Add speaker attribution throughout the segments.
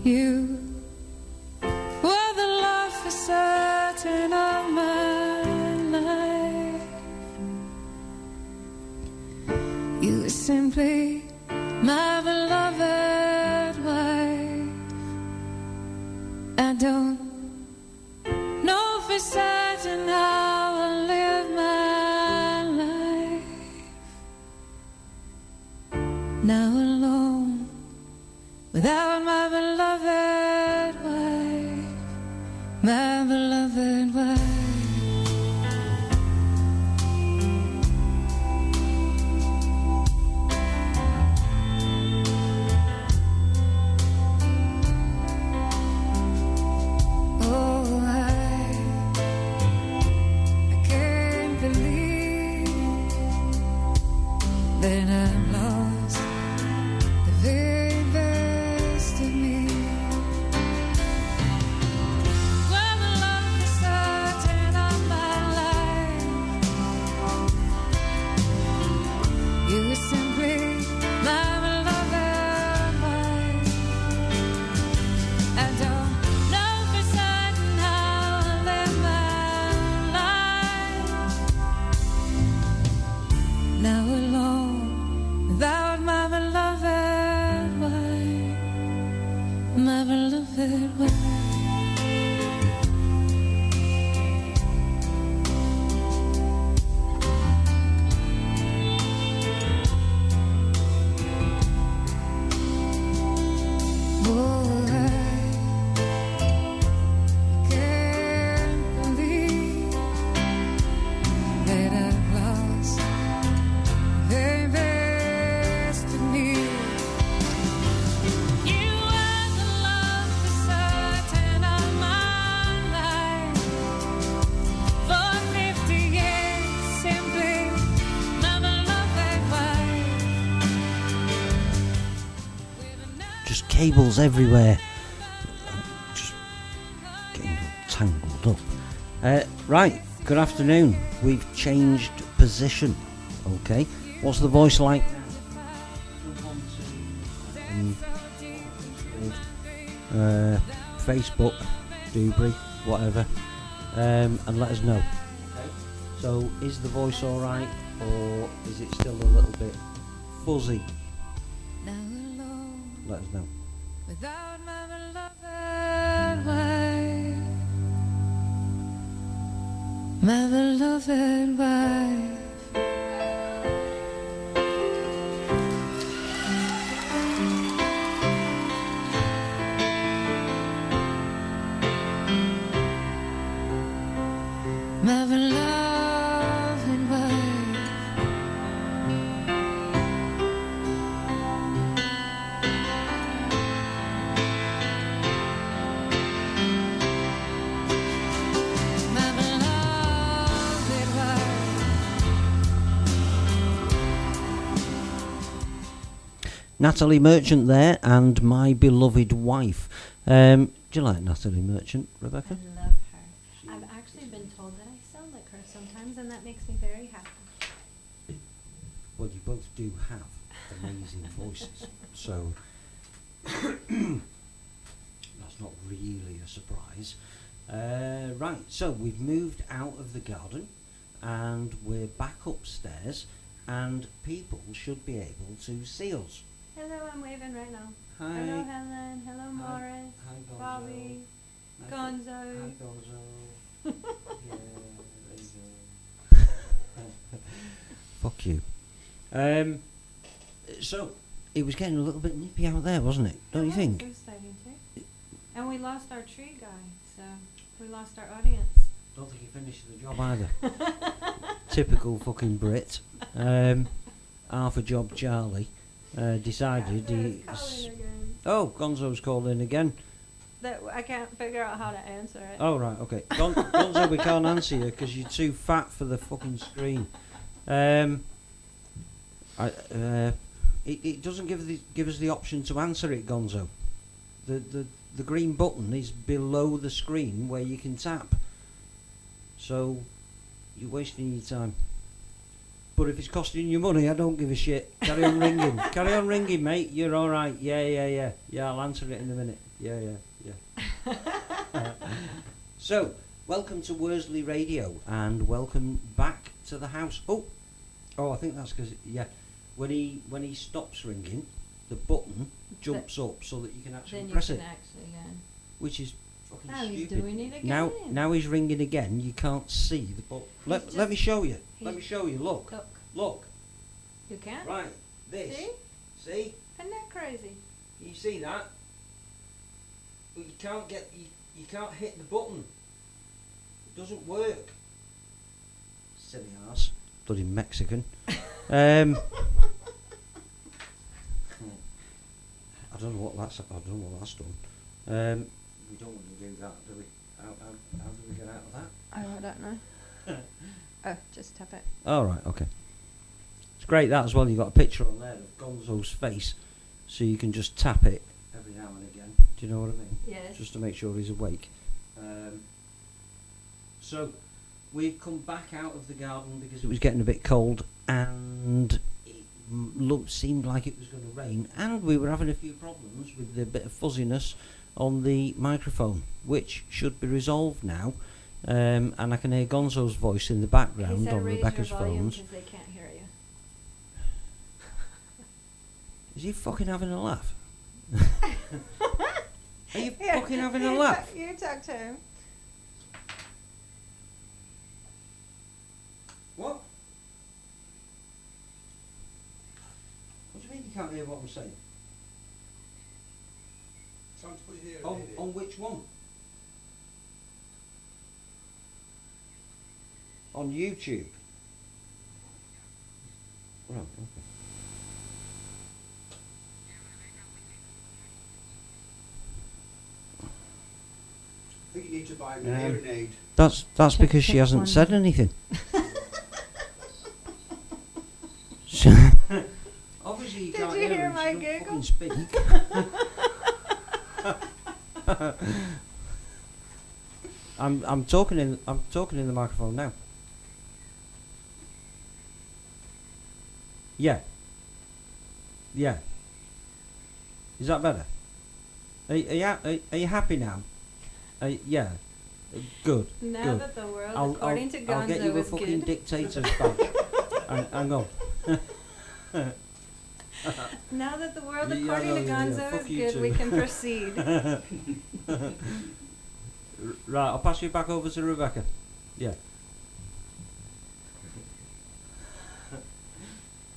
Speaker 1: You were the love for certain of my life. You were simply my beloved wife. I don't know for certain how I'll live my life now alone without my beloved wife, my beloved wife. Then I've lost the very best of me. Well, the love is certain of my life. You were simply my beloved wife. I don't know for certain how I'll live my life now alone without my beloved wife, my beloved wife.
Speaker 2: Cables everywhere, just getting tangled up. Right, good afternoon. We've changed position. Okay, what's the voice like now? Facebook, Dewberry, whatever, and let us know. Okay. So, is the voice all right, or is it still a little bit fuzzy? Let us know.
Speaker 1: Without my beloved wife, my beloved wife. My beloved wife.
Speaker 2: Natalie Merchant there, and My Beloved Wife. Do you like Natalie Merchant, Rebecca?
Speaker 3: I love her. I've actually been told that I sound like her sometimes, and that makes me very happy.
Speaker 2: Well, you both do have amazing voices, so that's not really a surprise. Right, so we've moved out of the garden, and we're back upstairs, and people should be able to see us.
Speaker 3: Hello, I'm waving right now.
Speaker 2: Hi.
Speaker 3: Hello, Helen. Hello, Morris.
Speaker 2: Hi, Gonzo.
Speaker 3: Bobby.
Speaker 2: Hi,
Speaker 3: Gonzo.
Speaker 2: Hi, Gonzo. Yeah, fuck you. So, it was getting a little bit nippy out there, wasn't it? Don't you think?
Speaker 3: It was starting to. And we lost our tree guy, so we lost our audience.
Speaker 2: Don't think he finished the job either. Typical fucking Brit. Half a job Charlie decided Oh, Gonzo's calling again.
Speaker 3: That I can't figure out how to answer it.
Speaker 2: Oh, right, okay. Gonzo, we can't answer you because you're too fat for the fucking screen. It doesn't give us the option to answer it, Gonzo. The green button is below the screen where you can tap. So you're wasting your time. But if it's costing you money, I don't give a shit. Carry on ringing. Carry on ringing, mate. You're all right. Yeah, I'll answer it in a minute. Yeah. So, welcome to WorsleyRadio, and welcome back to the house. Oh, I think that's because when he stops ringing, the button jumps up so that you can actually press it. Which is fucking
Speaker 3: now
Speaker 2: stupid.
Speaker 3: He's doing it again.
Speaker 2: Now he's ringing again. You can't see the button. Let me show you. Let me show you. Look.
Speaker 3: You can?
Speaker 2: Right. This. See?
Speaker 3: Isn't that crazy?
Speaker 2: You see that? But you can't get. You can't hit the button. It doesn't work. Silly ass. Bloody Mexican. I don't know what that's done. We don't want to do that, do we? How do we get out of that?
Speaker 3: Oh, I don't know. Oh, just tap it.
Speaker 2: All right, okay. It's great that as well. You got a picture on there of Gonzo's face, so you can just tap it every now and again. Do you know what I mean?
Speaker 3: Yes.
Speaker 2: Just to make sure he's awake. So we've come back out of the garden because it was getting a bit cold, and it seemed like it was going to rain, and we were having a few problems with the bit of fuzziness on the microphone, which should be resolved now. And I can hear Gonzo's voice in the background on Rebecca's phones.
Speaker 3: They can't hear you.
Speaker 2: Is he fucking having a laugh? Are you fucking having a laugh?
Speaker 3: You talk to him.
Speaker 2: What? What do you mean you can't hear what I'm saying?
Speaker 4: Time to put your hearing aid in.
Speaker 2: On which one? On YouTube. Right, okay.
Speaker 4: I think you need to buy me a hearing aid.
Speaker 2: That's because she hasn't said anything. Obviously you can't
Speaker 3: Did you
Speaker 2: hear
Speaker 3: hear
Speaker 2: her,
Speaker 3: my
Speaker 2: she don't
Speaker 3: giggle?
Speaker 2: fucking speak. I'm talking in the microphone now. Yeah. Is that better? Are you happy now? Yeah. Good.
Speaker 3: Now
Speaker 2: good.
Speaker 3: that the world,
Speaker 2: I'll
Speaker 3: according to Gonzo,
Speaker 2: get you a
Speaker 3: is
Speaker 2: fucking
Speaker 3: good.
Speaker 2: dictator's badge. Hang on.
Speaker 3: Now that the world,
Speaker 2: Yeah,
Speaker 3: according to Gonzo,
Speaker 2: fuck
Speaker 3: is
Speaker 2: you
Speaker 3: good,
Speaker 2: too.
Speaker 3: we can proceed.
Speaker 2: Right, I'll pass you back over to Rebecca. Yeah.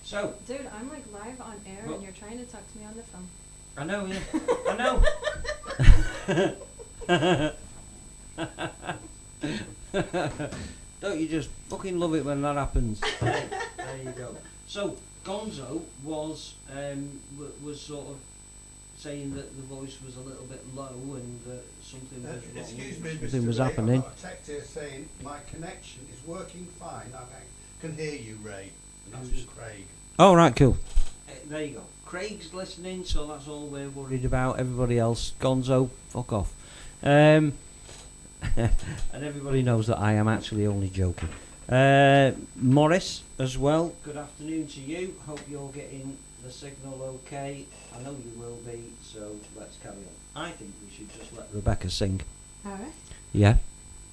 Speaker 2: So.
Speaker 3: Dude, I'm like live on air
Speaker 2: Well,
Speaker 3: and you're trying to talk to me on the phone.
Speaker 2: I know, yeah. I know. Don't you just fucking love it when that happens? There you go. So Gonzo was sort of saying that the voice was a little bit low and that something was wrong.
Speaker 4: Excuse me,
Speaker 2: something
Speaker 4: Mr.
Speaker 2: was
Speaker 4: Ray,
Speaker 2: happening.
Speaker 4: I've got a text here saying my connection is working fine. I can hear you, Ray. And that's from Craig.
Speaker 2: Oh right, cool. There you go. Craig's listening, so that's all we're worried about. Everybody else, Gonzo, fuck off. And everybody knows that I am actually only joking. Morris as well, good afternoon to you. Hope you're getting the signal okay. I know you will be, so let's carry on. I think we should just let Rebecca sing.
Speaker 3: Alright.
Speaker 2: Yeah,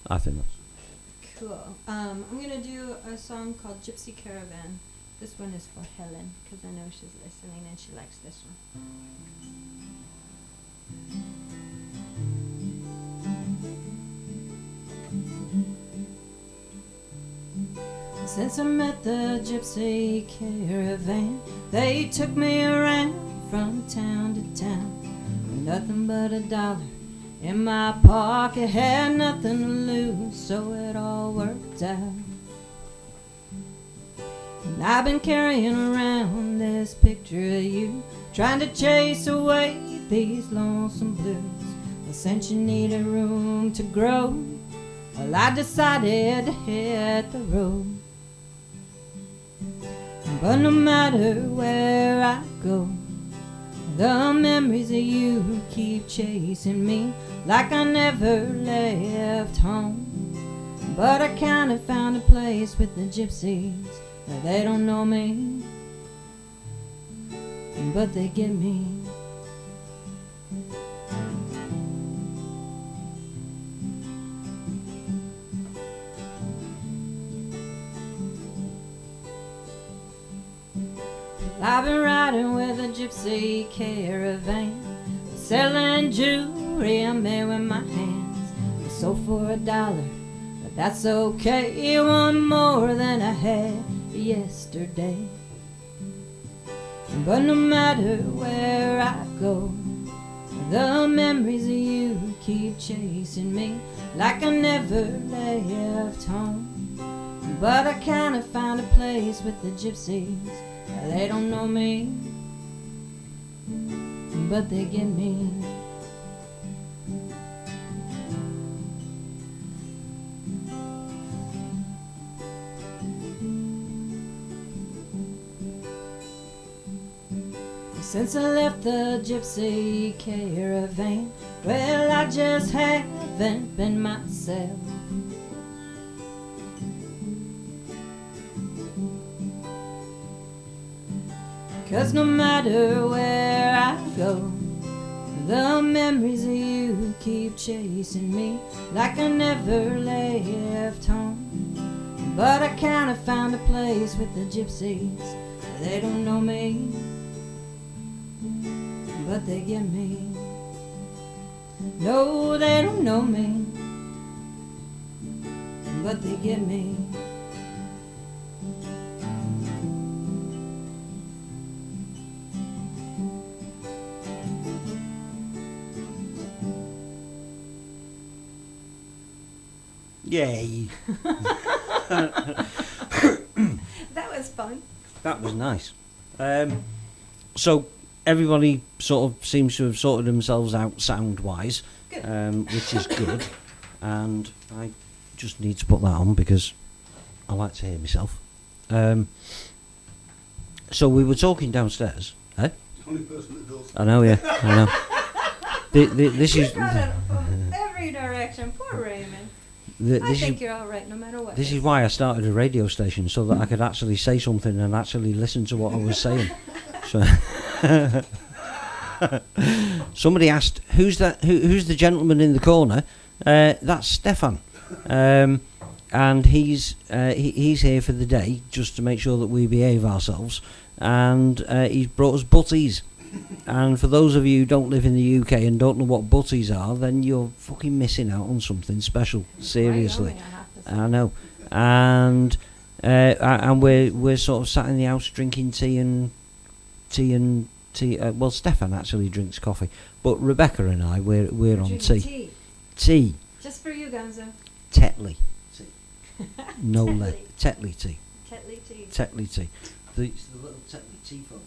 Speaker 2: I think that's
Speaker 3: Cool. I'm going to do a song called Gypsy Caravan. This one is for Helen, because I know she's listening and she likes this one. Since I met the gypsy caravan, they took me around from town to town. With nothing but $1 in my pocket, had nothing to lose, so it all worked out. And I've been carrying around this picture of you, trying to chase away these lonesome blues. Well, since you needed room to grow, well, I decided to hit the road. But no matter where I go, the memories of you keep chasing me like I never left home. But I kinda found a place with the gypsies where they don't know me, but they get me. I've been riding with a gypsy caravan, selling jewelry I made with my hands. I sold for $1, but that's okay. One more than I had yesterday. But no matter where I go, the memories of you keep chasing me like I never left home. But I kinda found a place with the gypsies. They don't know me, but they get me. Since I left the gypsy caravan, well, I just haven't been myself. Cause no matter where I go, the memories of you keep chasing me like I never left home. But I kinda found a place with the gypsies. They don't know me, but they get me. No, they don't know me, but they get me.
Speaker 2: Yay!
Speaker 3: That was fun.
Speaker 2: That was nice. So everybody sort of seems to have sorted themselves out sound-wise, which is good. And I just need to put that on because I like to hear myself. So we were talking downstairs. Eh?
Speaker 4: The only person that does.
Speaker 2: I know, yeah. I know. This is.
Speaker 3: Got it from every direction. Poor Raymond. I think you're all right, no matter what.
Speaker 2: This is why I started a radio station, so that I could actually say something and actually listen to what I was saying. So somebody asked, "Who's that? Who's the gentleman in the corner?" That's Stefan, and he's here for the day just to make sure that we behave ourselves. And he's brought us butties. And for those of you who don't live in the UK and don't know what butties are, then you're fucking missing out on something special. Seriously, I know. And we're sort of sat in the house drinking tea. Well, Stefan actually drinks coffee, but Rebecca and I we're on tea. Tea.
Speaker 3: Just for you, Gonzo.
Speaker 2: Tetley tea. No lead. Tetley tea.
Speaker 3: Tetley tea.
Speaker 2: Tetley tea. It's the little Tetley tea folk.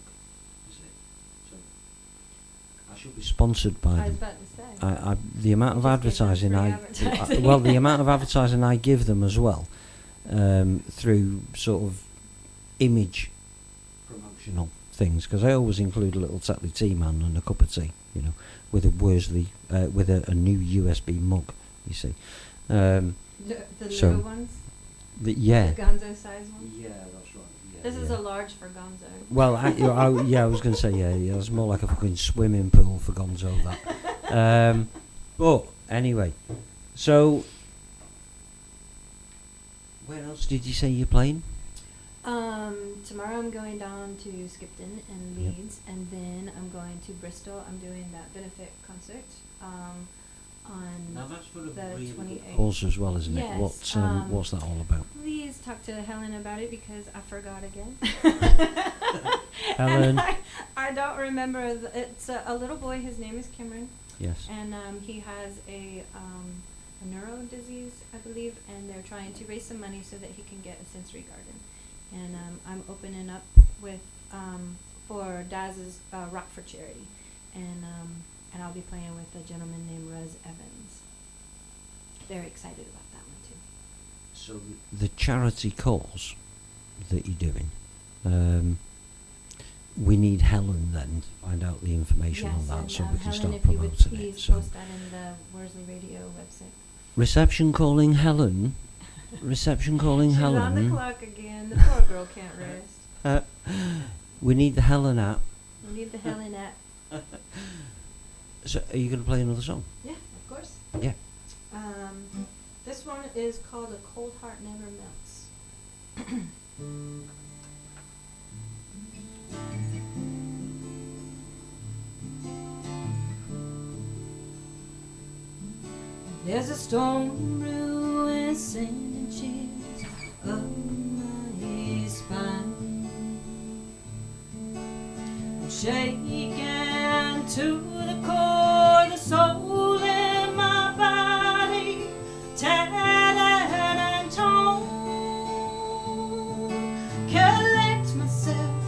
Speaker 2: I should be sponsored by them.
Speaker 3: I was about to say.
Speaker 2: The amount of advertising the amount of advertising I give them as well, through sort of image promotional things, because I always include a little Tetley tea man and a cup of tea, with a Worsley, with a new USB mug. You see,
Speaker 3: the little ones.
Speaker 2: The
Speaker 3: Gonzo size ones.
Speaker 2: Yeah, that's right. Yeah,
Speaker 3: this is a large for Gonzo.
Speaker 2: Well, I was going to say, yeah, it's more like a fucking swimming pool for Gonzo, that. But, anyway, so, where else did you say you're playing?
Speaker 3: Tomorrow I'm going down to Skipton and Leeds, and then I'm going to Bristol. I'm doing that benefit concert, on
Speaker 2: Now that's for
Speaker 3: the 28th.
Speaker 2: Cause as well, isn't it?
Speaker 3: Yes,
Speaker 2: What's that all about?
Speaker 3: Please talk to Helen about it because I forgot again.
Speaker 2: Helen.
Speaker 3: I don't remember. It's a little boy. His name is Cameron.
Speaker 2: Yes.
Speaker 3: And he has a neuro disease, I believe, and they're trying to raise some money so that he can get a sensory garden. And I'm opening up with for Daz's Rock for Charity, and I'll be playing with a gentleman named Rez Evans. Very excited about that one too.
Speaker 2: So the charity cause that you're doing, we need Helen then to find out the information on that, so we can
Speaker 3: Helen,
Speaker 2: start
Speaker 3: if you would
Speaker 2: promoting
Speaker 3: please
Speaker 2: it. So
Speaker 3: post that in the WorsleyRadio website.
Speaker 2: reception calling Helen. Reception calling
Speaker 3: She's
Speaker 2: Helen.
Speaker 3: on the clock again. The poor girl can't rest.
Speaker 2: We need the Helen app.
Speaker 3: We need the Helen app.
Speaker 2: So are you going to play another song?
Speaker 3: Yeah, of course.
Speaker 2: Yeah.
Speaker 3: This one is called A Cold Heart Never Melts. There's a storm brewing, sending chills up my spine. I'm shaking to the core, the soul in my body, tattered and torn. Collect myself,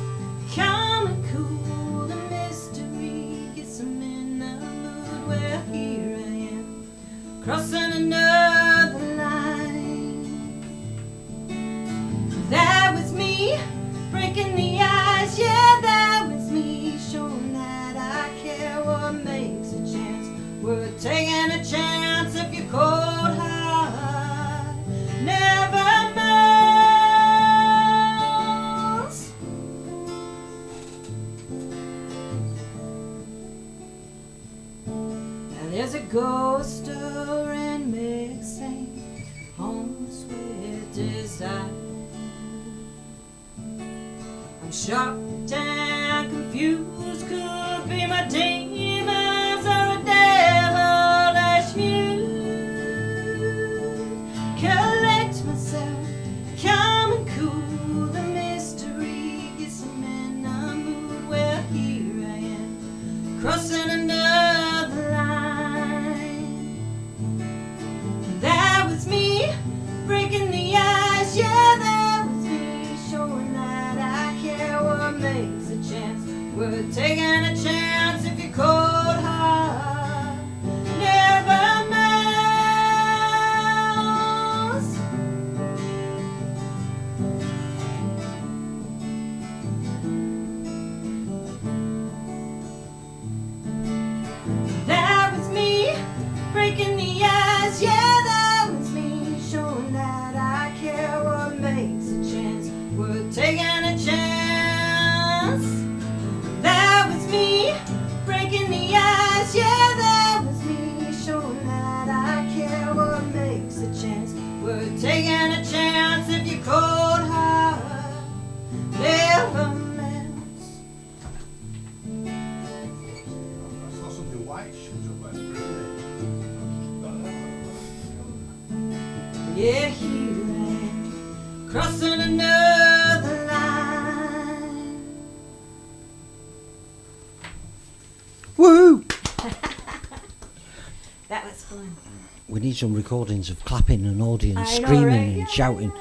Speaker 3: calm and cool, the mystery gets them in the mood. Well, here I am, crossing another line. That was me, breaking the ice. Yeah, that was me, showing that I care. What makes a chance worth taking a chance if you're cold hard never melts. Now there's a ghost stirring, mixing homes with desire. I'm shocked and confused, could be my demons or a devilish muse. Collect myself, calm and cool, the mystery gets them in the mood. Well, here I am, crossing another line. That was me, breaking the ice. Yeah, that was me, showing that I care. What makes a chance worth taking a chance if you're cold hard never melts. That was me, breaking the ice. Yeah, that was me, showing that I care. What makes a chance worth taking a chance. That was me, breaking the ice. Yeah, that was me, showing that I care. What makes a chance worth taking a chance if you're cold hard never melts.
Speaker 4: I saw something white shoot up by the
Speaker 3: Yeah, here I am, crossing another line.
Speaker 2: Woo!
Speaker 3: That was fun.
Speaker 2: We need some recordings of clapping and audience
Speaker 3: I know,
Speaker 2: screaming
Speaker 3: right?
Speaker 2: and
Speaker 3: Yeah,
Speaker 2: shouting.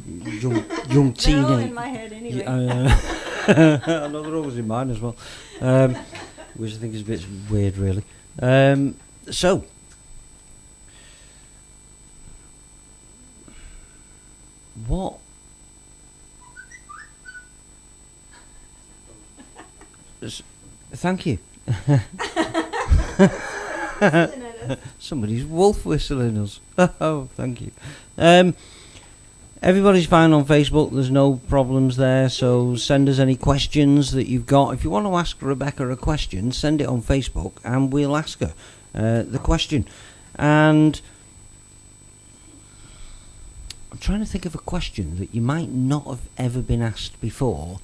Speaker 2: Young
Speaker 3: They're all in
Speaker 2: teenage.
Speaker 3: my head anyway.
Speaker 2: I know they're always in mine as well, which I think is a bit weird, really. So, what? Thank you. Somebody's wolf whistling us. Oh, thank you. Everybody's fine on Facebook. There's no problems there. So send us any questions that you've got. If you want to ask Rebecca a question, send it on Facebook and we'll ask her the question. And I'm trying to think of a question that you might not have ever been asked before.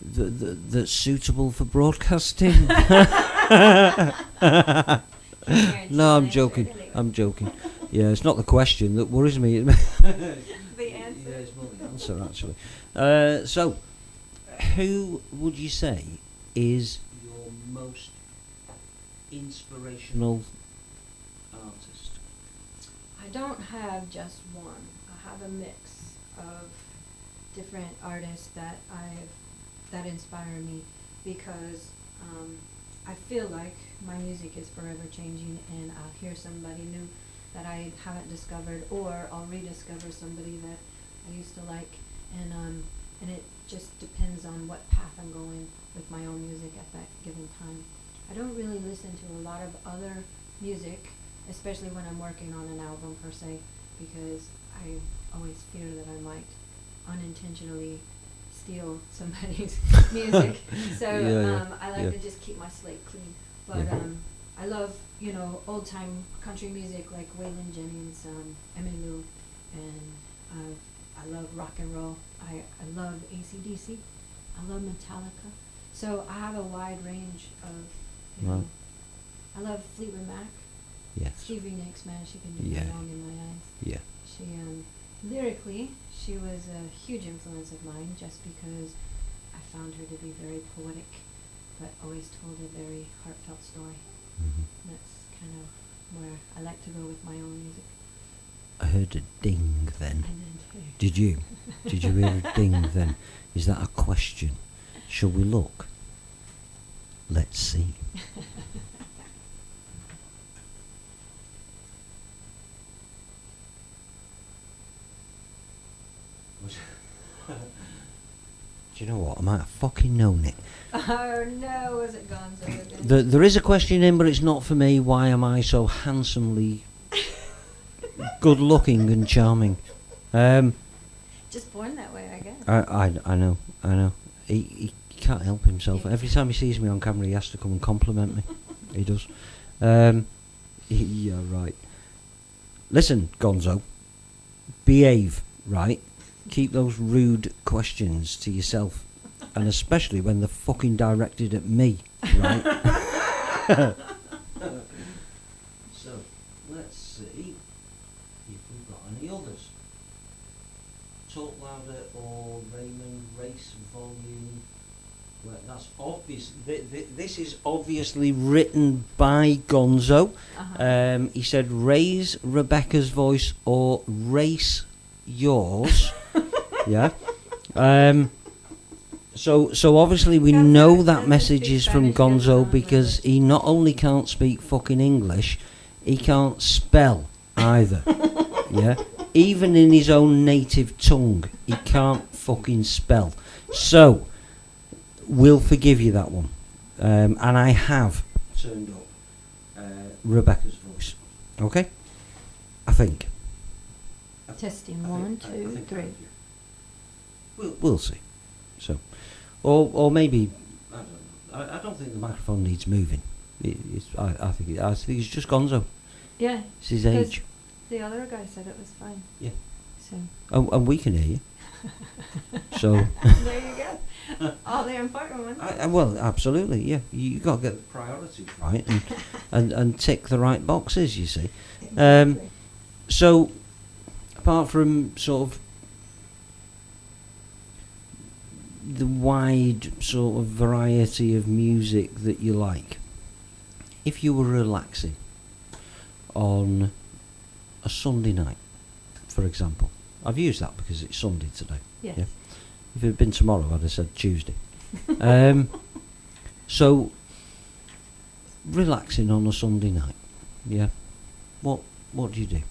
Speaker 2: That's suitable for broadcasting. No, I'm joking. I'm joking. Yeah, it's not the question that worries me.
Speaker 3: The answer.
Speaker 2: Yeah, it's more the answer, actually. So, who would you say is your most inspirational artist?
Speaker 3: I don't have just one. I have a mix of different artists that inspire me because I feel like my music is forever changing, and I'll hear somebody new that I haven't discovered, or I'll rediscover somebody that I used to like, and it just depends on what path I'm going with my own music at that given time. I don't really listen to a lot of other music, especially when I'm working on an album per se, because I always fear that I might unintentionally steal somebody's music. So I like to just keep my slate clean. But I love, old time country music like Waylon Jennings, Emmylou, and I love rock and roll. I love AC/DC. I love Metallica. So I have a wide range of I love Fleetwood Mac.
Speaker 2: Yes.
Speaker 3: Stevie Nicks, man, she can do
Speaker 2: Yeah.
Speaker 3: no wrong in my eyes.
Speaker 2: Yeah.
Speaker 3: She, lyrically, she was a huge influence of mine just because I found her to be very poetic, but always told a very heartfelt story.
Speaker 2: Mm-hmm.
Speaker 3: That's kind of where I like to go with my own music.
Speaker 2: I heard a ding then.
Speaker 3: I did too.
Speaker 2: Did you? Did you hear a ding then? Is that a question? Shall we look? Let's see. Do you know what? I might have fucking known it.
Speaker 3: Oh no, was it Gonzo again?
Speaker 2: There is a question in, but it's not for me. Why am I so handsomely good looking and charming?
Speaker 3: Just born that way, I guess.
Speaker 2: I know. He can't help himself. Every time he sees me on camera, he has to come and compliment me. He does. Yeah, right. Listen, Gonzo. Behave, right? Keep those rude questions to yourself. And especially when they're fucking directed at me, right? So, let's see if we've got any others. Talk Louder or Raymond Race Volume. Well, that's obvious. This is obviously written by Gonzo.
Speaker 3: Uh-huh.
Speaker 2: He said, raise Rebecca's voice or race yours. Yeah. So obviously we know that message is from Gonzo because he not only can't speak fucking English, he can't spell either. Yeah. Even in his own native tongue, he can't fucking spell. So we'll forgive you that one. And I have turned up Rebecca's voice. Okay? I think.
Speaker 3: Testing
Speaker 2: I
Speaker 3: one,
Speaker 2: think- I
Speaker 3: two,
Speaker 2: think I
Speaker 3: three.
Speaker 2: have, yeah. We'll see. So, or maybe I don't know. I don't think the microphone needs moving. I think it's just Gonzo.
Speaker 3: Yeah.
Speaker 2: It's his
Speaker 3: 'cause
Speaker 2: age.
Speaker 3: The other guy said it was fine.
Speaker 2: Yeah.
Speaker 3: So
Speaker 2: And we can hear you. So.
Speaker 3: there you go. All the important ones.
Speaker 2: Well, absolutely, yeah. You got to get the priorities right and tick the right boxes. You see.
Speaker 3: Exactly.
Speaker 2: So, apart from sort of the wide sort of variety of music that you like, if you were relaxing on a Sunday night, for example, I've used that because it's Sunday today.
Speaker 3: Yes.
Speaker 2: Yeah. If it had been tomorrow, I'd have said Tuesday. So, relaxing on a Sunday night, yeah. What do you do?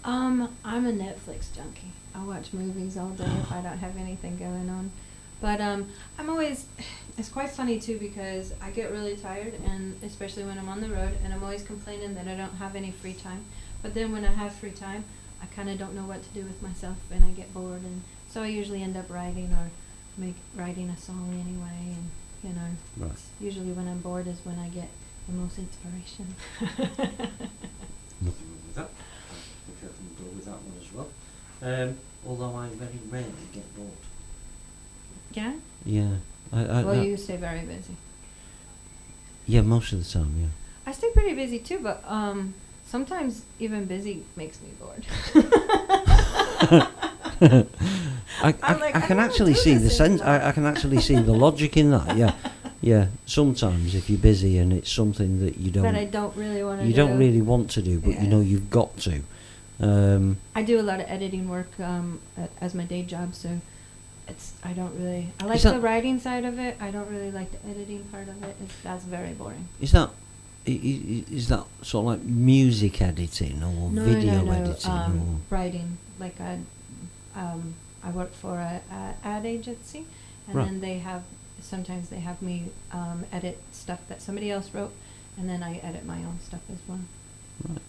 Speaker 3: I'm a Netflix junkie. I watch movies all day if I don't have anything going on. But I'm always, it's quite funny too because I get really tired, and especially when I'm on the road, and I'm always complaining that I don't have any free time. But then when I have free time, I kind of don't know what to do with myself, and I get bored, and so I usually end up writing or writing a song anyway, and you know,
Speaker 2: Right.
Speaker 3: it's usually when I'm bored is when I get the most inspiration.
Speaker 2: Nothing wrong with that. I think I can go with that one as well. Although I very rarely get bored.
Speaker 3: Yeah?
Speaker 2: Yeah.
Speaker 3: Well, you stay very busy.
Speaker 2: Yeah, most of the time, yeah.
Speaker 3: I stay pretty busy too, but sometimes even busy makes me bored.
Speaker 2: I
Speaker 3: I
Speaker 2: can
Speaker 3: don't
Speaker 2: actually
Speaker 3: do
Speaker 2: see
Speaker 3: this
Speaker 2: the sense.
Speaker 3: anymore.
Speaker 2: I can actually see the logic in that. Yeah, yeah. Sometimes if you're busy and it's something that you don't,
Speaker 3: that I don't really want to do.
Speaker 2: you don't really want to do, but you know you've got to.
Speaker 3: I do a lot of editing work as my day job, so I don't really. I like
Speaker 2: Is that-
Speaker 3: the writing side of it. I don't really like the editing part of it. That's very boring.
Speaker 2: Is that that sort of like music editing or video editing? Or
Speaker 3: Writing. Like I work for a ad agency, and
Speaker 2: Right.
Speaker 3: then sometimes they have me edit stuff that somebody else wrote, and then I edit my own stuff as well.
Speaker 2: Right.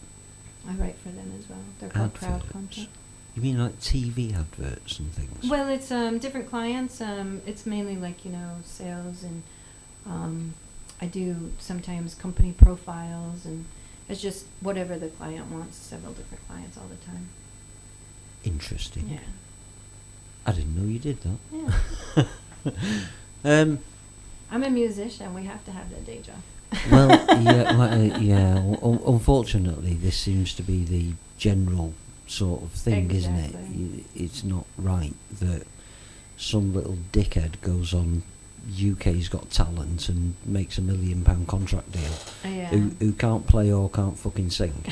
Speaker 3: I write for them as well. They're called Crowd
Speaker 2: Adverts.
Speaker 3: Content.
Speaker 2: You mean like TV adverts and things?
Speaker 3: Well, it's different clients. It's mainly like sales, and I do sometimes company profiles, and it's just whatever the client wants. Several different clients all the time.
Speaker 2: Interesting.
Speaker 3: Yeah.
Speaker 2: I didn't know you did that.
Speaker 3: Yeah.
Speaker 2: Um,
Speaker 3: I'm a musician. We have to have that day job.
Speaker 2: Well, unfortunately, this seems to be the general sort of thing, isn't it? It's not right that some little dickhead goes on UK's Got Talent and makes £1 million contract deal who can't play or can't fucking sing.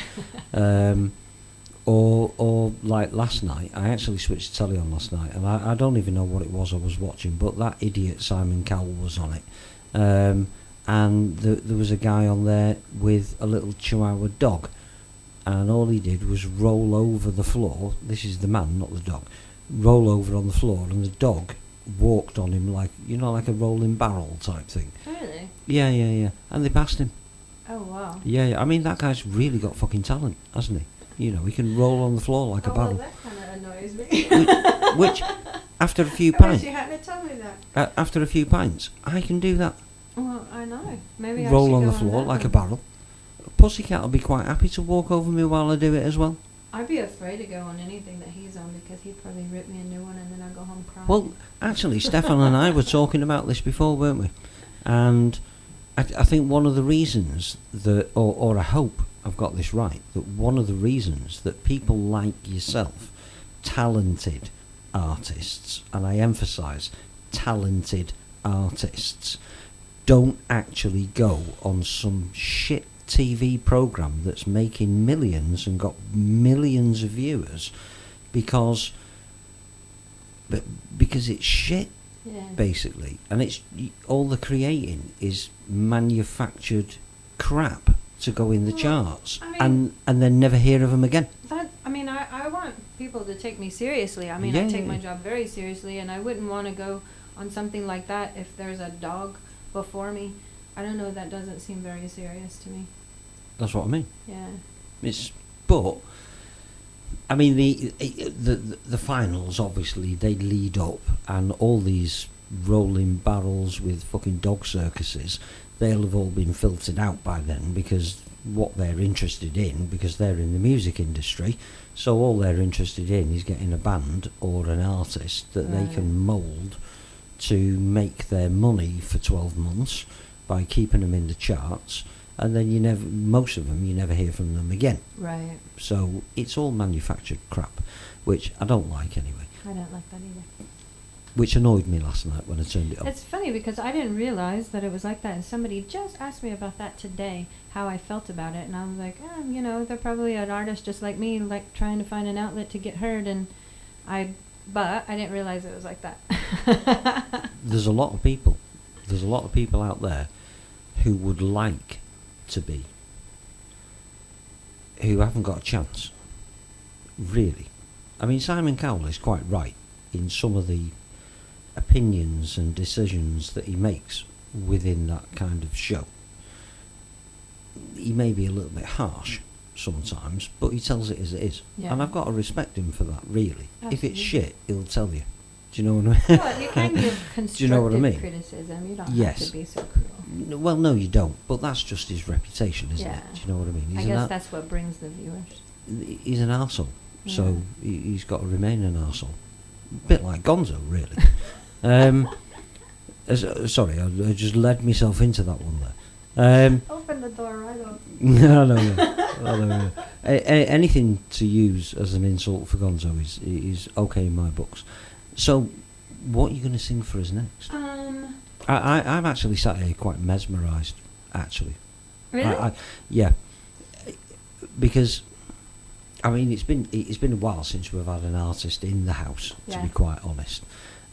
Speaker 2: Or like last night, I actually switched the telly on last night, and I don't even know what it was I was watching, but that idiot Simon Cowell was on it. And there was a guy on there with a little Chihuahua dog, and all he did was roll over the floor. This is the man, not the dog. Roll over on the floor, and the dog walked on him like a rolling barrel type thing.
Speaker 3: Really?
Speaker 2: Yeah. And they passed him.
Speaker 3: Oh wow.
Speaker 2: Yeah. I mean, that guy's really got fucking talent, hasn't he? You know, he can roll on the floor like a barrel.
Speaker 3: Well, that kind of annoys me.
Speaker 2: which, after a few
Speaker 3: I
Speaker 2: pints,
Speaker 3: wish you hadn't told me that.
Speaker 2: after a few pints, I can do that.
Speaker 3: Well, I know. Maybe I
Speaker 2: Roll
Speaker 3: should
Speaker 2: on
Speaker 3: go
Speaker 2: the floor
Speaker 3: that
Speaker 2: like a
Speaker 3: one.
Speaker 2: barrel. Pussycat will be quite happy to walk over me while I do it as well.
Speaker 3: I'd be afraid to go on anything that he's on because he'd probably rip me a new one and then I'd go home crying.
Speaker 2: Well, actually, Stefan and I were talking about this before, weren't we? And I think one of the reasons that, or I hope I've got this right, that one of the reasons that people like yourself, talented artists, and I emphasise talented artists, don't actually go on some shit TV programme that's making millions and got millions of viewers because it's shit, basically, and it's all the creating is manufactured crap to go in the charts,
Speaker 3: I mean,
Speaker 2: and then never hear of them again.
Speaker 3: I want people to take me seriously. I mean, I take my job very seriously, and I wouldn't want to go on something like that if there's a dog before me. I don't know, that doesn't seem very serious to me.
Speaker 2: That's what I mean.
Speaker 3: Yeah.
Speaker 2: But I mean, the finals, obviously, they lead up, and all these rolling barrels with fucking dog circuses, they'll have all been filtered out by then, because what they're interested in, because they're in the music industry, so all they're interested in is getting a band or an artist that they can mould to make their money for 12 months by keeping them in the charts, and then most of them, you never hear from them again.
Speaker 3: Right.
Speaker 2: So it's all manufactured crap, which I don't like anyway.
Speaker 3: I don't like that either.
Speaker 2: Which annoyed me last night when I turned it on.
Speaker 3: It's funny because I didn't realize that it was like that, and somebody just asked me about that today, how I felt about it, and I was like, they're probably an artist just like me, like trying to find an outlet to get heard, but I didn't realize it was like that.
Speaker 2: There's a lot of people out there who would like to be, who haven't got a chance, really. I mean, Simon Cowell is quite right in some of the opinions and decisions that he makes within that kind of show. He may be a little bit harsh sometimes, but he tells it as it is.
Speaker 3: Yeah.
Speaker 2: And I've got to respect him for that, really.
Speaker 3: Absolutely.
Speaker 2: If it's shit, he'll tell you. Do you know what I mean?
Speaker 3: Well, you can give constructive
Speaker 2: Do you know what I mean?
Speaker 3: criticism. You don't
Speaker 2: Yes.
Speaker 3: have to be so cruel.
Speaker 2: Well, no, you don't. But that's just his reputation, isn't it? Do you know what I mean?
Speaker 3: I guess that's what brings the viewers.
Speaker 2: He's an arsehole.
Speaker 3: Yeah.
Speaker 2: So he's got to remain an arsehole. A bit like Gonzo, really. Sorry, I just led myself into that one there.
Speaker 3: Open the door right up.
Speaker 2: No. Anything to use as an insult for Gonzo is okay in my books. So, what are you going to sing for us next? I'm actually sat here quite mesmerised, actually.
Speaker 3: Really?
Speaker 2: Yeah. Because, I mean, it's been a while since we've had an artist in the house, to be quite honest.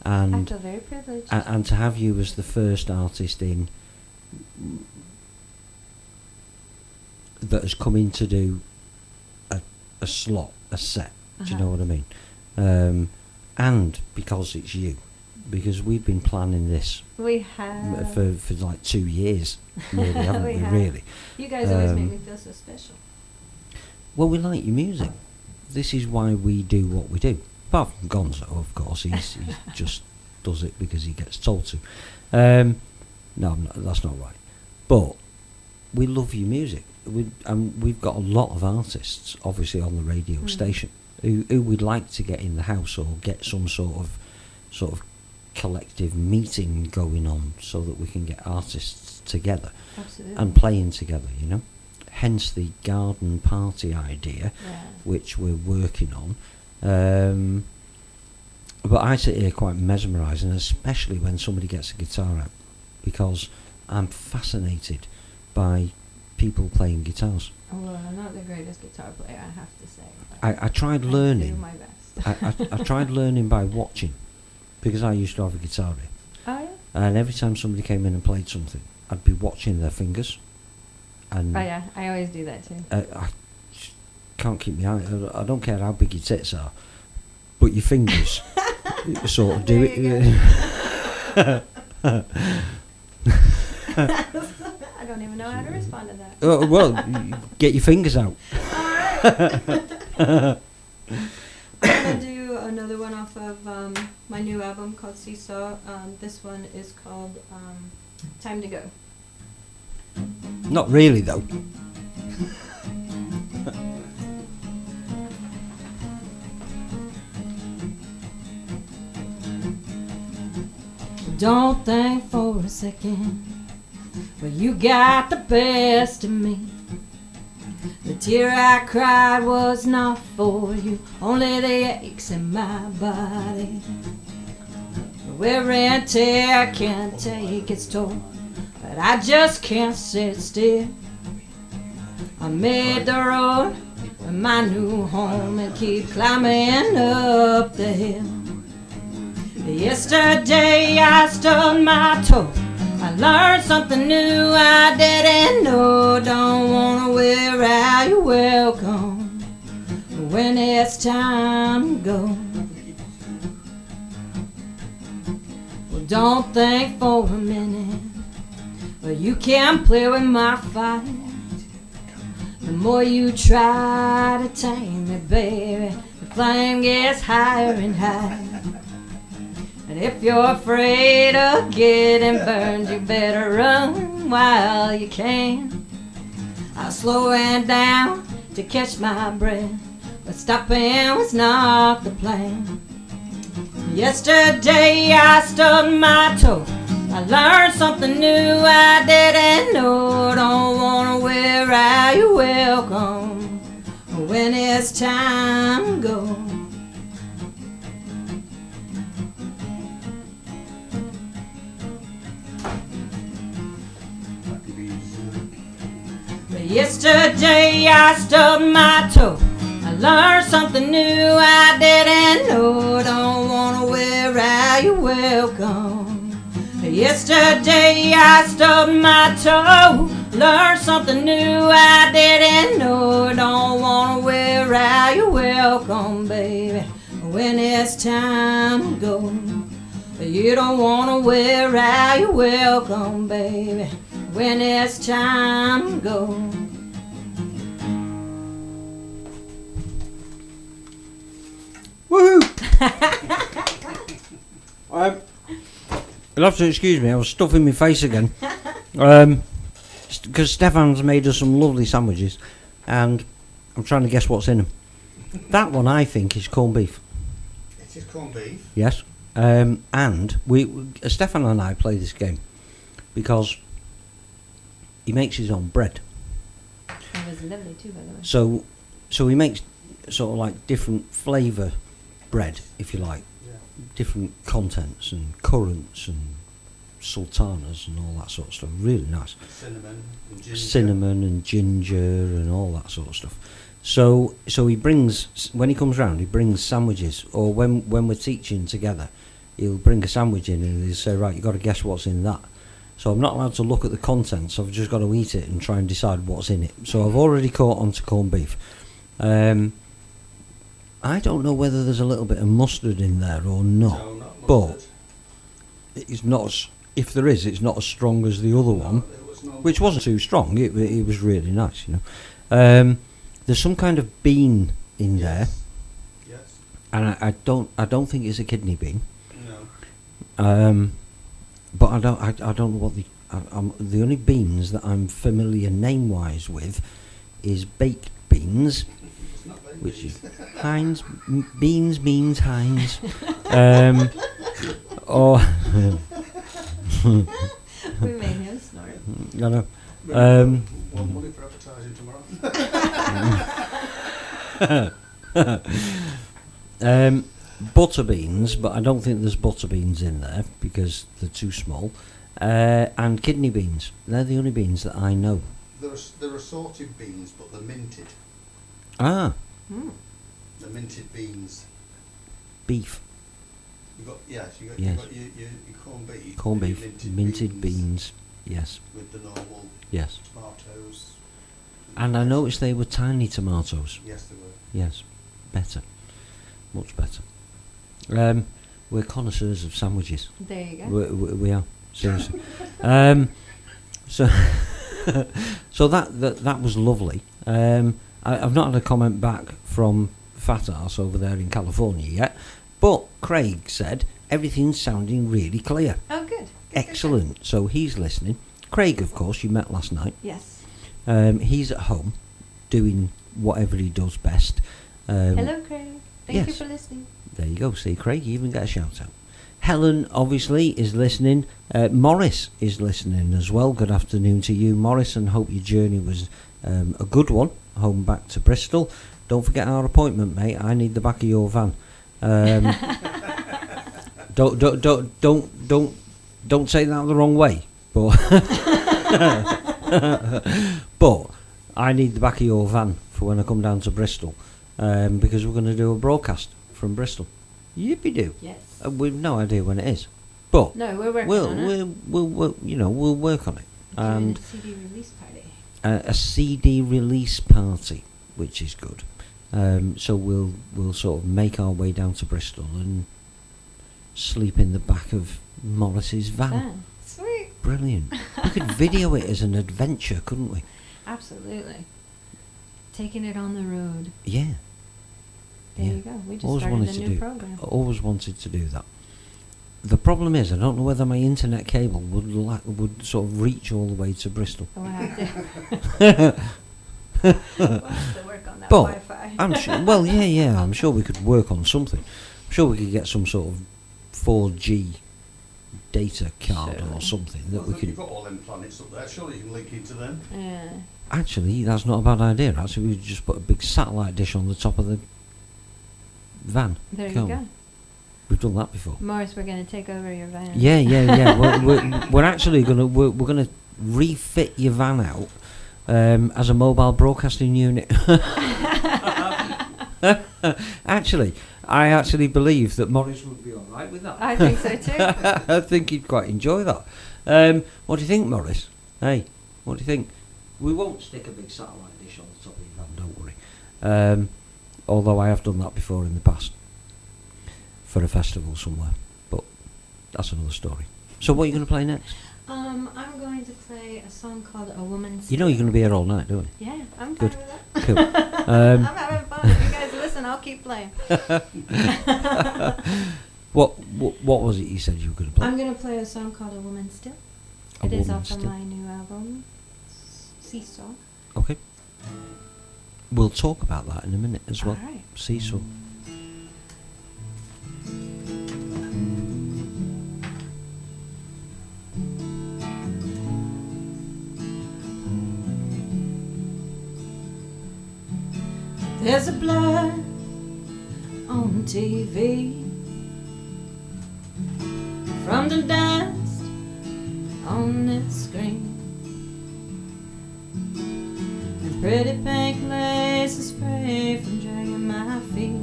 Speaker 2: And
Speaker 3: I feel very privileged.
Speaker 2: and to have you as the first artist in that has come in to do a slot, a set. Do you know what I mean? And because it's you, because we've been planning this.
Speaker 3: We have
Speaker 2: for like 2 years, really, haven't we?
Speaker 3: have.
Speaker 2: Really.
Speaker 3: You guys always make me feel so special.
Speaker 2: Well, we like your music. This is why we do what we do. Apart from Gonzo, of course, he just does it because he gets told to. No, that's not right. But we love your music. We've got a lot of artists, obviously, on the radio station who we'd like to get in the house or get some sort of collective meeting going on so that we can get artists together
Speaker 3: Absolutely.
Speaker 2: and playing together, you know. Hence the garden party idea, which we're working on. But I sit here quite mesmerised, and especially when somebody gets a guitar out, because I'm fascinated by people playing guitars.
Speaker 3: Well, I'm not the greatest guitar player, I have to say.
Speaker 2: I tried
Speaker 3: I
Speaker 2: learning.
Speaker 3: do my best.
Speaker 2: I tried learning by watching, because I used to have a guitar here.
Speaker 3: Oh, yeah?
Speaker 2: And every time somebody came in and played something, I'd be watching their fingers. And
Speaker 3: Oh, yeah, I always do that too.
Speaker 2: I just can't keep my eye. I don't care how big your tits are, but your fingers sort of do
Speaker 3: There
Speaker 2: it.
Speaker 3: I don't even know how to respond to that.
Speaker 2: Well, get your fingers out.
Speaker 3: I'm gonna do another one off of my new album called Seesaw. This one is called Time to Go.
Speaker 2: Not really, though.
Speaker 3: Don't think for a second, well, you got the best of me. The tear I cried was not for you, only the aches in my body. Wear and tear can take its toll, but I just can't sit still. I made the road my new home and keep climbing up the hill. Yesterday I stubbed my toe, I learned something new I didn't know. Don't wanna wear out your welcome when it's time to go. Well, don't think for a minute, well, you can't play with my fire. The more you try to tame me, baby, the flame gets higher and higher. And if you're afraid of getting burned, you better run while you can. I'll slow it down to catch my breath, but stopping was not the plan. Yesterday I stubbed my toe, I learned something new I didn't know. Don't wanna wear out your welcome when it's time to go. Yesterday I stubbed my toe, I learned something new I didn't know. Don't wanna wear out your welcome. Yesterday I stubbed my toe, learned something new I didn't know. Don't wanna wear out your welcome, baby, when it's time to go. You don't wanna wear out your welcome, baby, when it's time to go.
Speaker 2: Woohoo! You'll have to excuse me, I was stuffing my face again. Because Stefan's made us some lovely sandwiches, and I'm trying to guess what's in them. That one I think is corned beef.
Speaker 4: It is corned beef.
Speaker 2: Yes. And Stefan and I play this game because he makes his own bread.
Speaker 3: It was lovely too, by the way.
Speaker 2: So he makes sort of like different flavour bread, if you like, different contents and currants and sultanas and all that sort of stuff. Really nice. Cinnamon and ginger and all that sort of stuff. So he brings, when he comes round, he brings sandwiches, or when we're teaching together, he'll bring a sandwich in and he'll say, right, you've got to guess what's in that. So I'm not allowed to look at the contents, I've just got to eat it and try and decide what's in it. So I've already caught on to corned beef. I don't know whether there's a little bit of mustard in there or not,
Speaker 4: No, not
Speaker 2: but it's not, if there is, it's not as strong as the other one, which wasn't too strong. It was really nice, you know. There's some kind of bean in there, and I don't think it's a kidney bean.
Speaker 4: No.
Speaker 2: But I don't know what the only beans that I'm familiar name wise with is baked beans, which is Heinz beans means Heinz, or
Speaker 3: We made him snort.
Speaker 2: No, no.
Speaker 4: Want money for advertising tomorrow?
Speaker 2: Butter beans, but I don't think there's butter beans in there because they're too small. And kidney beans. They're the only beans that I know.
Speaker 4: They're assorted beans, but they're minted.
Speaker 2: Ah,
Speaker 4: They're minted beans.
Speaker 2: beef.
Speaker 4: You got
Speaker 2: Yes.
Speaker 4: your corned beef.
Speaker 2: Corned
Speaker 4: and
Speaker 2: beef,
Speaker 4: your
Speaker 2: minted beans. Yes,
Speaker 4: with the normal
Speaker 2: yes.
Speaker 4: tomatoes.
Speaker 2: And I noticed they were tiny tomatoes.
Speaker 4: Yes, they were.
Speaker 2: Yes, better. Much better. We're connoisseurs of sandwiches.
Speaker 3: There you go.
Speaker 2: We are, seriously. So so that was lovely. I've not had a comment back from Fat Arse over there in California yet, but Craig said everything's sounding really clear.
Speaker 3: Oh, good.
Speaker 2: Excellent. So he's listening. Craig, of course, you met last night.
Speaker 3: Yes.
Speaker 2: He's at home doing whatever he does best.
Speaker 3: Hello, Craig. Thank you
Speaker 2: yes.
Speaker 3: for listening.
Speaker 2: There you go. See, Craig, you even get a shout out. Helen, obviously, is listening. Morris is listening as well. Good afternoon to you, Morris, and hope your journey was a good one home back to Bristol. Don't forget our appointment, mate. I need the back of your van. Don't say that the wrong way, but but I need the back of your van for when I come down to Bristol, because we're going to do a broadcast from Bristol. Yippee-doo.
Speaker 3: Yes.
Speaker 2: We've no idea when it is, but
Speaker 3: No, we're working on it.
Speaker 2: we'll work on it.
Speaker 3: Doing
Speaker 2: And
Speaker 3: a CD release party.
Speaker 2: a CD release party, which is good. So we'll sort of make our way down to Bristol and sleep in the back of Morris's van.
Speaker 3: Ah, sweet.
Speaker 2: Brilliant. We could video it as an adventure, couldn't we?
Speaker 3: Absolutely. Taking it on the road.
Speaker 2: Yeah.
Speaker 3: There
Speaker 2: Yeah.
Speaker 3: you go. We just
Speaker 2: Always
Speaker 3: started
Speaker 2: wanted
Speaker 3: a
Speaker 2: to
Speaker 3: new
Speaker 2: do.
Speaker 3: program.
Speaker 2: Always wanted to do that. The problem is, I don't know whether my internet cable would sort of reach all the way to Bristol.
Speaker 3: We'll have to, we'll have to work on that
Speaker 2: But
Speaker 3: Wi-Fi.
Speaker 2: I'm sure. Well, yeah. I'm sure we could work on something. I'm sure we could get some sort of 4G data card
Speaker 3: Sure.
Speaker 2: or something that we
Speaker 4: You've
Speaker 2: could.
Speaker 4: got all them planets up there. Surely you can link into them.
Speaker 3: Yeah.
Speaker 2: Actually, that's not a bad idea. Actually, we could just put a big satellite dish on the top of the van.
Speaker 3: There
Speaker 2: Can't
Speaker 3: you
Speaker 2: we?
Speaker 3: go.
Speaker 2: We've done that before.
Speaker 3: Morris, we're going to take over your van.
Speaker 2: Yeah. we're actually we're gonna refit your van out as a mobile broadcasting unit. Actually, I actually believe that Morris would be all right with that.
Speaker 3: I think so too.
Speaker 2: I think he'd quite enjoy that. What do you think, Morris? Hey, what do you think? We won't stick a big satellite dish on the top of your van, don't worry. Although I have done that before in the past for a festival somewhere, but that's another story. So what are you going to play next?
Speaker 3: I'm going to play a song called A Woman's
Speaker 2: You know you're going to be here all night, don't you?
Speaker 3: Yeah, I'm
Speaker 2: Good.
Speaker 3: fine with that.
Speaker 2: Cool.
Speaker 3: I'm having fun. If you guys listen, I'll keep playing.
Speaker 2: What was it you said you were going to play?
Speaker 3: I'm going to play a song called A Woman Still.
Speaker 2: A
Speaker 3: It is
Speaker 2: Woman
Speaker 3: off of
Speaker 2: Still.
Speaker 3: my new album, Seesaw.
Speaker 2: Okay. We'll talk about that in a minute as well.
Speaker 3: All right.
Speaker 2: Seesaw.
Speaker 3: There's a blur on TV from the dust on the screen, and pretty pink laces spray from dragging my feet.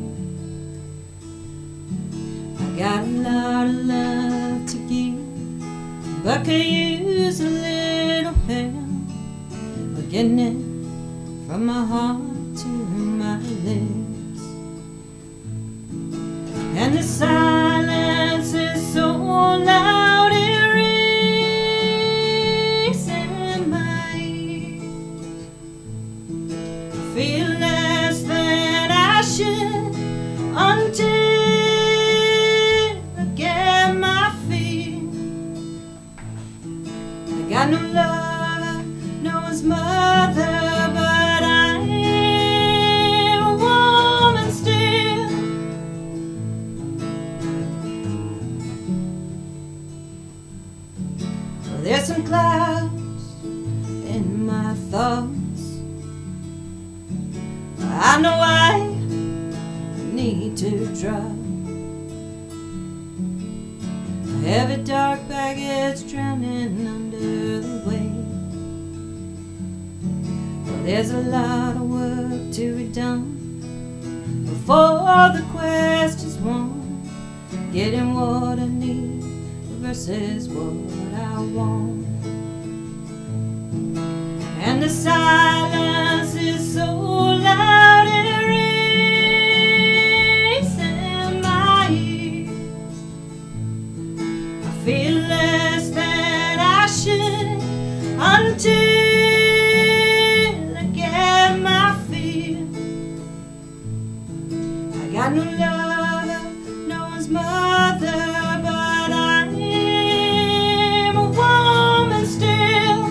Speaker 3: I got a lot of love to give, but could use a little help with getting it from my heart to my lips. And the silence is so loud it rings in my ears. I feel less than I should until I get my feet. I got no lover, no one's mother, but I am a woman still. Well, there's some clouds drop. A heavy dark baggage drowning under the weight. Well, there's a lot of work to be done before the quest is won. Getting what I need versus what I want. And the silence is so loud it rings in my ears. I feel less than I should until I get my feel. I got no lover, no one's mother, but I am a woman still.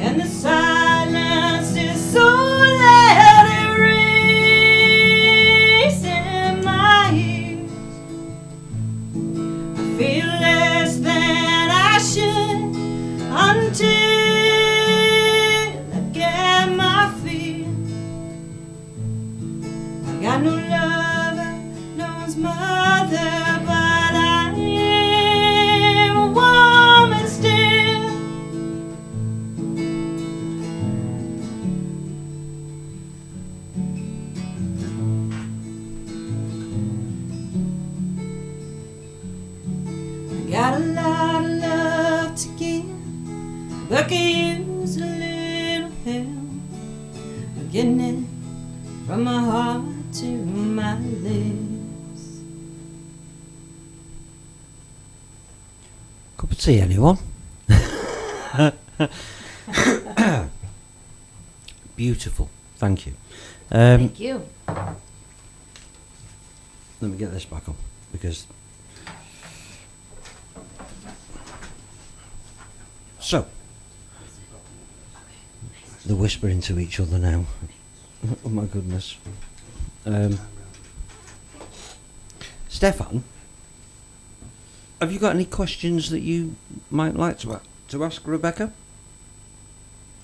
Speaker 3: And the silence is so loud it rings in my ears. I feel less than I should until I get my feel. I got no lover, no one's mother, but I am a woman still. Got a lot of love to give, but could use a little help. I'm getting it from my heart to my lips.
Speaker 2: Cup of tea, anyone? Beautiful, thank you.
Speaker 3: Thank you.
Speaker 2: Let me get this back on, because... So, they're whispering to each other now. Oh my goodness. Stefan, have you got any questions that you might like to ask Rebecca?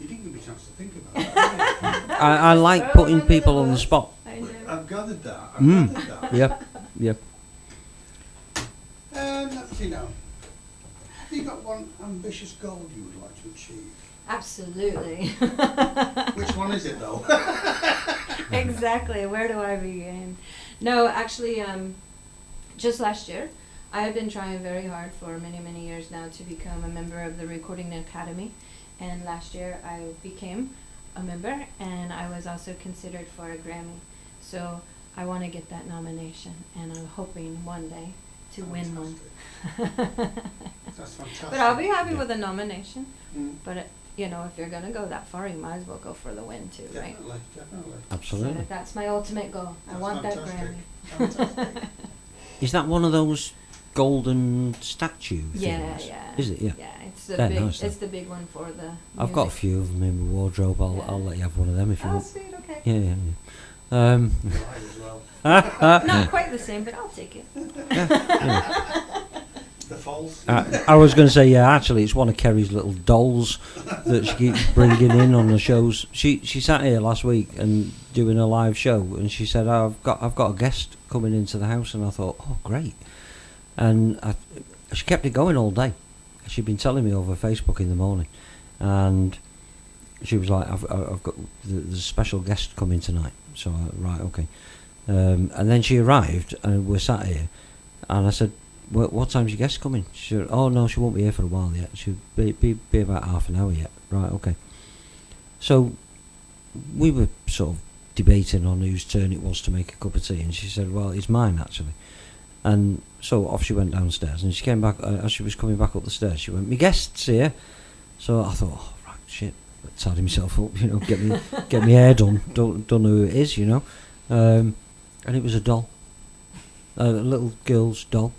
Speaker 4: You didn't give me a chance to think about it.
Speaker 2: I like putting people on the spot.
Speaker 4: I've gathered that.
Speaker 2: Yeah, yeah.
Speaker 4: Let's see now. Have you got one ambitious goal you would like to achieve?
Speaker 3: Absolutely.
Speaker 4: Which one is it though?
Speaker 3: Exactly. Where do I begin? No, actually, just last year, I have been trying very hard for many, many years now to become a member of the Recording Academy. And last year I became a member, and I was also considered for a Grammy. So I want to get that nomination, and I'm hoping one day to win one.
Speaker 4: That's fantastic.
Speaker 3: But I'll be happy with a nomination.
Speaker 4: Mm.
Speaker 3: But you know, if you're gonna go that far, you might as well go for the win too, right?
Speaker 4: Definitely.
Speaker 2: Absolutely.
Speaker 3: So that's my ultimate goal. I
Speaker 4: That's
Speaker 3: want
Speaker 4: fantastic.
Speaker 3: that Grammy.
Speaker 4: Fantastic.
Speaker 2: Is that one of those golden statue
Speaker 3: Yeah,
Speaker 2: things?
Speaker 3: yeah.
Speaker 2: Is it? Yeah.
Speaker 3: Yeah, it's the
Speaker 2: They're
Speaker 3: big.
Speaker 2: nice, though.
Speaker 3: It's the big one for the.
Speaker 2: I've got a
Speaker 3: music.
Speaker 2: few of them in my wardrobe. I'll let you have one of them if you
Speaker 3: Oh,
Speaker 2: want.
Speaker 3: sweet. Okay.
Speaker 2: Yeah, yeah, yeah.
Speaker 4: Mine as well.
Speaker 3: Not quite the same, but I'll take it.
Speaker 4: The false.
Speaker 2: I was going to say, yeah, actually, it's one of Kerry's little dolls that she keeps bringing in on the shows. She sat here last week and doing a live show, and she said, oh, I've got a guest coming into the house, and I thought, oh, great. And she kept it going all day. She'd been telling me over Facebook in the morning, and she was like, I've got there's a special guest coming tonight. So right, okay. And then she arrived, and we're sat here, and I said, what time's your guest coming? She said, oh no, she won't be here for a while yet. She'll be about half an hour yet. Right, okay. So we were sort of debating on whose turn it was to make a cup of tea, and she said, well, it's mine actually. And so off she went downstairs, and she came back, as she was coming back up the stairs, she went, my guest's here. So I thought, oh right, shit, tidy myself up, you know, get my hair done, don't know who it is, you know. And it was a doll, a little girl's doll.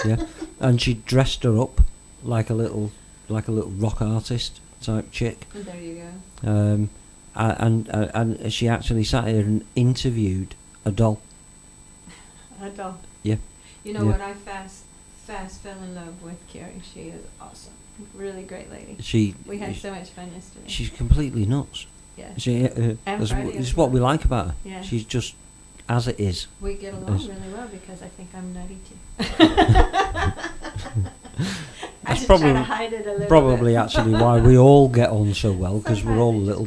Speaker 2: Yeah, and she dressed her up like a little rock artist type chick.
Speaker 3: There you go.
Speaker 2: And she actually sat here and interviewed a doll.
Speaker 3: A doll.
Speaker 2: Yeah.
Speaker 3: You know
Speaker 2: Yeah.
Speaker 3: what? I fast fell in love with Carrie. She is awesome. Really great lady. We had so much fun yesterday.
Speaker 2: She's completely nuts.
Speaker 3: Yeah.
Speaker 2: It's what we like about her.
Speaker 3: Yeah.
Speaker 2: She's just as it is.
Speaker 3: We get along really well because I think I'm nutty too. I
Speaker 2: That's
Speaker 3: just try to hide it a little
Speaker 2: probably
Speaker 3: bit.
Speaker 2: actually why we all get on so well, because we're all
Speaker 3: Sometimes
Speaker 2: a
Speaker 3: it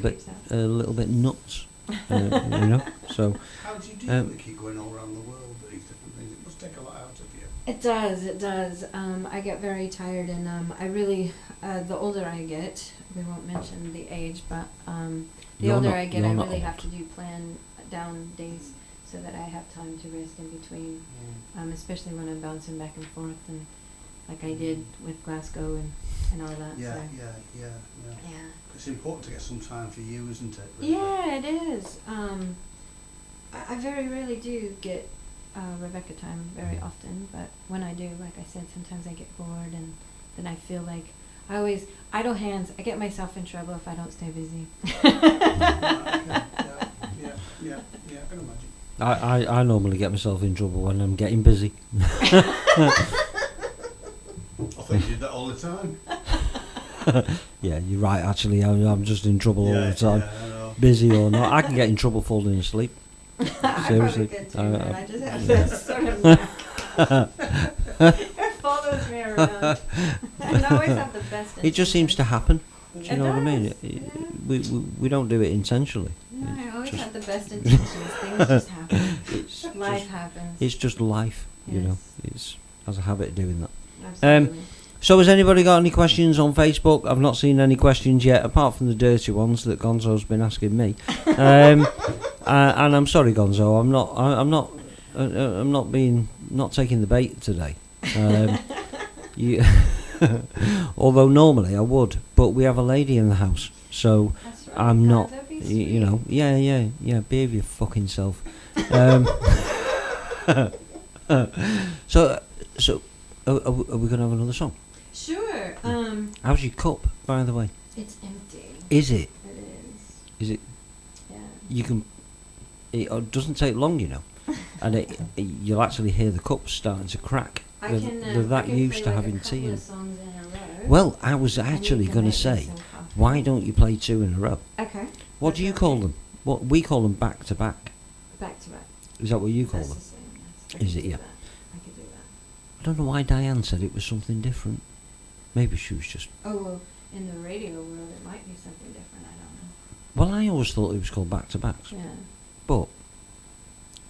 Speaker 2: little
Speaker 3: just
Speaker 2: bit
Speaker 3: creeps out.
Speaker 2: nuts, you know. So
Speaker 4: How do you deal with keep going all around the world, these different things? It must take a lot out of you.
Speaker 3: It does. I get very tired, and I really, the older I get, we won't mention the age, but the
Speaker 2: You're
Speaker 3: older
Speaker 2: not-
Speaker 3: I get,
Speaker 2: you're
Speaker 3: I
Speaker 2: not
Speaker 3: really
Speaker 2: old.
Speaker 3: have to do plan down days so that I have time to rest in between, especially when I'm bouncing back and forth, and like I did with Glasgow and all that.
Speaker 4: Yeah,
Speaker 3: so.
Speaker 4: yeah.
Speaker 3: Yeah.
Speaker 4: It's important to get some time for you, isn't it? Really?
Speaker 3: Yeah, it is. I very rarely do get Rebecca time very often, but when I do, like I said, sometimes I get bored, and then I feel like I always idle hands. I get myself in trouble if I don't stay busy.
Speaker 4: Yeah, I can imagine.
Speaker 2: I normally get myself in trouble when I'm getting busy.
Speaker 4: I thought you did that all the time.
Speaker 2: Yeah, you're right. Actually, I'm just in trouble all the time,
Speaker 4: Yeah, I know.
Speaker 2: busy or not. I can get in trouble falling asleep. Seriously.
Speaker 3: I probably could too, man. I just have this sort of knack. It follows me around. I always have the best.
Speaker 2: It just seems to happen. Do you
Speaker 3: It
Speaker 2: know what I mean?
Speaker 3: does, yeah.
Speaker 2: We don't do it intentionally.
Speaker 3: No, I always
Speaker 2: just-
Speaker 3: have the best intentions. Things just happen.
Speaker 2: It's
Speaker 3: Life
Speaker 2: just,
Speaker 3: happens.
Speaker 2: it's just life, you know.
Speaker 3: Yes.
Speaker 2: It's has a habit of doing that.
Speaker 3: Absolutely.
Speaker 2: So has anybody got any questions on Facebook? I've not seen any questions yet, apart from the dirty ones that Gonzo's been asking me. And I'm sorry, Gonzo, I'm not taking the bait today. You, although normally I would, but we have a lady in the house, so
Speaker 3: That's right.
Speaker 2: I'm not.
Speaker 3: Don't be
Speaker 2: You know,
Speaker 3: sweet.
Speaker 2: yeah. Behave your fucking self. So, are we gonna have another song?
Speaker 3: Sure.
Speaker 2: How's your cup, by the way?
Speaker 3: It's empty.
Speaker 2: Is it?
Speaker 3: It is.
Speaker 2: Is it?
Speaker 3: Yeah.
Speaker 2: You can. It doesn't take long, you know, and you'll actually hear the cups starting to crack.
Speaker 3: I
Speaker 2: They're,
Speaker 3: can.
Speaker 2: they're that
Speaker 3: I can
Speaker 2: used
Speaker 3: play
Speaker 2: to
Speaker 3: like
Speaker 2: having
Speaker 3: a couple
Speaker 2: tea.
Speaker 3: of
Speaker 2: And,
Speaker 3: songs in a row.
Speaker 2: well, I was
Speaker 3: and you
Speaker 2: actually
Speaker 3: can
Speaker 2: going to
Speaker 3: make me
Speaker 2: say,
Speaker 3: some coffee.
Speaker 2: why don't you play two in a row?
Speaker 3: Okay.
Speaker 2: What do you call them? What we call them back to back.
Speaker 3: Back to back.
Speaker 2: Is that what you call
Speaker 3: That's
Speaker 2: them?
Speaker 3: the same. Yes. I
Speaker 2: Is
Speaker 3: could
Speaker 2: it?
Speaker 3: do
Speaker 2: Yeah.
Speaker 3: that. I could do that.
Speaker 2: I don't know why Diane said it was something different. Maybe she was just.
Speaker 3: Oh well, in the radio world, it might be something different. I don't know.
Speaker 2: Well, I always thought it was called back to backs,
Speaker 3: Yeah.
Speaker 2: but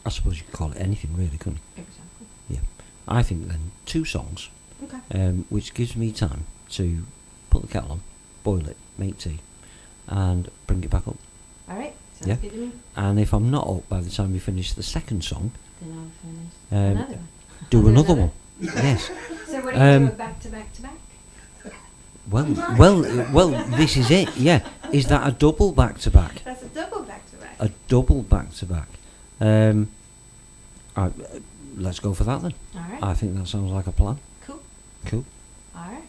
Speaker 2: I suppose you could call it anything, really, couldn't you?
Speaker 3: Exactly.
Speaker 2: I think then two songs,
Speaker 3: Okay.
Speaker 2: which gives me time to put the kettle on, boil it, make tea, and bring it back up.
Speaker 3: All right. Sounds
Speaker 2: Yeah.
Speaker 3: good to me.
Speaker 2: And if I'm not up by the time we finish the second song,
Speaker 3: Then I'll finish
Speaker 2: Um,
Speaker 3: another one.
Speaker 2: do
Speaker 3: I'll do
Speaker 2: another
Speaker 3: another.
Speaker 2: one. Yes.
Speaker 3: So what do you do?
Speaker 2: Um,
Speaker 3: A back to back to back?
Speaker 2: Well, this is it. Yeah. Is that a double back to back?
Speaker 3: That's a double back to back.
Speaker 2: A double back to back. Let's go for that then.
Speaker 3: All right.
Speaker 2: I think that sounds like a plan.
Speaker 3: Cool.
Speaker 2: Cool.
Speaker 3: All right.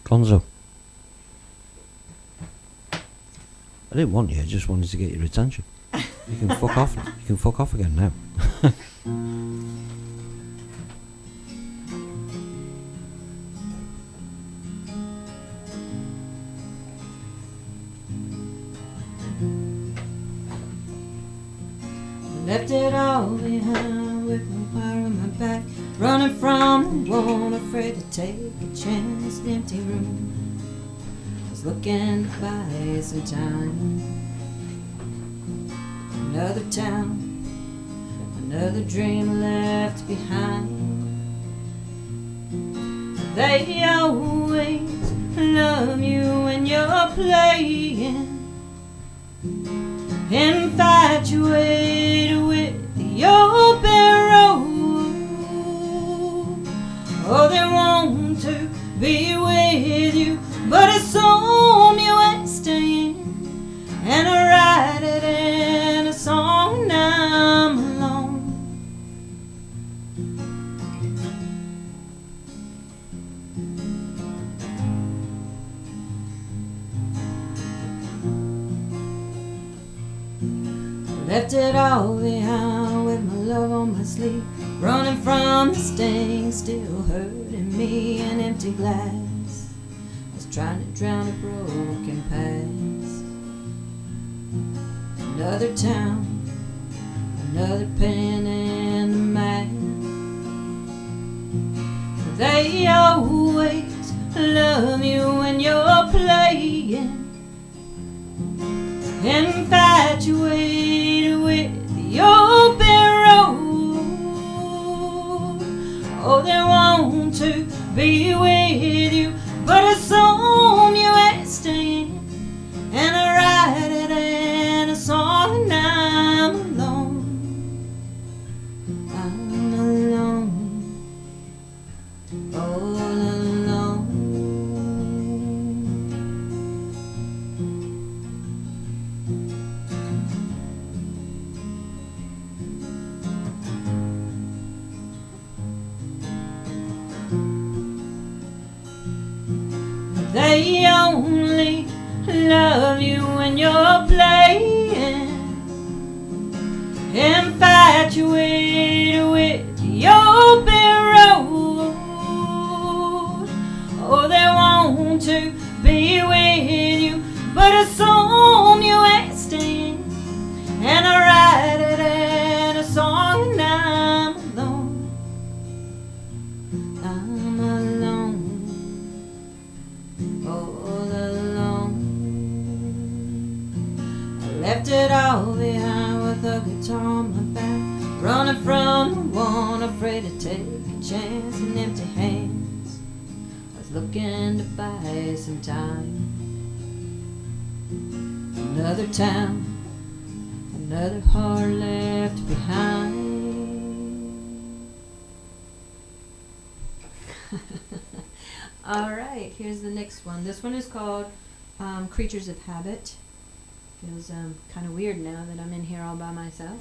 Speaker 2: Gonzo. I didn't want you, I just wanted to get your attention. You can fuck off. You can fuck off again now.
Speaker 3: Left it all behind with my wire on my back, running from the one, afraid to take a chance. An empty room, was looking to buy some time. Another town, another dream left behind. They always love you when you're playing, infatuated with the open road. Oh, they want to be with you, but it's home you ain't staying. And I write it in a song when I'm alone. Left it all behind with my love on my sleeve, running from the sting, still hurting me. An empty glass was trying to drown a broken past. Another town, another pen in the map. They always love you when you're playing, infatuated with the open road. Oh, they want to be with you, but it's on you ain't staying. And I write it in a song, and I'm alone. I'm alone, all alone. They only love you when you're playing, infatuated with the open road. Oh, they want to be with you, but it's on you ain't staying. And I write it in a song, and I'm alone. I'm alone, all alone. I left it all behind with a guitar on my back, running from the one, afraid to take a chance in empty hands. I was looking to buy some time. Another town, another heart left behind. All right, here's the next one. This one is called Creatures of Habit. Feels kind of weird now that I'm in here all by myself.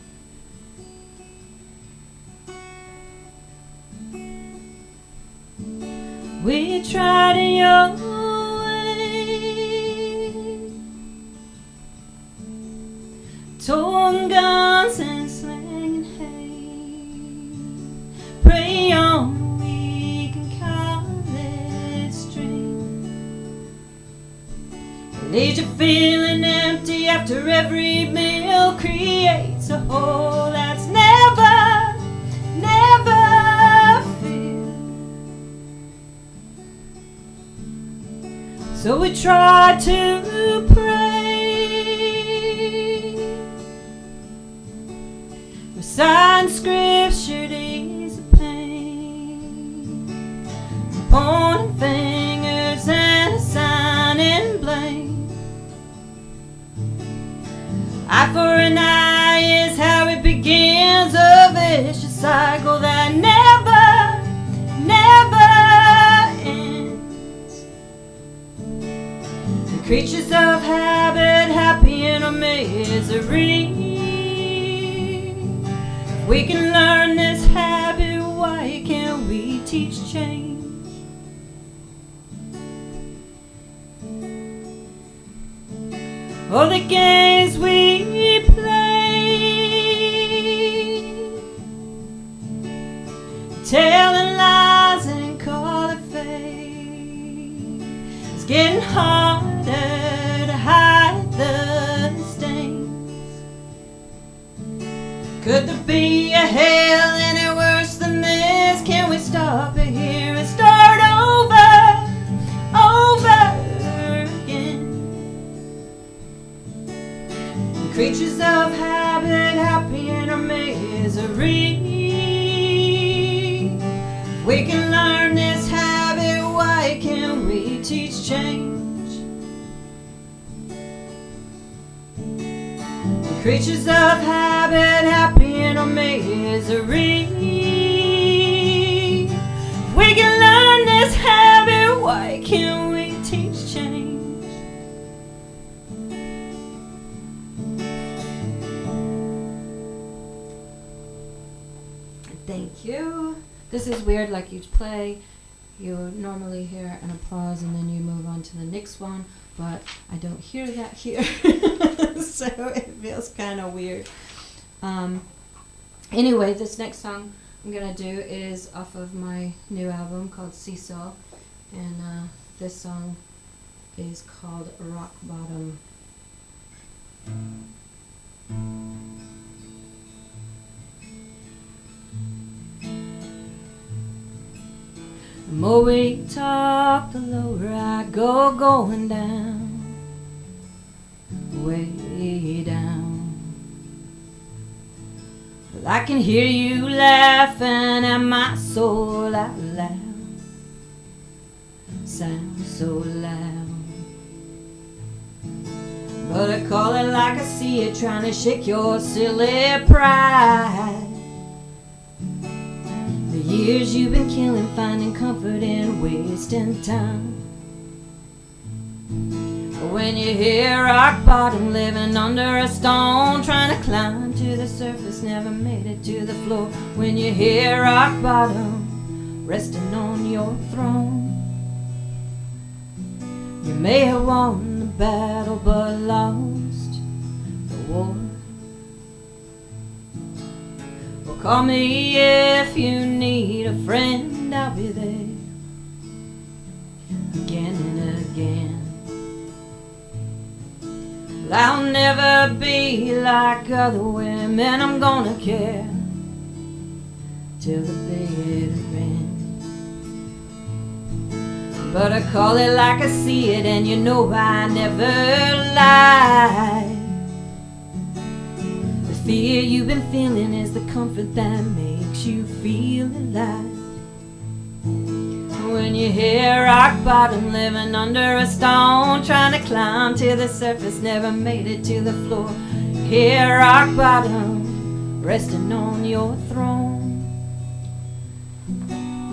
Speaker 3: We tried your way, torn guns and slinging hay, prey on the weak and college stream. Leaves you feeling empty after every meal, creates a hole that's never, never filled. So we try to pray, recite scripture to ease the pain, pointing fingers and assigning blame. Eye for an eye is how it begins, a vicious cycle that never, never ends. The creatures of habit, happy in our misery. If we can learn this habit, why can't we teach change? All the games we play, telling lies and call it fate. It's getting harder to hide the stains. Could there be a hell any worse than this? Can we stop it here and start over, over again? Creatures of habit, happy in our misery. If we can learn this habit, why can't we teach change? Creatures of habit, happy in our misery. If we can learn this habit, why can't we teach change? Thank you. This is weird, like you play, you normally hear an applause and then you move on to the next one, but I don't hear that here. So it feels kind of weird. Anyway, this next song I'm gonna do is off of my new album called Seesaw, and this song is called Rock Bottom. The more we talk, the lower I go, going down, way down. Well, I can hear you laughing at my soul out loud, sound so loud. But I call it like I see it, trying to shake your silly pride. The years you've been killing, finding comfort in wasting time. When you hear rock bottom, living under a stone, trying to climb to the surface, never made it to the floor. When you hear rock bottom, resting on your throne. You may have won the battle but lost the war. Well, call me if you need a friend, I'll be there again and again. Well, I'll never be like other women, I'm gonna care till the bitter end. But I call it like I see it, and you know I never lie. The fear you've been feeling is the comfort that makes you feel alive. When you hear rock bottom, living under a stone, trying to climb to the surface, never made it to the floor. Hear rock bottom, resting on your throne.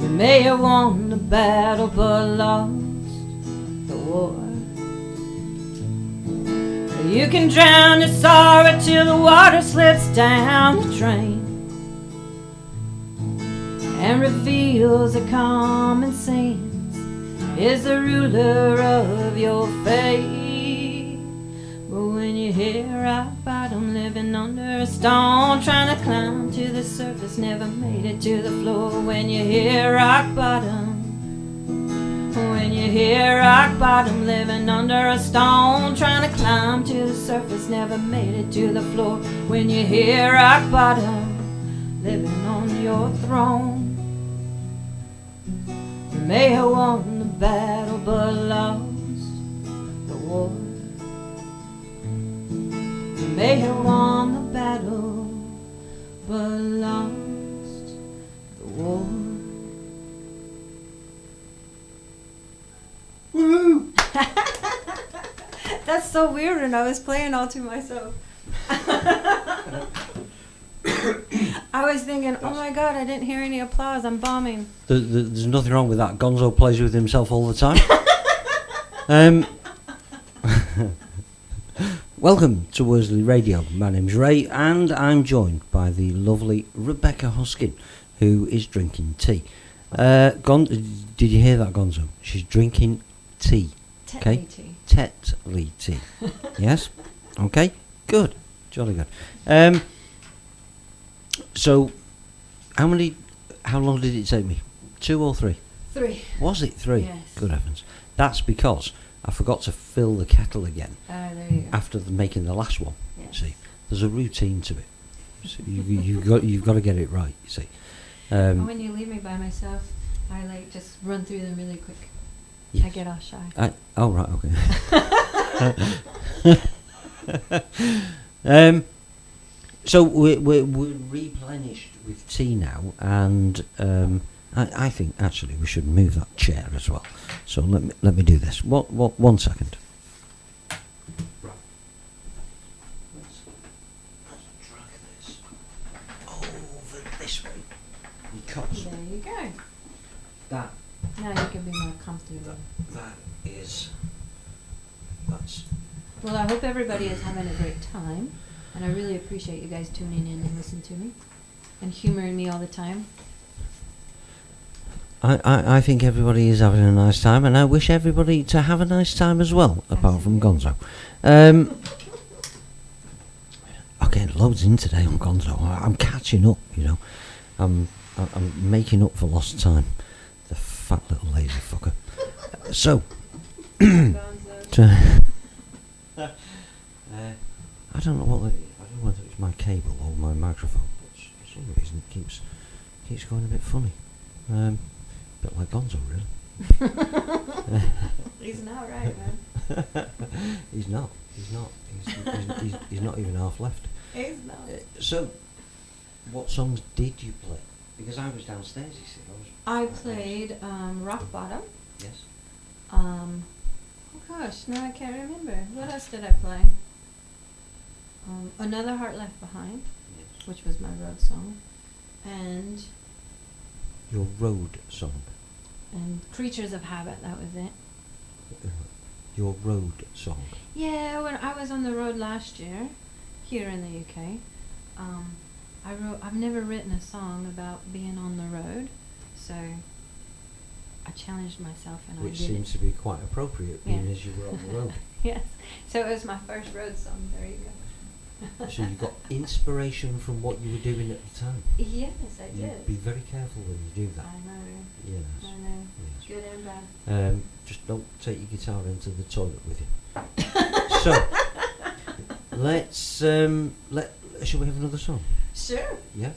Speaker 3: You may have won the battle but lost the war. You can drown your sorrow till the water slips down the drain and reveals a common sense is the ruler of your fate. But when you hear rock bottom, living under a stone, trying to climb to the surface, never made it to the floor. When you hear rock bottom, when you hear rock bottom, living under a stone, trying to climb to the surface, never made it to the floor. When you hear rock bottom, living on your throne. You may have won the battle but lost the war. You may have won the battle but lost the war.
Speaker 2: Woohoo!
Speaker 3: That's so weird, and I was playing all to myself. I was thinking, oh my god, I didn't hear any applause, I'm bombing.
Speaker 2: There's nothing wrong with that. Gonzo plays with himself all the time. Welcome to Worsley Radio. My name's Ray, and I'm joined by the lovely Rebecca Hoskin, who is drinking tea. Did you hear that, Gonzo? She's drinking tea.
Speaker 3: Tetley tea.
Speaker 2: Tetley tea. Yes? Okay, good. Jolly good. So, how long did it take me? 2 or 3?
Speaker 3: 3.
Speaker 2: Was it 3?
Speaker 3: Yes.
Speaker 2: Good heavens. That's because I forgot to fill the kettle again
Speaker 3: There you go.
Speaker 2: after making the last one.
Speaker 3: Yes.
Speaker 2: See, there's a routine to it. So you've got to get it right. You see.
Speaker 3: When you leave me by myself, I like just run through them really quick.
Speaker 2: Yes.
Speaker 3: I get all shy.
Speaker 2: Oh right, okay. So we're replenished with tea now, and I think actually we should move that chair as well. So let me do this. What 1 second. Right. Let's drag this over this way because
Speaker 3: There you go.
Speaker 2: that
Speaker 3: Now you can be more comfortable.
Speaker 2: that's.
Speaker 3: Well, I hope everybody is having a great time, and I really appreciate you guys tuning in and listening to me and humoring me all the time.
Speaker 2: I think everybody is having a nice time, and I wish everybody to have a nice time as well, apart from Gonzo. I'm getting loads in today on Gonzo. I'm catching up, you know. I'm I'm making up for lost time. The fat little lazy fucker. So, I don't know what. I don't know whether it's my cable or my microphone, but for some reason it keeps going a bit funny. Bit like Gonzo, really.
Speaker 3: He's not right, man.
Speaker 2: He's not. He's not even half left.
Speaker 3: He's not.
Speaker 2: So, what songs did you play? Because I was downstairs, you see.
Speaker 3: I played Rock Bottom.
Speaker 2: Yes.
Speaker 3: Oh gosh, now I can't remember. What else did I play? Another Heart Left Behind,
Speaker 2: Yes.
Speaker 3: which was my road song, and
Speaker 2: Your road song.
Speaker 3: Creatures of Habit. That was it.
Speaker 2: Your road song.
Speaker 3: Yeah, when I was on the road last year, here in the UK, I've never written a song about being on the road, so I challenged myself and
Speaker 2: Which
Speaker 3: I did
Speaker 2: seems to be quite appropriate, being
Speaker 3: Yeah.
Speaker 2: as you were on the road.
Speaker 3: Yes, so it was my first road song. There you go.
Speaker 2: So you got inspiration from what you were doing at the time.
Speaker 3: Yes, I
Speaker 2: You
Speaker 3: did.
Speaker 2: be very careful when you do that.
Speaker 3: I know.
Speaker 2: Yes.
Speaker 3: I know.
Speaker 2: Yes.
Speaker 3: Good and bad.
Speaker 2: Just don't take your guitar into the toilet with you. So let's shall we have another song?
Speaker 3: Sure.
Speaker 2: Yeah.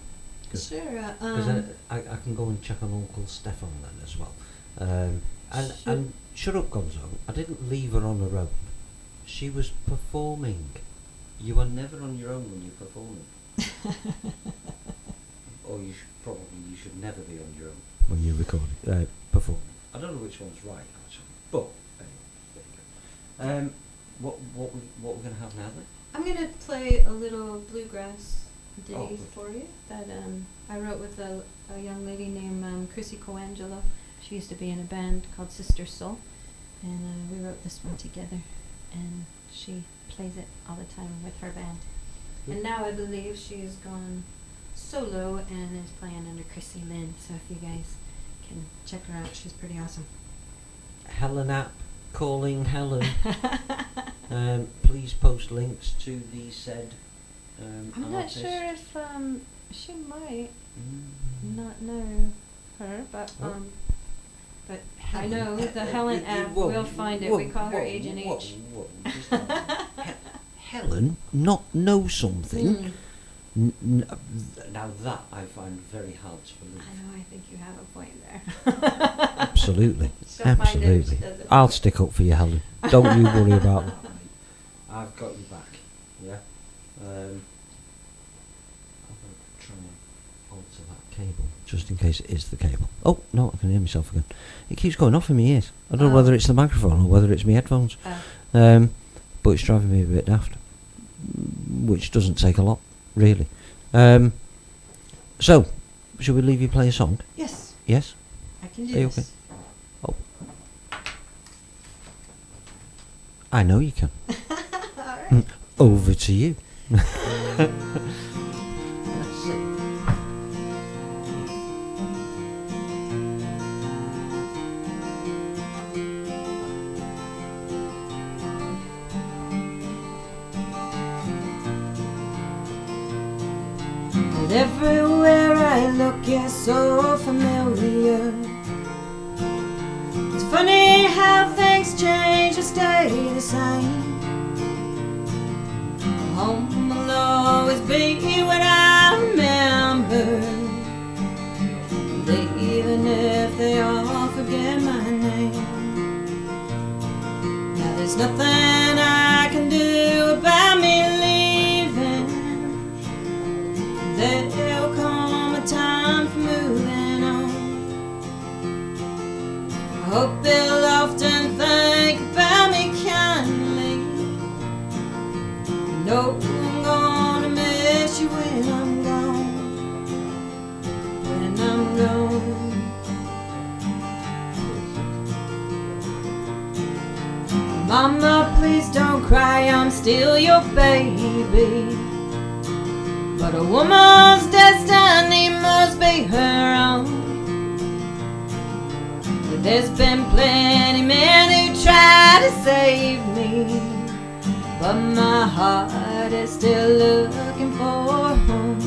Speaker 2: Good.
Speaker 3: Sure.
Speaker 2: Because I can go and check on Uncle Stefan then as well. And shut up, Gonzo. I didn't leave her on the road. She was performing. You are never on your own when you're performing. Or you should never be on your own when you're recording, performing. I don't know which one's right actually, but anyway, there you go. What we're going to have now then?
Speaker 3: I'm gonna play a little bluegrass ditty
Speaker 2: good.
Speaker 3: for you that I wrote with a young lady named Chrissy Coangelo. She used to be in a band called Sister Soul, and we wrote this one together. And she plays it all the time with her band. And now I believe she's gone solo and is playing under Chrissy Lynn. So if you guys can check her out, she's pretty awesome.
Speaker 2: Helen app calling Helen. Please post links to the said
Speaker 3: I'm not
Speaker 2: artist.
Speaker 3: sure if she might not know her, but but I know the Helen app will find it. We call her Agent H.
Speaker 2: Helen not know something.
Speaker 3: Mm.
Speaker 2: Now that I find very hard to believe.
Speaker 3: I know. I think you have a point there.
Speaker 2: Absolutely,
Speaker 3: She'll find it if she
Speaker 2: absolutely.
Speaker 3: doesn't.
Speaker 2: I'll stick up for you, Helen. Don't you worry about that. I've got you back. Yeah. I'm going to try and alter that cable, just in case it is the cable. Oh no, I can hear myself again. It keeps going off in my ears. I don't know whether it's the microphone or whether it's my headphones. But it's driving me a bit daft, which doesn't take a lot, really. So, should we leave you play a song?
Speaker 3: Yes,
Speaker 2: Yes?
Speaker 3: I can do
Speaker 2: Are you
Speaker 3: this.
Speaker 2: okay? Oh. I know you can.
Speaker 3: All right.
Speaker 2: Over to you.
Speaker 3: And everywhere I look, it's so familiar. It's funny how things change and stay the same. Home will always be what I remember. And even if they all forget my name, now there's nothing I can do about me leaving. There'll come a time for moving on. I hope they'll often think about me kindly. I know I'm gonna miss you when I'm gone. When I'm gone. Mama, please don't cry, I'm still your baby. But a woman's destiny must be her own. There's been plenty men who try to save me, but my heart is still looking for home.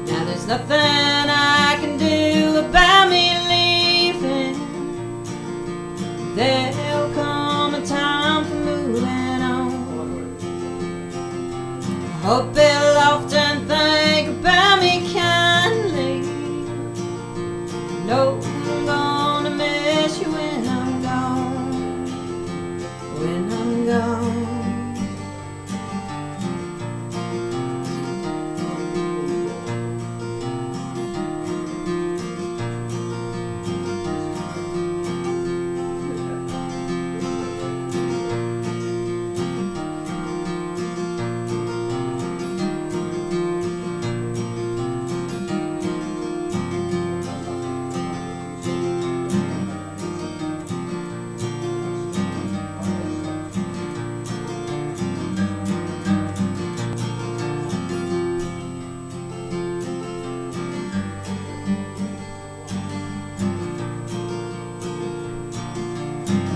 Speaker 3: Now there's nothing I can do about me leaving. There'll come a time for moving on. I hope they'll often think about me kindly. No, I'm gonna miss you when I'm gone. When I'm gone.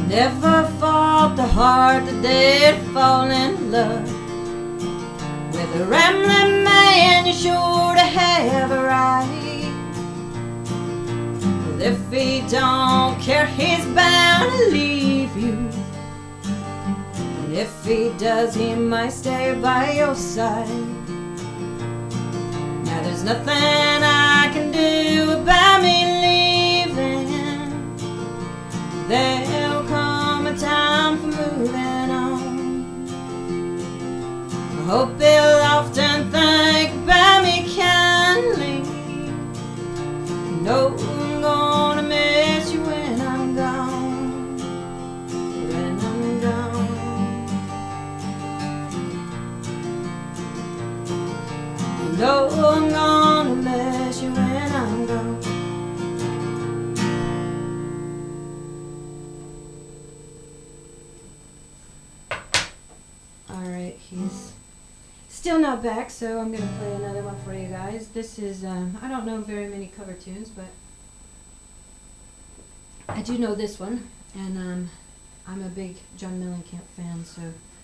Speaker 3: Never fought the heart that did fall in love with a rambling man. You're sure to have a right. Well, if he don't care, he's bound to leave you. And if he does, he might stay by your side. Now there's nothing I can do about me leaving. There'll come a time for moving on. I hope they'll often think about me kindly. No, I'm gonna miss you when I'm gone. When I'm gone. No, I'm gonna miss you when I'm gone. Alright, he's still not back, so I'm gonna play another one for you guys. This is, I don't know very many cover tunes, but I do know this one, and I'm a big John Mellencamp fan, so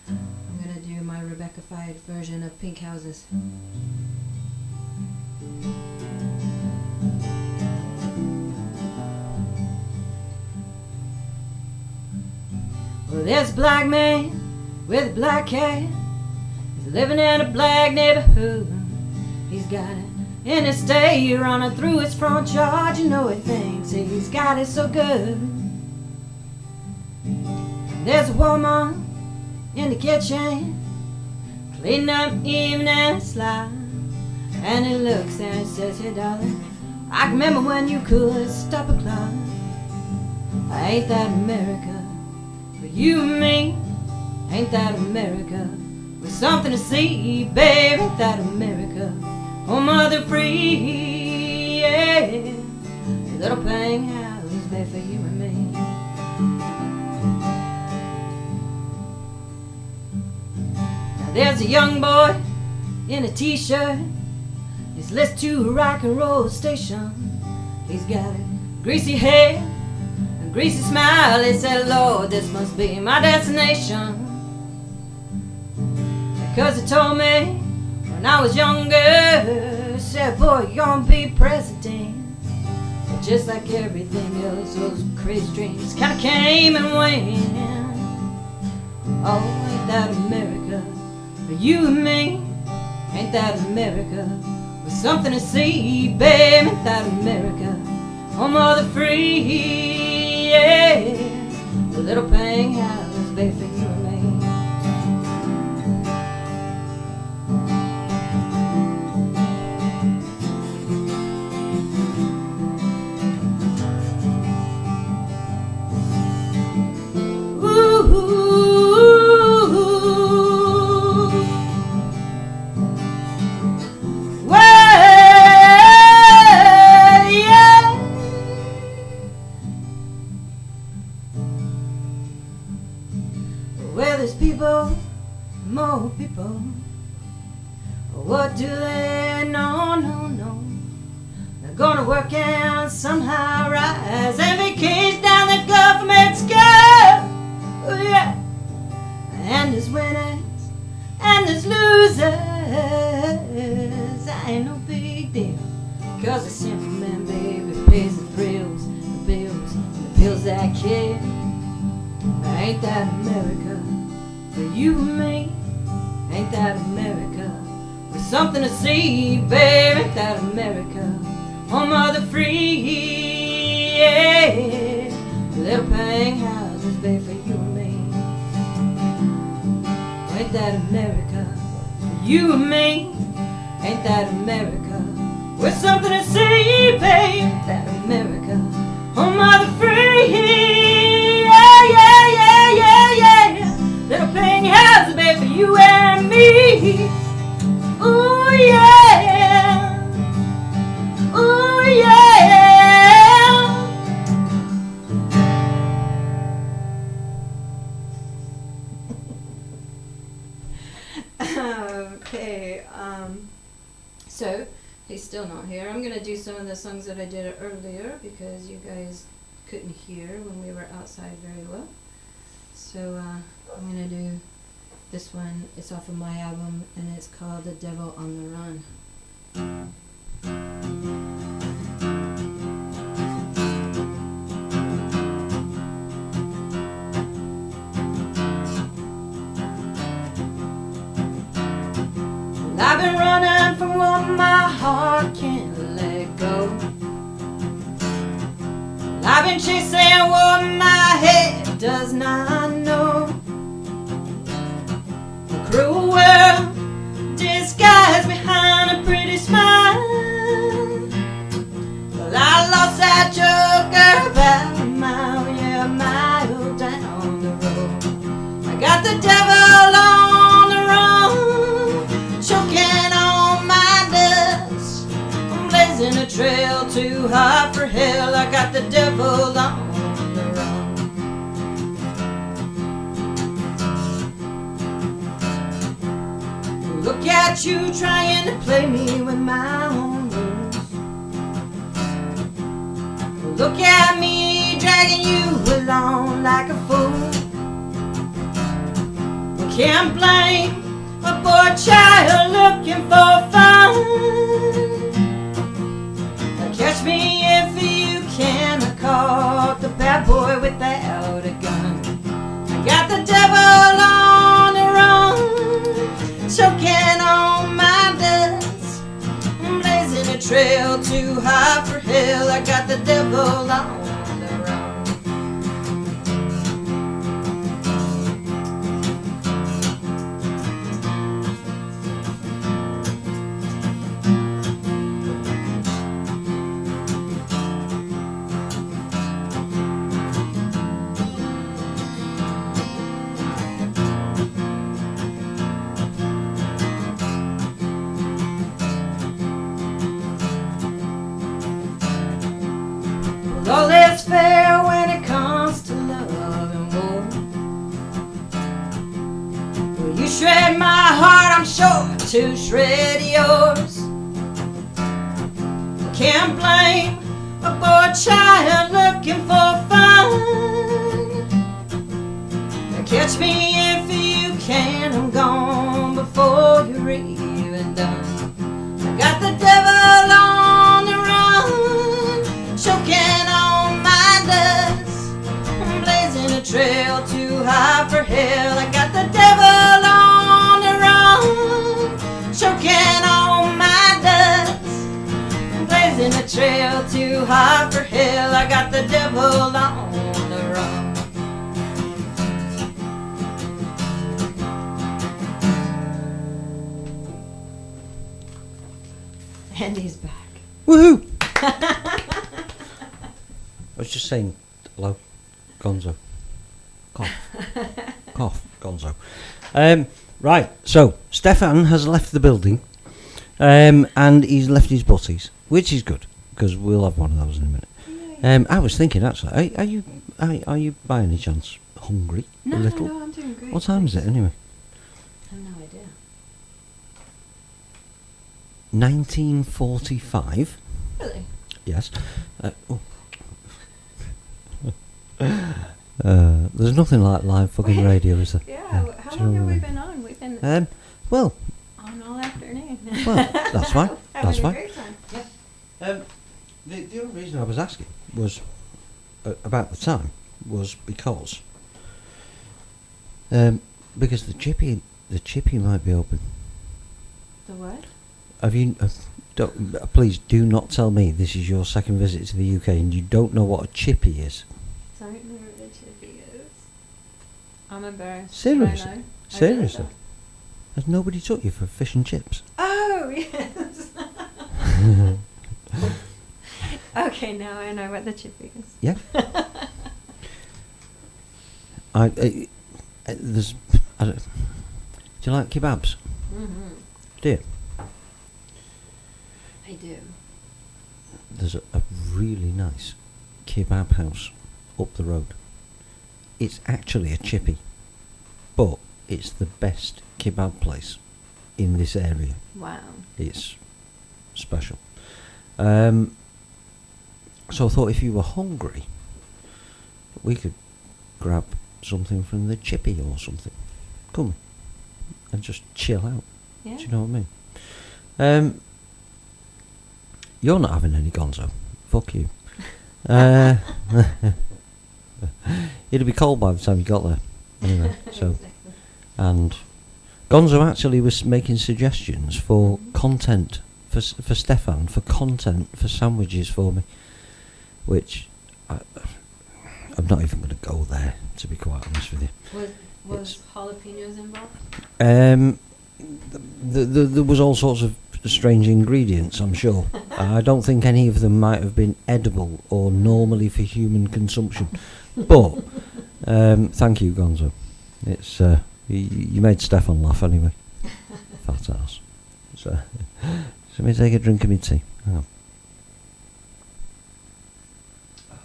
Speaker 3: I'm gonna do my Rebecca-fied version of Pink Houses. Well, there's a black man with a black cat. He's living in a black neighborhood. He's got an interstate running through his front yard. You know he thinks he's got it so good. There's a woman in the kitchen cleaning up evening slide. And he looks and he says, "Hey darling, I can remember when you could stop a clock. Ain't that America? For you and me, ain't that America? With something to see, babe, ain't that America? Oh, mother free, yeah. A little pink house, babe, for you and me." Now there's a young boy in a t-shirt. He's listening to a rock and roll station. He's got a greasy hair, a greasy smile. He said, "Lord, this must be my destination." Because he told me when I was younger, he said, "Boy, you're gonna be president." But just like everything else, those crazy dreams kinda came and went. Oh, ain't that America? For you and me, ain't that America? With something to see, babe, ain't that America? Oh, mother free, yeah. The little pink house, babe, for you and me. Where there's people, more people. What do they know? No, no. They're gonna work and somehow rise every cage down the government sky. Oh yeah. And there's winners and there's losers. I ain't no big deal. Feels that kid. Ain't that America for you and me? Ain't that America with something to see, babe? Ain't that America? Home of the free, yeah. Little paying houses, babe, for you and me. Ain't that America for you and me? Ain't that America with something to see, babe? Ain't that America? Home of the free, yeah, yeah, yeah, yeah, yeah. Little pink house, baby, for you and me. Ooh, yeah. Ooh, yeah. Okay, so he's still not here. I'm gonna do some of the songs that I did earlier because you guys couldn't hear when we were outside very well. So I'm gonna do this one. It's off of my album and it's called The Devil on the Run. Well, I've been running from what my heart can't let go. I've been chasing what my head does not know. A cruel world disguised behind a pretty smile. Well, I lost that joker about a mile, yeah, a mile down the road. I got the devil on the run, choking on my dust. I'm blazing a trail too hot for hell. I got the devil on the run. Look at you trying to play me with my own rules. Look at me dragging you along like a fool. We can't blame a poor child looking for fun. Catch me if you can. I caught the bad boy without a gun. I got the devil on the run, choking on my dust. I'm blazing a trail too high for hell. I got the devil on the run. All is fair when it comes to love and war. Well, you shred my heart, I'm sure to shred yours. Can't blame a poor child looking for fun. Catch me if you can, I'm gone before you're even done. I got the devil on the run, choking on my dust. I'm blazing a trail too high for hell. I got the devil on the run, choking on my dust. I'm blazing a trail too high for hell. I got the devil on the run. And he's back.
Speaker 2: Woohoo! I was just saying hello, Gonzo. Cough. Cough, Gonzo. Right, so Stefan has left the building, and he's left his butties, which is good because we'll have one of those in a minute. I was thinking actually, are you by any chance hungry?
Speaker 3: No,
Speaker 2: a little?
Speaker 3: no, I'm doing great.
Speaker 2: What time is it anyway?
Speaker 3: I have no idea.
Speaker 2: 19:45.
Speaker 3: Really?
Speaker 2: Yes. There's nothing like live fucking radio, is there?
Speaker 3: Yeah, how
Speaker 2: do you
Speaker 3: long
Speaker 2: know
Speaker 3: have
Speaker 2: what I
Speaker 3: we
Speaker 2: mean?
Speaker 3: been on? We've been
Speaker 2: Well,
Speaker 3: on all afternoon.
Speaker 2: well, that's fine.
Speaker 3: Having
Speaker 2: That's
Speaker 3: a
Speaker 2: fine.
Speaker 3: great time.
Speaker 2: The only reason I was asking was about the time was because the chippy might be open.
Speaker 3: The what?
Speaker 2: Have you? Please do not tell me this is your second visit to the UK and you don't know what a chippy is.
Speaker 3: Don't know what a chippy is. I'm embarrassed.
Speaker 2: Seriously?
Speaker 3: I know.
Speaker 2: Seriously? Has nobody took you for fish and chips?
Speaker 3: Oh, yes. Okay, now I know what the chippy is.
Speaker 2: Yeah. There's. Do you like kebabs?
Speaker 3: Mm-hmm.
Speaker 2: Do you?
Speaker 3: I do.
Speaker 2: There's a really nice kebab house up the road. It's actually a chippy, but it's the best kebab place in this area.
Speaker 3: Wow.
Speaker 2: It's special. So I thought if you were hungry, we could grab something from the chippy or something. Come and just chill out.
Speaker 3: Yeah.
Speaker 2: Do you know what I mean? You're not having any gonzo. Fuck you. It'll be cold by the time you got there. Anyway, so
Speaker 3: Exactly.
Speaker 2: and Gonzo actually was making suggestions for content for Stefan, for content for sandwiches for me, which I'm not even going to go there, to be quite honest with you.
Speaker 3: Was jalapenos involved?
Speaker 2: There was all sorts of strange ingredients, I'm sure. I don't think any of them might have been edible or normally for human consumption. But thank you, Gonzo. It's you made Stefan laugh anyway. Fat ass. So let me take a drink of my tea. Hang on.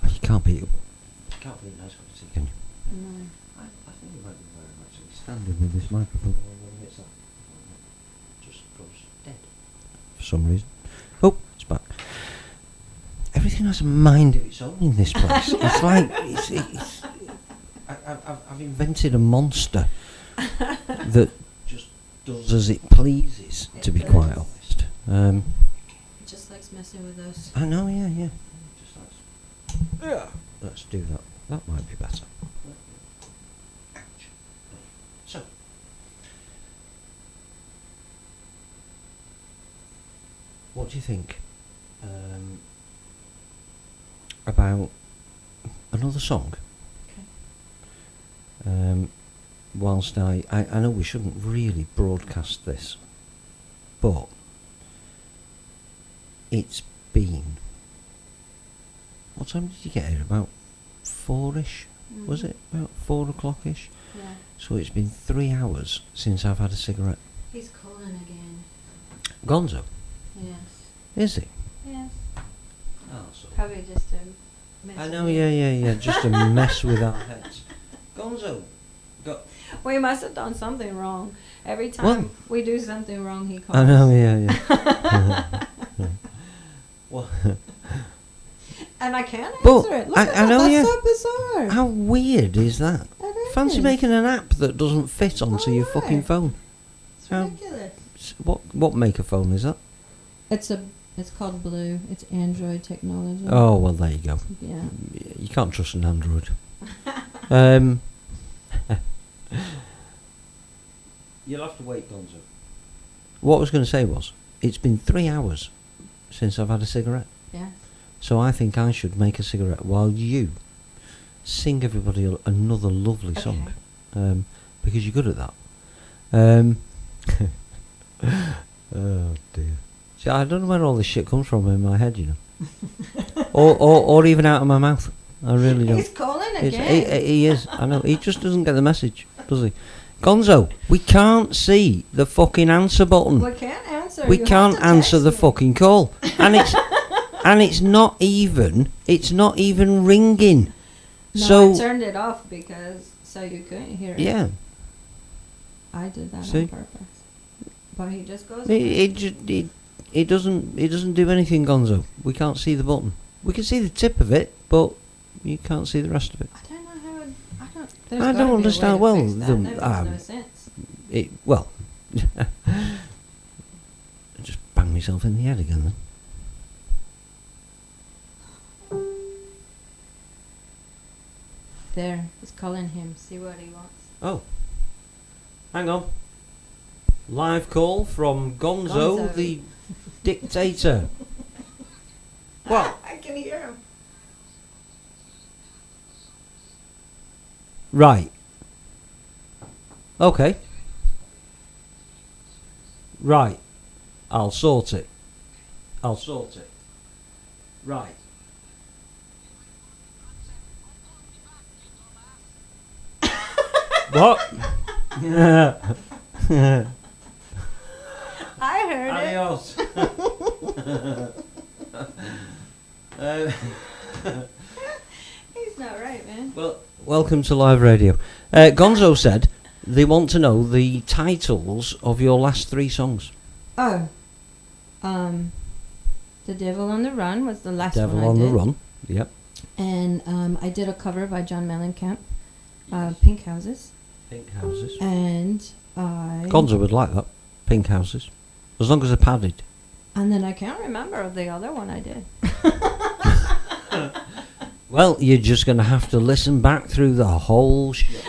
Speaker 2: You can't beat a nice cup of tea, can you?
Speaker 3: No.
Speaker 2: I think it might be where I'm actually standing with this microphone. It's that. Just goes dead for some reason. Oh, it's back. Everything has a mind of its own in this place. It's like I've invented a monster that just does as it pleases. To be quite honest,
Speaker 3: It just likes messing with us.
Speaker 2: I know. Yeah. Just likes. Let's do that. That might be better. Ouch. So, what do you think about another song?
Speaker 3: Okay.
Speaker 2: Whilst I know we shouldn't really broadcast this, but it's been. What time did you get here? About 4ish, was it? About 4 o'clock-ish?
Speaker 3: Yeah.
Speaker 2: So it's been 3 hours since I've had a cigarette.
Speaker 3: He's calling again.
Speaker 2: Gonzo?
Speaker 3: Yes.
Speaker 2: Is he?
Speaker 3: Yes.
Speaker 2: Oh, so.
Speaker 3: Probably just to mess
Speaker 2: I know,
Speaker 3: with
Speaker 2: yeah, just to mess with our heads. Gonzo,
Speaker 3: We must have done something wrong. Every time
Speaker 2: Well,
Speaker 3: we do something wrong, he calls.
Speaker 2: I know, yeah. Well,
Speaker 3: And I can't
Speaker 2: But
Speaker 3: answer it. Look
Speaker 2: I
Speaker 3: at that.
Speaker 2: know,
Speaker 3: That's
Speaker 2: yeah.
Speaker 3: so bizarre.
Speaker 2: how weird is that?
Speaker 3: That
Speaker 2: Fancy
Speaker 3: is.
Speaker 2: making an app that doesn't fit onto your
Speaker 3: Alright.
Speaker 2: fucking phone.
Speaker 3: It's
Speaker 2: How-
Speaker 3: ridiculous.
Speaker 2: What maker phone is that?
Speaker 3: It's called Blue. It's Android technology.
Speaker 2: Oh, well, there you go.
Speaker 3: Yeah.
Speaker 2: You can't trust an Android. You'll have to wait, Gonzo. What I was going to say was, it's been 3 hours since I've had a cigarette.
Speaker 3: Yeah.
Speaker 2: So I think I should make a cigarette while you sing everybody another lovely song. Because you're good at that. Oh dear. See, I don't know where all this shit comes from in my head, you know. or even out of my mouth. I really don't.
Speaker 3: He's calling
Speaker 2: It's-
Speaker 3: again.
Speaker 2: he is. I know. He just doesn't get the message, does he? Gonzo, we can't see the fucking answer button.
Speaker 3: We can't answer.
Speaker 2: We
Speaker 3: You have
Speaker 2: can't
Speaker 3: to
Speaker 2: answer
Speaker 3: text
Speaker 2: the
Speaker 3: me.
Speaker 2: fucking call, and it's not even ringing.
Speaker 3: No,
Speaker 2: So
Speaker 3: I turned it off because so you couldn't hear it.
Speaker 2: yeah,
Speaker 3: I did that
Speaker 2: See?
Speaker 3: on purpose. But he just goes.
Speaker 2: it doesn't do anything, Gonzo. We can't see the button. We can see the tip of it, but you can't see the rest of it.
Speaker 3: I don't know how. I don't.
Speaker 2: I
Speaker 3: There's gotta
Speaker 2: don't
Speaker 3: be a
Speaker 2: understand.
Speaker 3: way to
Speaker 2: Well,
Speaker 3: fix that.
Speaker 2: the-
Speaker 3: That makes no sense.
Speaker 2: Well, I just bang myself in the head again then.
Speaker 3: there. He's calling him. See what he wants.
Speaker 2: Oh. Hang on. Live call from Gonzo. The dictator. What?
Speaker 3: I can hear him.
Speaker 2: Right. Okay. Right. I'll sort it. Right. What?
Speaker 3: I heard
Speaker 2: Adios.
Speaker 3: He's not right, man.
Speaker 2: Well, welcome to live radio. Gonzo said they want to know the titles of your last 3 songs.
Speaker 3: Oh. The Devil on the Run was the last
Speaker 2: Devil
Speaker 3: one I
Speaker 2: on
Speaker 3: did.
Speaker 2: the Run. Yep.
Speaker 3: And I did a cover by John Mellencamp, Pink Houses.
Speaker 2: Pink Houses.
Speaker 3: And I...
Speaker 2: Gonzo would like that. Pink Houses. As long as they're padded.
Speaker 3: And then I can't remember the other one I did.
Speaker 2: Well, you're just going to have to listen back through the whole show.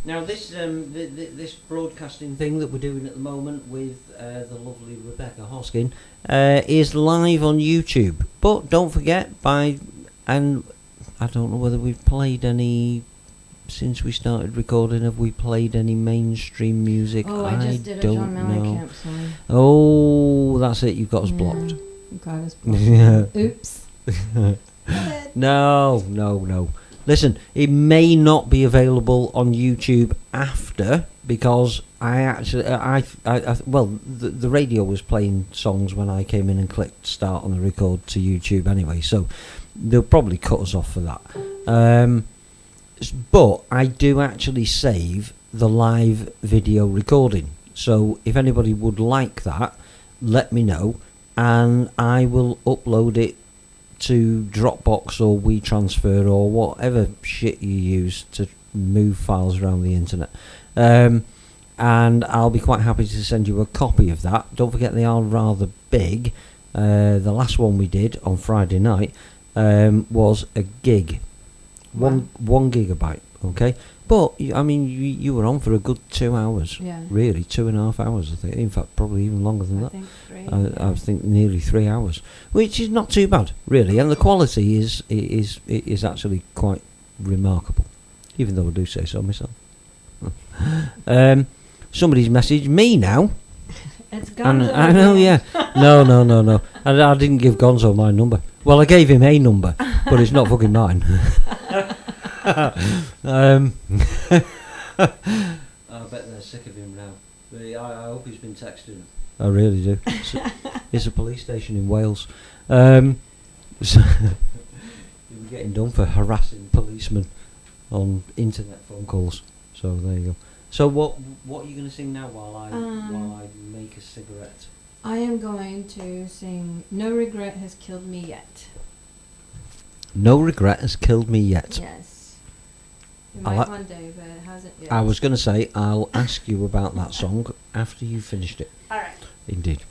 Speaker 2: Now, this this broadcasting thing that we're doing at the moment with the lovely Rebecca Hoskin is live on YouTube. But don't forget, and I don't know whether we've played any, since we started recording, have we played any mainstream music?
Speaker 3: Oh, I just did a John Mellencamp song.
Speaker 2: Oh, that's it, you've got us blocked.
Speaker 3: You got us blocked. Oops.
Speaker 2: No. Listen, it may not be available on YouTube after, because I actually, the radio was playing songs when I came in and clicked start on the record to YouTube anyway, so they'll probably cut us off for that. But I do actually save the live video recording, so if anybody would like that, let me know, and I will upload it to Dropbox or WeTransfer or whatever shit you use to move files around the internet, and I'll be quite happy to send you a copy of that. Don't forget they are rather big. The last one we did on Friday night was a gig.
Speaker 3: Wow.
Speaker 2: 1 gigabyte, okay? But, I mean, you were on for a good 2 hours.
Speaker 3: Yeah.
Speaker 2: Really, 2.5 hours, I think. In fact, probably even longer than
Speaker 3: I
Speaker 2: that.
Speaker 3: think 3.
Speaker 2: I think nearly 3 hours, which is not too bad, really. And the quality is actually quite remarkable, even though I do say so myself. Somebody's messaged me now.
Speaker 3: It's Gonzo.
Speaker 2: I know, yeah. No. I didn't give Gonzo my number. Well, I gave him a number, but it's not fucking mine. I bet they're sick of him now. I hope he's been texting him. I really do. It's a police station in Wales. So you're getting done for harassing policemen on internet phone calls. So there you go. So what are you going to sing now while I make a cigarette?
Speaker 3: I am going to sing No Regret Has Killed Me Yet.
Speaker 2: No regret has killed me yet.
Speaker 3: Yes. It might one day, but it hasn't yet.
Speaker 2: I was going to say, I'll ask you about that song after you've finished it.
Speaker 3: Alright.
Speaker 2: Indeed.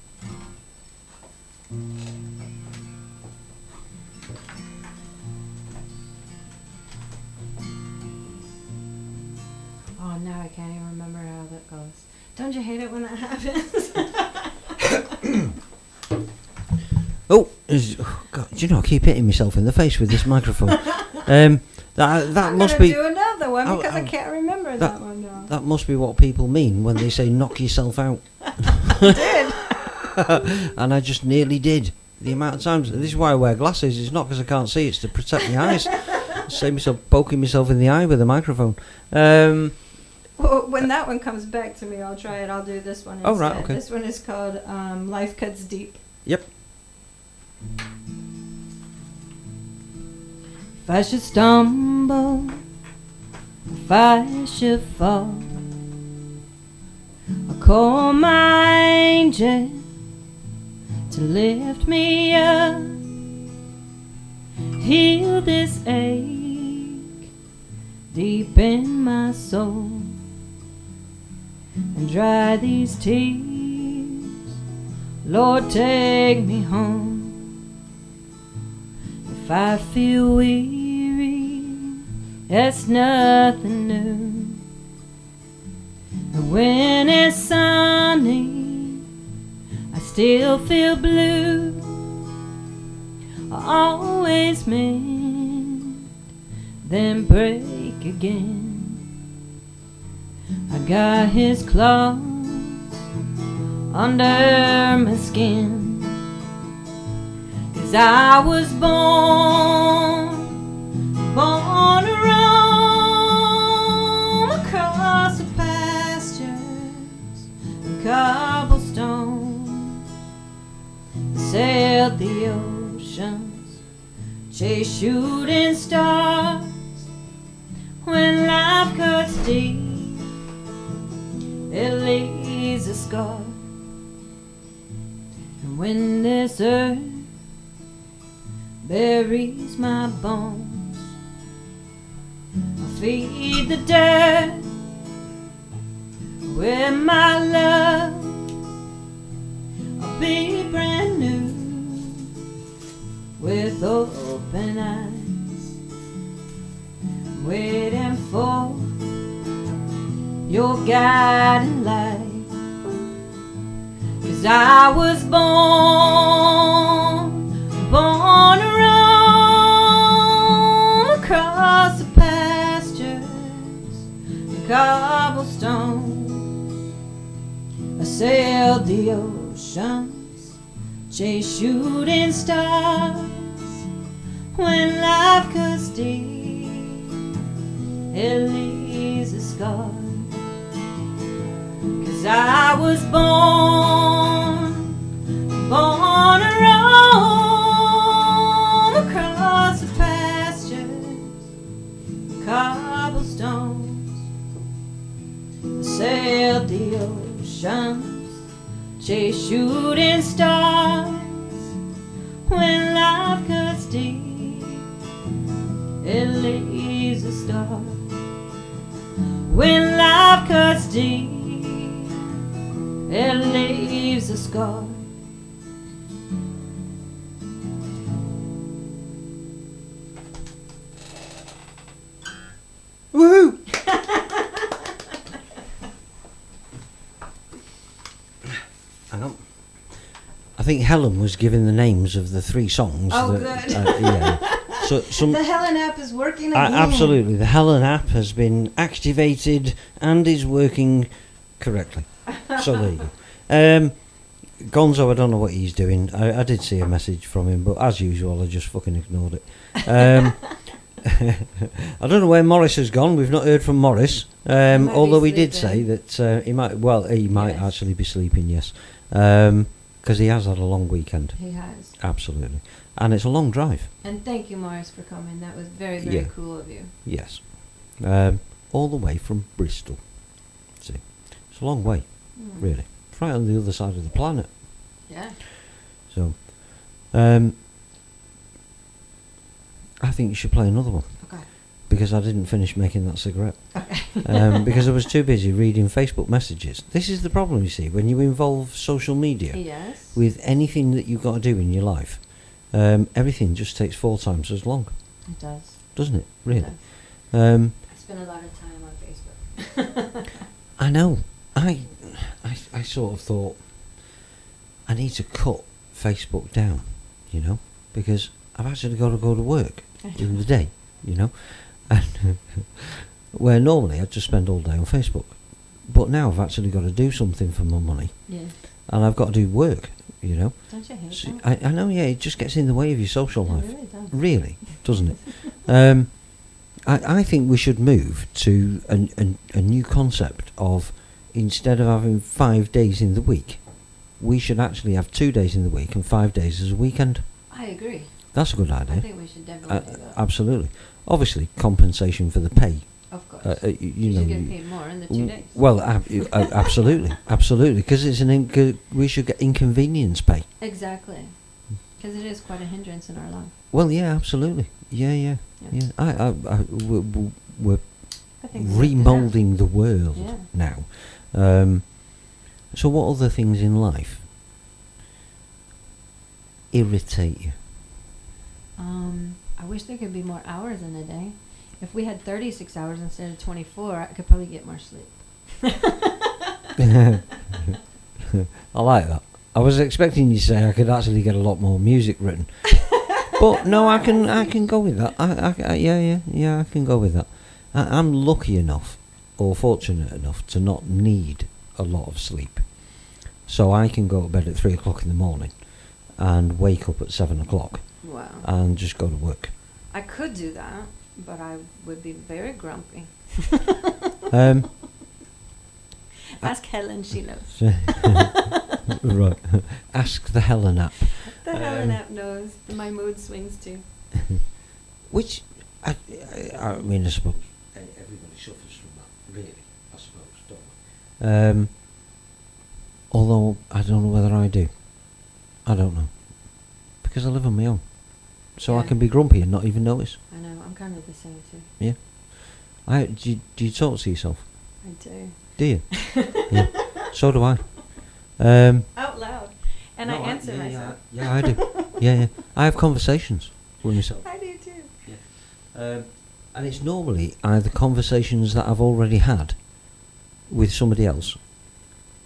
Speaker 3: Oh, now I can't even remember how that goes. Don't you hate it when that happens?
Speaker 2: Oh, God, do you know, I keep hitting myself in the face with this microphone. That
Speaker 3: I'm
Speaker 2: must be...
Speaker 3: do another one because I can't remember that one now.
Speaker 2: That must be what people mean when they say knock yourself out.
Speaker 3: I did.
Speaker 2: And I just nearly did. The amount of times... This is why I wear glasses. It's not because I can't see. It's to protect my eyes. Save myself poking myself in the eye with a microphone.
Speaker 3: Well, when that one comes back to me, I'll try it. I'll do this one instead.
Speaker 2: Oh, right, okay.
Speaker 3: This one is called Life Cuts Deep.
Speaker 2: Yep.
Speaker 3: If I should stumble, if I should fall, I'll call my angel to lift me up, heal this ache deep in my soul, and dry these tears. Lord, take me home. If I feel weary, it's nothing new. And when it's sunny, I still feel blue. I always mend, then break again. I got his claws under my skin, 'cause I was born to roam across the pastures and cobblestone, sailed the oceans, chase shooting stars. When life cuts deep, it leaves a scar. And when this earth buries my bones, I'll feed the dirt with my love. I'll be brand new with open eyes, waiting for your guiding light. 'Cause I was born to roam across the pastures and cobblestone. I sailed the oceans, chased shooting stars. When life cuts deep, it leaves a scar. 'Cause I was born to roam across the pastures, cobblestones. I sailed the oceans, chased shooting stars. When life cuts deep, it leaves a star. When life cuts deep, it leaves a scar.
Speaker 2: Woohoo! Hang on. I think Helen was giving the names of the 3 songs.
Speaker 3: Oh,
Speaker 2: that,
Speaker 3: good.
Speaker 2: Yeah. So
Speaker 3: The Helen app is working again.
Speaker 2: Absolutely, the Helen app has been activated and is working correctly. So there you go. Gonzo, I don't know what he's doing. I did see a message from him, but as usual, I just fucking ignored it. I don't know where Morris has gone. We've not heard from Morris, although he did say that he might. Well, he might actually be sleeping. Yes, because he has had a long weekend.
Speaker 3: He has.
Speaker 2: Absolutely, and it's a long drive.
Speaker 3: And thank you, Morris, for coming. That was very, very cool of you.
Speaker 2: Yes, all the way from Bristol. See, it's a long way, really. It's right on the other side of the planet.
Speaker 3: Yeah.
Speaker 2: So, I think you should play another one.
Speaker 3: Okay.
Speaker 2: Because I didn't finish making that cigarette.
Speaker 3: Okay.
Speaker 2: Because I was too busy reading Facebook messages. This is the problem, you see, when you involve social media with anything that you've got to do in your life. Everything just takes 4 times as long.
Speaker 3: It does.
Speaker 2: Doesn't it? Really?
Speaker 3: It does. I spend a lot of time on Facebook.
Speaker 2: I know. I sort of thought I need to cut Facebook down, you know, because I've actually got to go to work in the day, you know, and where normally I'd just spend all day on Facebook, but now I've actually got to do something for my money, and I've got to do work, you know.
Speaker 3: Don't you hate
Speaker 2: So
Speaker 3: that?
Speaker 2: I know, yeah, it just gets in the way of your social life.
Speaker 3: Really does.
Speaker 2: Really, doesn't it? I think we should move to a new concept of, instead of having 5 days in the week, we should actually have 2 days in the week and 5 days as a weekend.
Speaker 3: I agree.
Speaker 2: That's a good idea.
Speaker 3: I think we should definitely do that.
Speaker 2: Absolutely. Obviously, compensation for the pay.
Speaker 3: Of course.
Speaker 2: You
Speaker 3: should
Speaker 2: know,
Speaker 3: get paid more in the 2 days.
Speaker 2: Well, absolutely, absolutely, because it's we should get inconvenience pay.
Speaker 3: Exactly. Because it is quite a hindrance in our life.
Speaker 2: Well, yeah, absolutely. Yeah. We're
Speaker 3: I think
Speaker 2: remoulding the world now. So what other things in life irritate you?
Speaker 3: I wish there could be more hours in a day. If we had 36 hours instead of 24, I could probably get more sleep.
Speaker 2: I like that. I was expecting you to say I could actually get a lot more music written, but no, I can go with that. Yeah, I can go with that. I'm lucky enough, or fortunate enough, to not need a lot of sleep, so I can go to bed at 3 o'clock in the morning, and wake up at 7 o'clock.
Speaker 3: Wow.
Speaker 2: And just go to work.
Speaker 3: I could do that, but I would be very grumpy. Ask Helen, she knows.
Speaker 2: Right. Ask the Helen app.
Speaker 3: The Helen app knows my mood swings too.
Speaker 2: Which, I mean, I suppose everybody suffers from that, really, I suppose, don't they? Although, I don't know whether I do. I don't know. Because I live on my own. So I
Speaker 3: Yeah.
Speaker 2: can be grumpy and not even notice.
Speaker 3: I know, I'm kind of the same too.
Speaker 2: Yeah. Do you talk to yourself?
Speaker 3: I do.
Speaker 2: Do you? Yeah. So do I.
Speaker 3: Out loud. And I answer myself.
Speaker 2: Yeah, I do. Yeah. I have conversations with myself.
Speaker 3: I do too.
Speaker 2: And it's normally either conversations that I've already had with somebody else,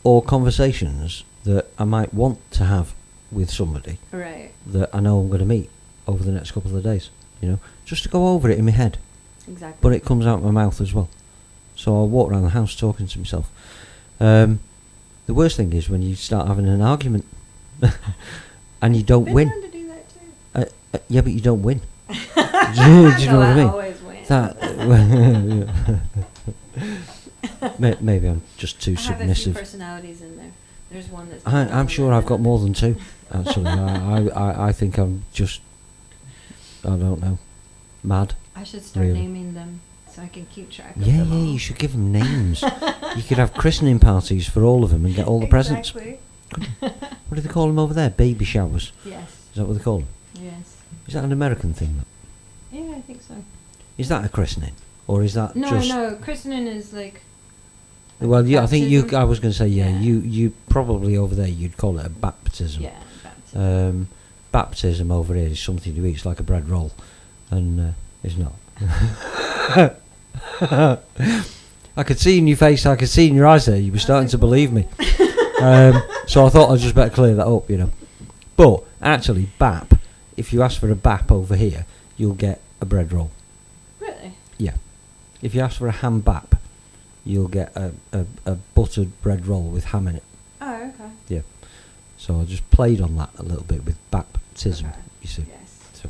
Speaker 2: or conversations that I might want to have with somebody
Speaker 3: Right.
Speaker 2: that I know I'm going to meet over the next couple of days, just to go over it in my head.
Speaker 3: Exactly.
Speaker 2: But it comes out my mouth as well. So I'll walk around the house talking to myself. The worst thing is when you start having an argument and you don't win.
Speaker 3: Been known to do that too.
Speaker 2: Yeah, but you don't win. Do you know what I mean?
Speaker 3: Always win.
Speaker 2: Maybe I'm just too
Speaker 3: I have a few
Speaker 2: submissive.
Speaker 3: personalities in there. There's one that's.
Speaker 2: I'm sure I've got more than two. Actually, I think I'm just, I don't know, mad.
Speaker 3: I should start
Speaker 2: really.
Speaker 3: naming them so I can keep track of
Speaker 2: Yeah,
Speaker 3: them all.
Speaker 2: you should give them names. You could have christening parties for all of them and get all the presents.
Speaker 3: Exactly.
Speaker 2: What do they call them over there? Baby showers.
Speaker 3: Yes.
Speaker 2: Is that what they call them?
Speaker 3: Yes.
Speaker 2: Is that an American thing?
Speaker 3: Yeah, I think so.
Speaker 2: Is that a christening, or is that just?
Speaker 3: No. Christening is like.
Speaker 2: Well, yeah, I think
Speaker 3: baptism.
Speaker 2: I was going to say, yeah,
Speaker 3: Yeah.
Speaker 2: you probably over there you'd call it a baptism.
Speaker 3: Yeah, baptism.
Speaker 2: Baptism over here is something you eat. It's like a bread roll, and it's not. I could see in your face, I could see in your eyes there, you were starting to believe me. So I thought I'd just better clear that up, But actually, BAP, if you ask for a BAP over here, you'll get a bread roll.
Speaker 3: Really?
Speaker 2: Yeah. If you ask for a ham BAP, you'll get a buttered bread roll with ham in it.
Speaker 3: Oh, okay.
Speaker 2: Yeah. So I just played on that a little bit with baptism,
Speaker 3: Okay.
Speaker 2: you see.
Speaker 3: Yes.
Speaker 2: So,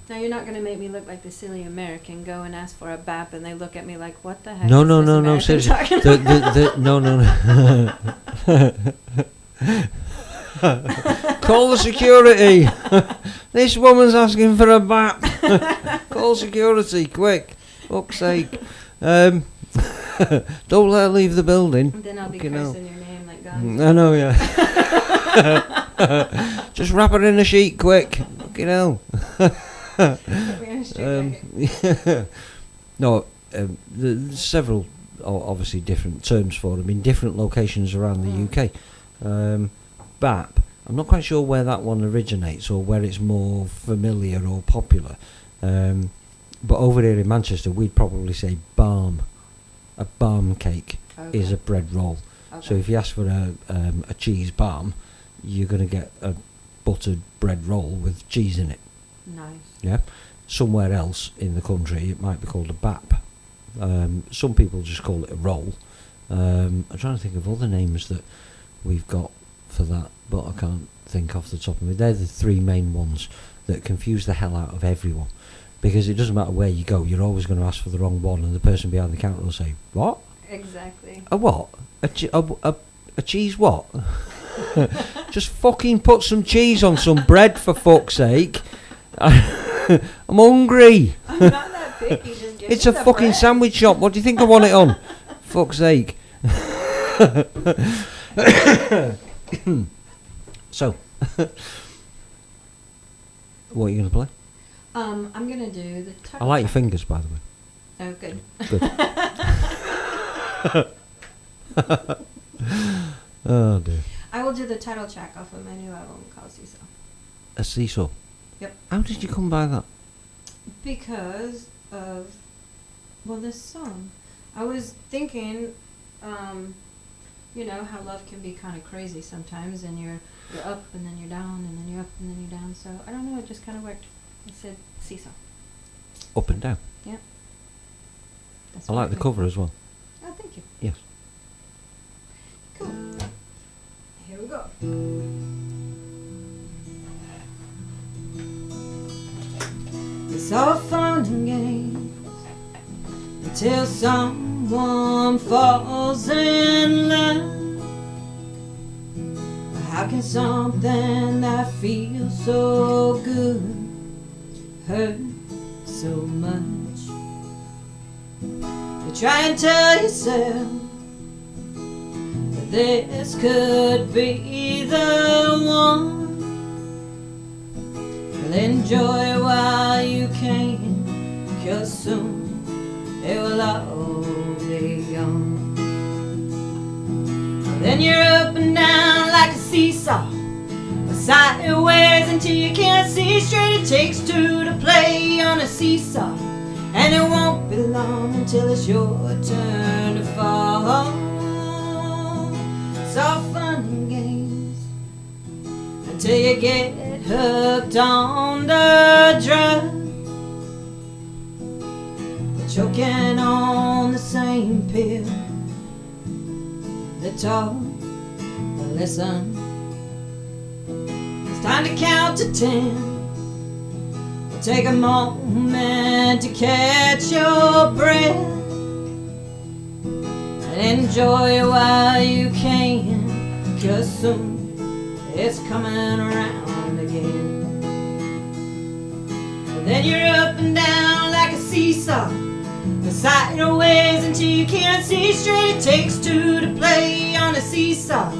Speaker 3: Now you're not going to make me look like the silly American, go and ask for a BAP, and they look at me like, "What the heck?"
Speaker 2: no,
Speaker 3: is
Speaker 2: no,
Speaker 3: this
Speaker 2: no, no,
Speaker 3: American
Speaker 2: seriously.
Speaker 3: talking
Speaker 2: No. Call the security. This woman's asking for a BAP. Call security, quick. Fuck's sake. Don't let her leave the building.
Speaker 3: And then I'll be
Speaker 2: Fucking
Speaker 3: cursing
Speaker 2: hell.
Speaker 3: your name like God.
Speaker 2: I know, yeah. Just wrap her in a sheet, quick. Fucking hell.
Speaker 3: Put me in a straitjacket.
Speaker 2: No, there's several, obviously, different terms for them in different locations around the UK. BAP, I'm not quite sure where that one originates or where it's more familiar or popular. But over here in Manchester, we'd probably say barm. A barm cake is a bread roll.
Speaker 3: Okay.
Speaker 2: So if you ask for a cheese barm, you're going to get a buttered bread roll with cheese in it.
Speaker 3: Nice.
Speaker 2: Yeah. Somewhere else in the country, it might be called a BAP. Some people just call it a roll. I'm trying to think of other names that we've got for that, but I can't think off the top of my head. They're the three main ones that confuse the hell out of everyone. Because it doesn't matter where you go, you're always going to ask for the wrong one, and the person behind the counter will say, "What?
Speaker 3: Exactly.
Speaker 2: A what? A cheese what?" Just fucking put some cheese on some bread, for fuck's sake. I'm hungry.
Speaker 3: I'm not that picky. Just give
Speaker 2: It's
Speaker 3: me
Speaker 2: a
Speaker 3: the
Speaker 2: fucking
Speaker 3: bread.
Speaker 2: sandwich shop. What do you think I want it on? Fuck's sake. So, what are you going to play?
Speaker 3: I'm gonna do the.
Speaker 2: I like your fingers, by the way.
Speaker 3: Oh, good.
Speaker 2: Good. Oh dear.
Speaker 3: I will do the title track off of my new album called Seesaw.
Speaker 2: A seesaw.
Speaker 3: Yep.
Speaker 2: How did you come by that?
Speaker 3: Because of, well, this song. I was thinking, you know, how love can be kind of crazy sometimes, and you're up and then you're down and then you're up and then you're down. So I don't know, it just kind of worked. I said seesaw.
Speaker 2: Up and down.
Speaker 3: Yep. That's
Speaker 2: I
Speaker 3: what
Speaker 2: like the
Speaker 3: think.
Speaker 2: cover as well.
Speaker 3: Oh, thank you.
Speaker 2: Yes.
Speaker 3: Cool. Here we go. It's all fun and games until someone falls in love. How can something that feels so good hurt so much? You try and tell yourself that this could be the one. Well, enjoy while you can, 'cause soon it will all be gone. Then you're up and down like a seesaw, sideways until you can't see straight. It takes two to play on a seesaw, and it won't be long until it's your turn to fall. It's all fun and games until you get hooked on the drug. Choking on the same pill. The talk, the listen. It's time to count to 10. We'll take a moment to catch your breath and enjoy while you can, 'cause soon it's coming around again. And then you're up and down like a seesaw, sideways until you can't see straight. It takes two to play on a seesaw,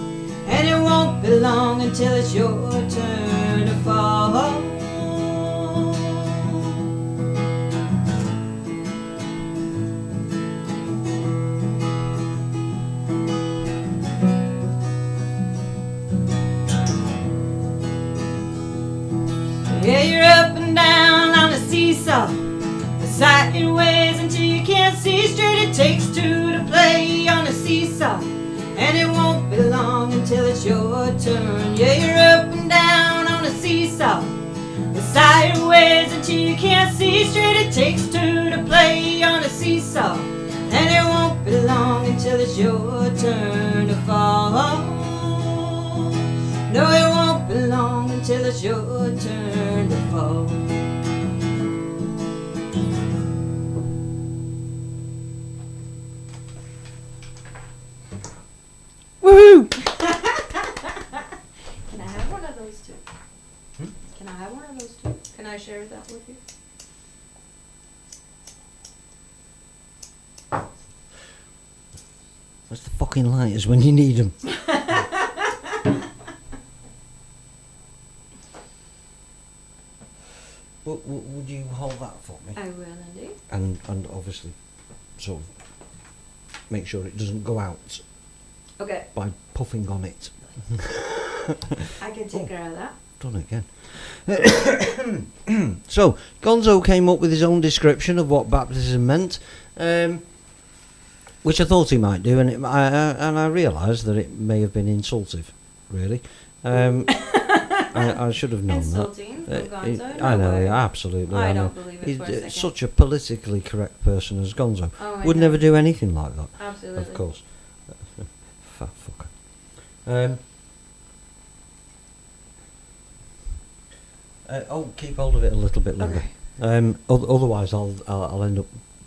Speaker 3: and it won't be long until it's your turn to fall. Yeah, you're up and down on a seesaw, sideways until you can't see straight. It takes two to play on a seesaw, and it won't be long until it's your turn. Yeah, you're up and down on a seesaw, sideways until you can't see straight. It takes two to play on a seesaw, and it won't be long until it's your turn to fall. No, it won't be long until it's your turn to fall.
Speaker 2: Woohoo!
Speaker 3: Can I have one of those too? Can I have one of those too? Can I share that with you?
Speaker 2: Where's the fucking lighters when you need them? Would you hold that for me?
Speaker 3: I will indeed.
Speaker 2: And obviously, sort of, make sure it doesn't go out
Speaker 3: Okay,
Speaker 2: by puffing on it.
Speaker 3: I can take care of that.
Speaker 2: Done it again. So, Gonzo came up with his own description of what baptism meant, which I thought he might do, and I realised that it may have been insultive, really. I should have known
Speaker 3: Insulting
Speaker 2: that.
Speaker 3: from Gonzo?
Speaker 2: I
Speaker 3: No
Speaker 2: know,
Speaker 3: way.
Speaker 2: yeah, absolutely.
Speaker 3: I
Speaker 2: know.
Speaker 3: don't believe it
Speaker 2: He's
Speaker 3: for a second.
Speaker 2: such a politically correct person as Gonzo.
Speaker 3: Oh my
Speaker 2: Would
Speaker 3: God.
Speaker 2: never do anything like that,
Speaker 3: Absolutely.
Speaker 2: of course. Fat fucker. Keep hold of it a little bit longer.
Speaker 3: Okay.
Speaker 2: Otherwise, I'll end up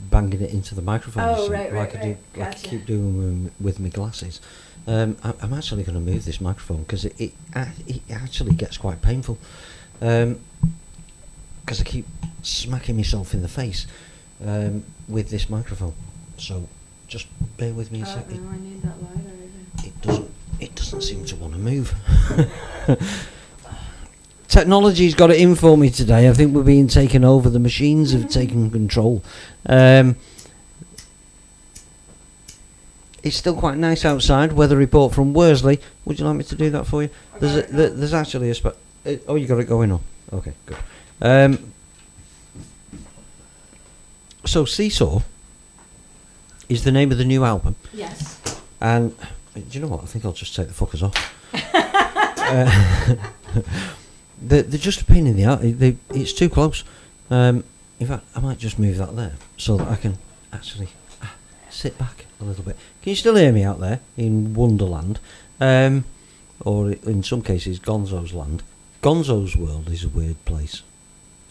Speaker 2: banging it into the microphone.
Speaker 3: Oh,
Speaker 2: you see,
Speaker 3: right,
Speaker 2: like
Speaker 3: right,
Speaker 2: I do,
Speaker 3: right.
Speaker 2: like I
Speaker 3: Gotcha.
Speaker 2: keep doing with my glasses. I'm actually going to move this microphone because it actually gets quite painful. Because I keep smacking myself in the face with this microphone. So just bear with me a
Speaker 3: Oh,
Speaker 2: second.
Speaker 3: no, I need that lighter again.
Speaker 2: It doesn't seem to want to move. Technology's got it in for me today. I think we're being taken over. The machines have taken control. It's still quite nice outside. Weather report from Worsley. Would you like me to do that for you? There's actually a oh, you got it going on. Okay, good. So Seesaw is the name of the new album.
Speaker 3: Yes.
Speaker 2: And do you know what? I think I'll just take the fuckers off. They're just a pain in the ass. It's too close. In fact, I might just move that there so that I can actually sit back a little bit. Can you still hear me out there in Wonderland? Or in some cases, Gonzo's land. Gonzo's world is a weird place.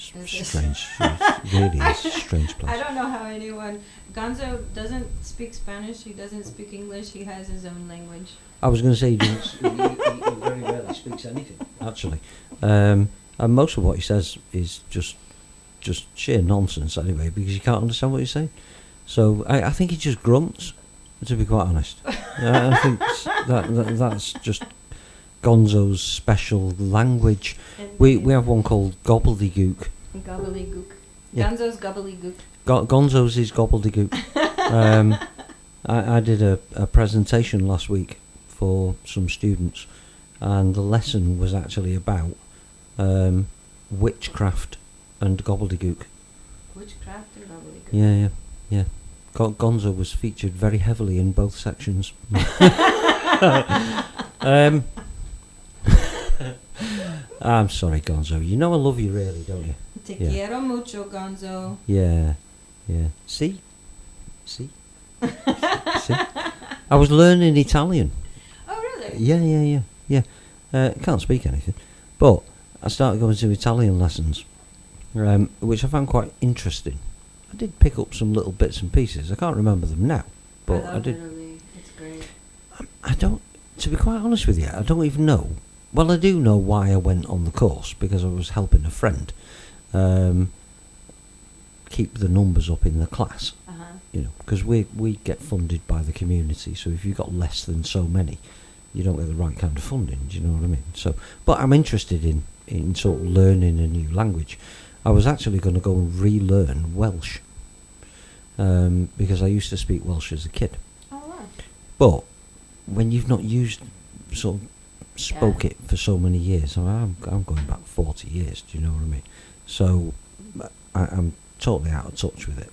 Speaker 2: Strange. It really is a strange place.
Speaker 3: I don't know how anyone... Gonzo doesn't speak Spanish, he doesn't speak English, he has his own language.
Speaker 2: I was going to say he very rarely speaks anything, actually. And most of what he says is just sheer nonsense anyway, because you can't understand what he's saying. So I think he just grunts, to be quite honest. I think that's just Gonzo's special language. We have one called gobbledygook.
Speaker 3: Gobbledygook.
Speaker 2: Yeah.
Speaker 3: Gonzo's gobbledygook.
Speaker 2: Gonzo's is gobbledygook. I did a presentation last week for some students, and the lesson was actually about witchcraft and gobbledygook.
Speaker 3: Witchcraft and gobbledygook.
Speaker 2: Yeah. Gonzo was featured very heavily in both sections. I'm sorry, Gonzo. You know I love you, really, don't you?
Speaker 3: Te quiero mucho, Gonzo.
Speaker 2: Yeah. See? See? I was learning Italian.
Speaker 3: Oh, really?
Speaker 2: Yeah. Can't speak anything. But I started going to Italian lessons, which I found quite interesting. I did pick up some little bits and pieces. I can't remember them now, but I did.
Speaker 3: Italy. It's great.
Speaker 2: I don't, to be quite honest with you, I don't even know. Well, I do know why I went on the course, because I was helping a friend keep the numbers up in the class. You know, because we get funded by the community, so if you've got less than so many, you don't get the right kind of funding. Do you know what I mean? So, but I'm interested in sort of learning a new language. I was actually going to go and relearn Welsh, because I used to speak Welsh as a kid.
Speaker 3: Oh, wow.
Speaker 2: But when you've not spoke it for so many years, I'm going back 40 years, do you know what I mean? So I'm totally out of touch with it.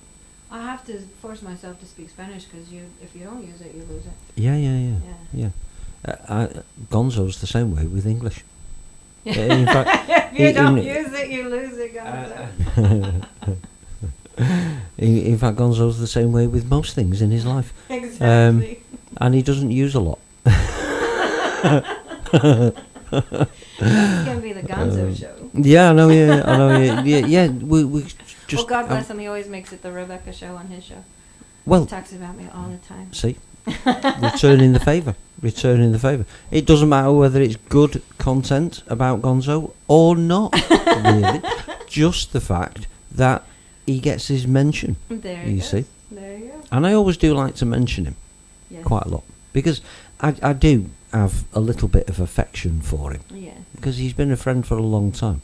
Speaker 3: I have to force myself to speak Spanish, because if you don't use it, you lose it.
Speaker 2: Yeah. Gonzo's the same way with English. In fact,
Speaker 3: if you don't use it, you lose it, Gonzo.
Speaker 2: In fact, Gonzo's the same way with most things in his life.
Speaker 3: Exactly.
Speaker 2: And he doesn't use a lot.
Speaker 3: This can be the Gonzo show.
Speaker 2: Yeah, I know. Yeah. We just.
Speaker 3: Well, God bless him. He always makes it the Rebecca show on his show.
Speaker 2: Well,
Speaker 3: he talks about me all the time.
Speaker 2: See, returning the favour. It doesn't matter whether it's good content about Gonzo or not. Really, just the fact that he gets his mention.
Speaker 3: There
Speaker 2: you see.
Speaker 3: There you go.
Speaker 2: And I always do like to mention him quite a lot, because I do have a little bit of affection for him.
Speaker 3: Yeah.
Speaker 2: Because he's been a friend for a long time.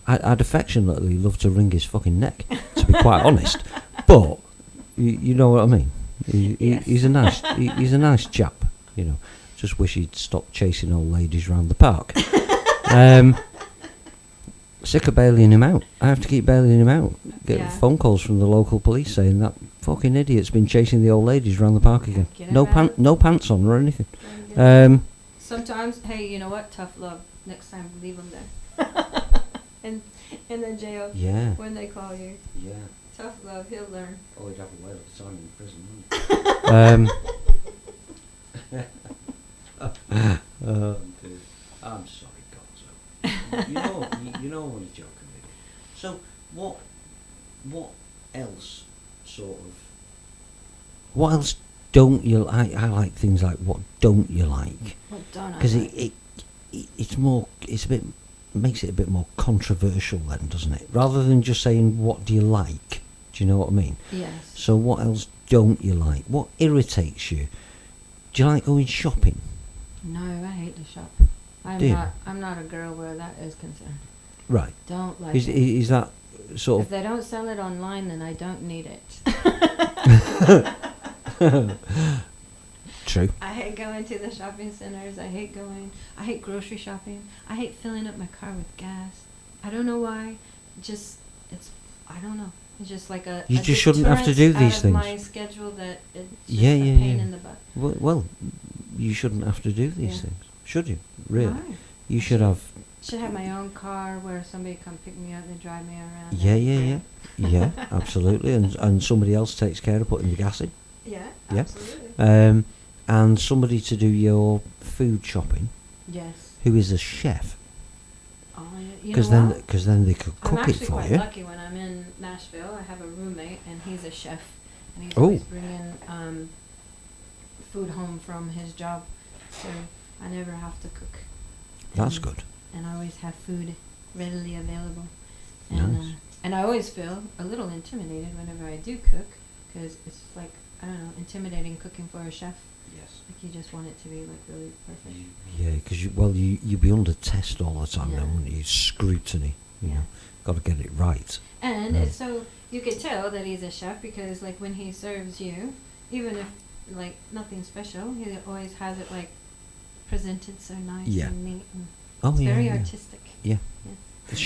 Speaker 2: I'd affectionately love to wring his fucking neck, to be quite honest. But you know what I mean. He's a nice chap. You know. Just wish he'd stop chasing old ladies around the park. Sick of bailing him out. I have to keep bailing him out. Get phone calls from the local police saying that fucking idiot's been chasing the old ladies around the park again. No pants on or anything.
Speaker 3: Sometimes, hey, you know what? Tough love. Next time, leave them there. in the jail.
Speaker 2: Yeah.
Speaker 3: When they call you.
Speaker 2: Yeah.
Speaker 3: Tough love. He'll learn.
Speaker 2: Oh, he'd have a whale of a time in prison, wouldn't he? I'm sorry, Gonzo. You know I'm only joking with you. So, what else what else don't you like? I like things like, what don't you like?
Speaker 3: What don't I like?
Speaker 2: Because it makes it a bit more controversial then, doesn't it? Rather than just saying, what do you like? Do you know what I mean?
Speaker 3: Yes.
Speaker 2: So what else don't you like? What irritates you? Do you like going shopping?
Speaker 3: No, I hate to shop. I'm not a girl where that is concerned.
Speaker 2: Right.
Speaker 3: Don't like it.
Speaker 2: Is that sort
Speaker 3: If they don't sell it online, then I don't need it.
Speaker 2: True.
Speaker 3: I hate going to the shopping centers. I hate grocery shopping. I hate filling up my car with gas. I don't know why. I I don't know. It's just like a
Speaker 2: You just shouldn't have to do
Speaker 3: deterrent
Speaker 2: these
Speaker 3: out of
Speaker 2: things.
Speaker 3: my schedule that it's just
Speaker 2: Yeah,
Speaker 3: a
Speaker 2: yeah,
Speaker 3: pain
Speaker 2: yeah.
Speaker 3: in the butt.
Speaker 2: Well, you shouldn't have to do these
Speaker 3: Yeah.
Speaker 2: things, should you? Really?
Speaker 3: No.
Speaker 2: You
Speaker 3: I
Speaker 2: should have.
Speaker 3: Should have my own car where somebody come pick me up and drive me around.
Speaker 2: Yeah,
Speaker 3: and
Speaker 2: yeah,
Speaker 3: bring-
Speaker 2: yeah, absolutely, and somebody else takes care of putting the gas in.
Speaker 3: Yeah,
Speaker 2: Yeah.
Speaker 3: absolutely.
Speaker 2: And somebody to do your food shopping,
Speaker 3: Yes.
Speaker 2: who is a chef,
Speaker 3: Oh, yeah. You
Speaker 2: because
Speaker 3: know
Speaker 2: then
Speaker 3: what?
Speaker 2: because then they could
Speaker 3: I'm
Speaker 2: cook it
Speaker 3: actually
Speaker 2: for
Speaker 3: quite
Speaker 2: you.
Speaker 3: lucky when I'm in Nashville. I have a roommate, and he's a chef, and he's
Speaker 2: Oh.
Speaker 3: always bringing food home from his job, so I never have to cook.
Speaker 2: That's
Speaker 3: And-
Speaker 2: good.
Speaker 3: And I always have food readily available. And,
Speaker 2: Nice.
Speaker 3: and I always feel a little intimidated whenever I do cook, because it's like, I don't know, intimidating cooking for a chef.
Speaker 2: Yes.
Speaker 3: Like you just want it to be like really perfect.
Speaker 2: Yeah, because you'd be under test all the time,
Speaker 3: Yeah.
Speaker 2: though, wouldn't you? Scrutiny. You
Speaker 3: Yeah.
Speaker 2: know, got to get it right.
Speaker 3: And
Speaker 2: Yeah.
Speaker 3: it's so you could tell that he's a chef because like when he serves you, even if like nothing special, he always has it like presented so nice
Speaker 2: Yeah.
Speaker 3: and neat. And
Speaker 2: Oh
Speaker 3: it's
Speaker 2: yeah,
Speaker 3: very
Speaker 2: yeah.
Speaker 3: artistic.
Speaker 2: Yeah.
Speaker 3: Yes.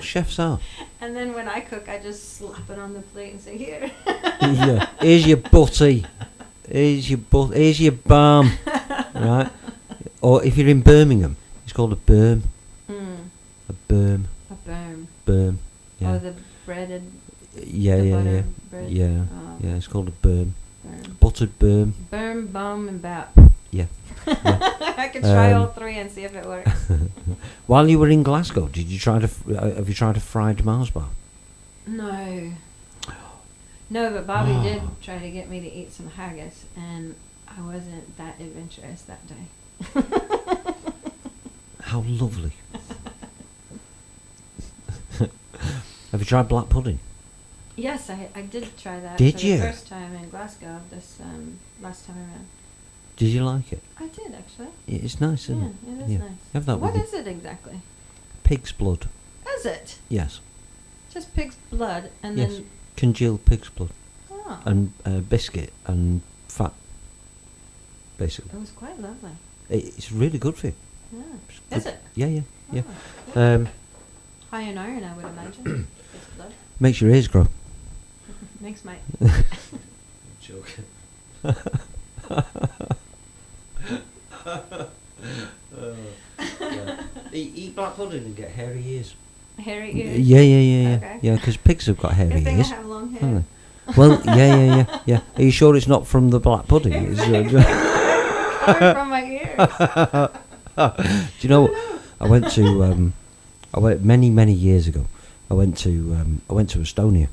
Speaker 2: Chefs are.
Speaker 3: And then when I cook, I just slap it on the plate and say, "Here."
Speaker 2: Yeah. Here's your butty. Here's your balm. Right. Or if you're in Birmingham, it's called a berm.
Speaker 3: Mm,
Speaker 2: A berm.
Speaker 3: a berm.
Speaker 2: Berm. Yeah.
Speaker 3: Or the breaded.
Speaker 2: Yeah,
Speaker 3: the
Speaker 2: yeah,
Speaker 3: butter
Speaker 2: yeah.
Speaker 3: bread.
Speaker 2: Yeah.
Speaker 3: Oh,
Speaker 2: Yeah, it's called a berm.
Speaker 3: berm.
Speaker 2: Buttered berm.
Speaker 3: Berm, bum, and bap.
Speaker 2: Yeah.
Speaker 3: I could try all
Speaker 2: Um,
Speaker 3: three and see if it works.
Speaker 2: While you were in Glasgow, did you try to? Have you tried a fried Mars bar?
Speaker 3: No. No, but Bobby
Speaker 2: Oh.
Speaker 3: did try to get me to eat some haggis, and I wasn't that adventurous that day.
Speaker 2: How lovely. Have you tried black pudding?
Speaker 3: Yes, I did try that.
Speaker 2: Did
Speaker 3: for
Speaker 2: you?
Speaker 3: The first time in Glasgow, this last time around.
Speaker 2: Did you like it?
Speaker 3: I did actually.
Speaker 2: It's nice, isn't
Speaker 3: Yeah,
Speaker 2: it?
Speaker 3: it is
Speaker 2: Yeah.
Speaker 3: nice.
Speaker 2: Have that
Speaker 3: What
Speaker 2: with
Speaker 3: is it exactly?
Speaker 2: pig's blood.
Speaker 3: Is it
Speaker 2: Yes.
Speaker 3: just pig's blood and
Speaker 2: Yes.
Speaker 3: then?
Speaker 2: Congealed pig's blood
Speaker 3: Oh,
Speaker 2: and biscuit and fat. Basically,
Speaker 3: it was quite lovely.
Speaker 2: it's really good for you.
Speaker 3: Yeah.
Speaker 2: It's
Speaker 3: Is
Speaker 2: good.
Speaker 3: it?
Speaker 2: Yeah, yeah, yeah.
Speaker 3: Oh, good. High in iron, I would imagine. Pig's blood
Speaker 2: Makes your ears grow.
Speaker 3: makes my.
Speaker 2: Joking. Eat black pudding and get hairy ears.
Speaker 3: Hairy ears.
Speaker 2: Yeah.
Speaker 3: Okay.
Speaker 2: Yeah, because pigs have got hairy
Speaker 3: Good thing I
Speaker 2: ears.
Speaker 3: have long hair.
Speaker 2: haven't they? Well, yeah. Are you sure it's not from the black pudding? It's,
Speaker 3: Coming from my ears.
Speaker 2: do you know? I went to many years ago. I went to Estonia.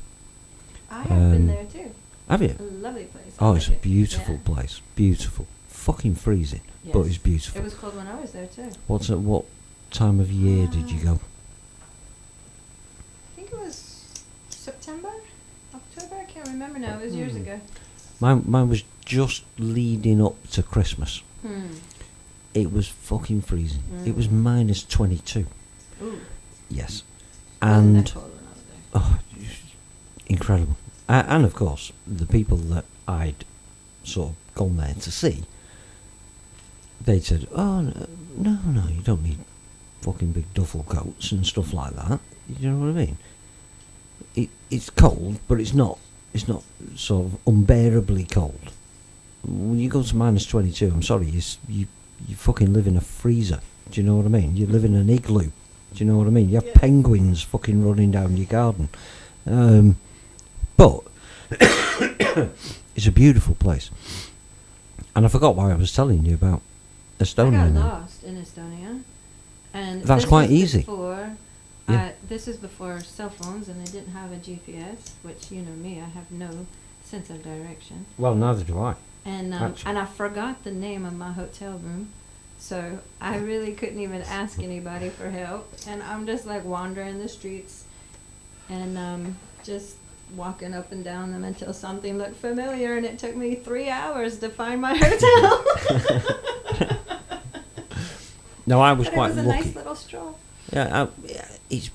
Speaker 3: I have been
Speaker 2: Um,
Speaker 3: there too.
Speaker 2: Have you?
Speaker 3: A lovely place.
Speaker 2: Oh,
Speaker 3: I
Speaker 2: it's a
Speaker 3: like it.
Speaker 2: beautiful
Speaker 3: Yeah.
Speaker 2: place. Beautiful. Fucking freezing, but
Speaker 3: Yes.
Speaker 2: it's beautiful.
Speaker 3: It was cold when I was there too.
Speaker 2: What time of year did you go?
Speaker 3: I think it was September, October. I can't remember now. It was years
Speaker 2: Hmm.
Speaker 3: ago.
Speaker 2: Mine was just leading up to Christmas. It was fucking freezing. It was minus 22.
Speaker 3: Ooh.
Speaker 2: Yes.
Speaker 3: It wasn't
Speaker 2: And
Speaker 3: that cold when I was there.
Speaker 2: oh, incredible. And of course, the people that I'd sort of gone there to see, they said, "Oh no, you don't need fucking big duffel coats and stuff like that." You know what I mean? It's cold, but it's not sort of unbearably cold. When you go to minus 22, I'm sorry, you fucking live in a freezer. Do you know what I mean? You live in an igloo. Do you know what I mean? You have
Speaker 3: Yeah.
Speaker 2: penguins fucking running down your garden. But it's a beautiful place. And I forgot why I was telling you about Estonia.
Speaker 3: I got
Speaker 2: now.
Speaker 3: lost in Estonia, and
Speaker 2: That's
Speaker 3: this
Speaker 2: quite
Speaker 3: was
Speaker 2: easy.
Speaker 3: Before,
Speaker 2: Yeah.
Speaker 3: this is before cell phones, and they didn't have a GPS, which you know me, I have no sense of direction.
Speaker 2: Well, neither do I.
Speaker 3: And
Speaker 2: Actually.
Speaker 3: I forgot the name of my hotel room, so I really couldn't even ask anybody for help. And I'm just like wandering the streets, and just walking up and down them until something looked familiar, and it took me 3 hours to find my hotel.
Speaker 2: No, I was
Speaker 3: But
Speaker 2: quite
Speaker 3: it was a
Speaker 2: lucky.
Speaker 3: nice little stroll.
Speaker 2: Yeah, it's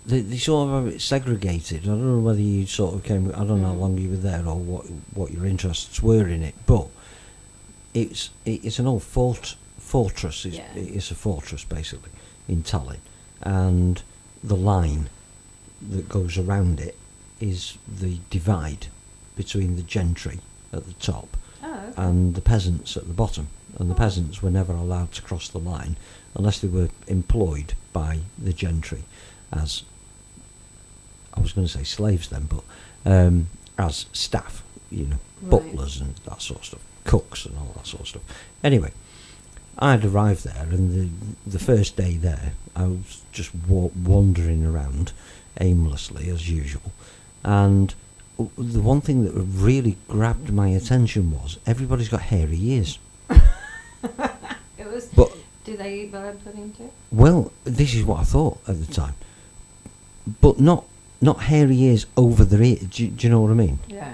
Speaker 2: they sort of have it segregated. I don't know whether you sort of came. I don't know how long you were there or what your interests were in it, but it's an old fortress.
Speaker 3: Yeah.
Speaker 2: It's a fortress basically in Tallinn, and the line that goes around it is the divide between the gentry at the top
Speaker 3: Oh, okay.
Speaker 2: and the peasants at the bottom. And the peasants were never allowed to cross the line unless they were employed by the gentry as, I was going to say slaves then, but as staff,
Speaker 3: Right.
Speaker 2: butlers and that sort of stuff, cooks and all that sort of stuff. Anyway, I'd arrived there, and the first day there, I was just wandering around aimlessly as usual, and the one thing that really grabbed my attention was everybody's got hairy ears.
Speaker 3: It was.
Speaker 2: But
Speaker 3: Do they eat bird pudding too?
Speaker 2: well, this is what I thought at the time, but not hairy ears over their ears. Do you know what I mean?
Speaker 3: Yeah.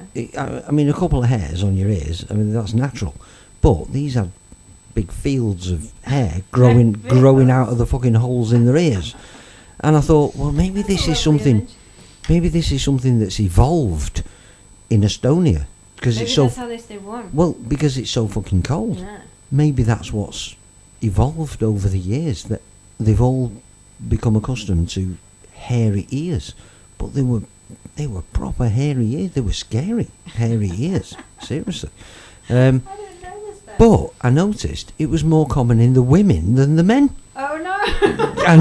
Speaker 2: I mean, a couple of hairs on your ears. I mean, that's natural, but these have big fields of hair growing out of the fucking holes in their ears. And I thought, well, maybe this is something. Maybe this is something that's evolved in Estonia because
Speaker 3: Maybe
Speaker 2: it's so.
Speaker 3: that's how they stay warm.
Speaker 2: Well, because it's so fucking cold.
Speaker 3: Yeah.
Speaker 2: Maybe that's what's evolved over the years, that they've all become accustomed to hairy ears, but they were proper hairy ears. They were scary hairy ears. Seriously.
Speaker 3: I didn't notice that.
Speaker 2: But I noticed it was more common in the women than the men.
Speaker 3: Oh no!
Speaker 2: I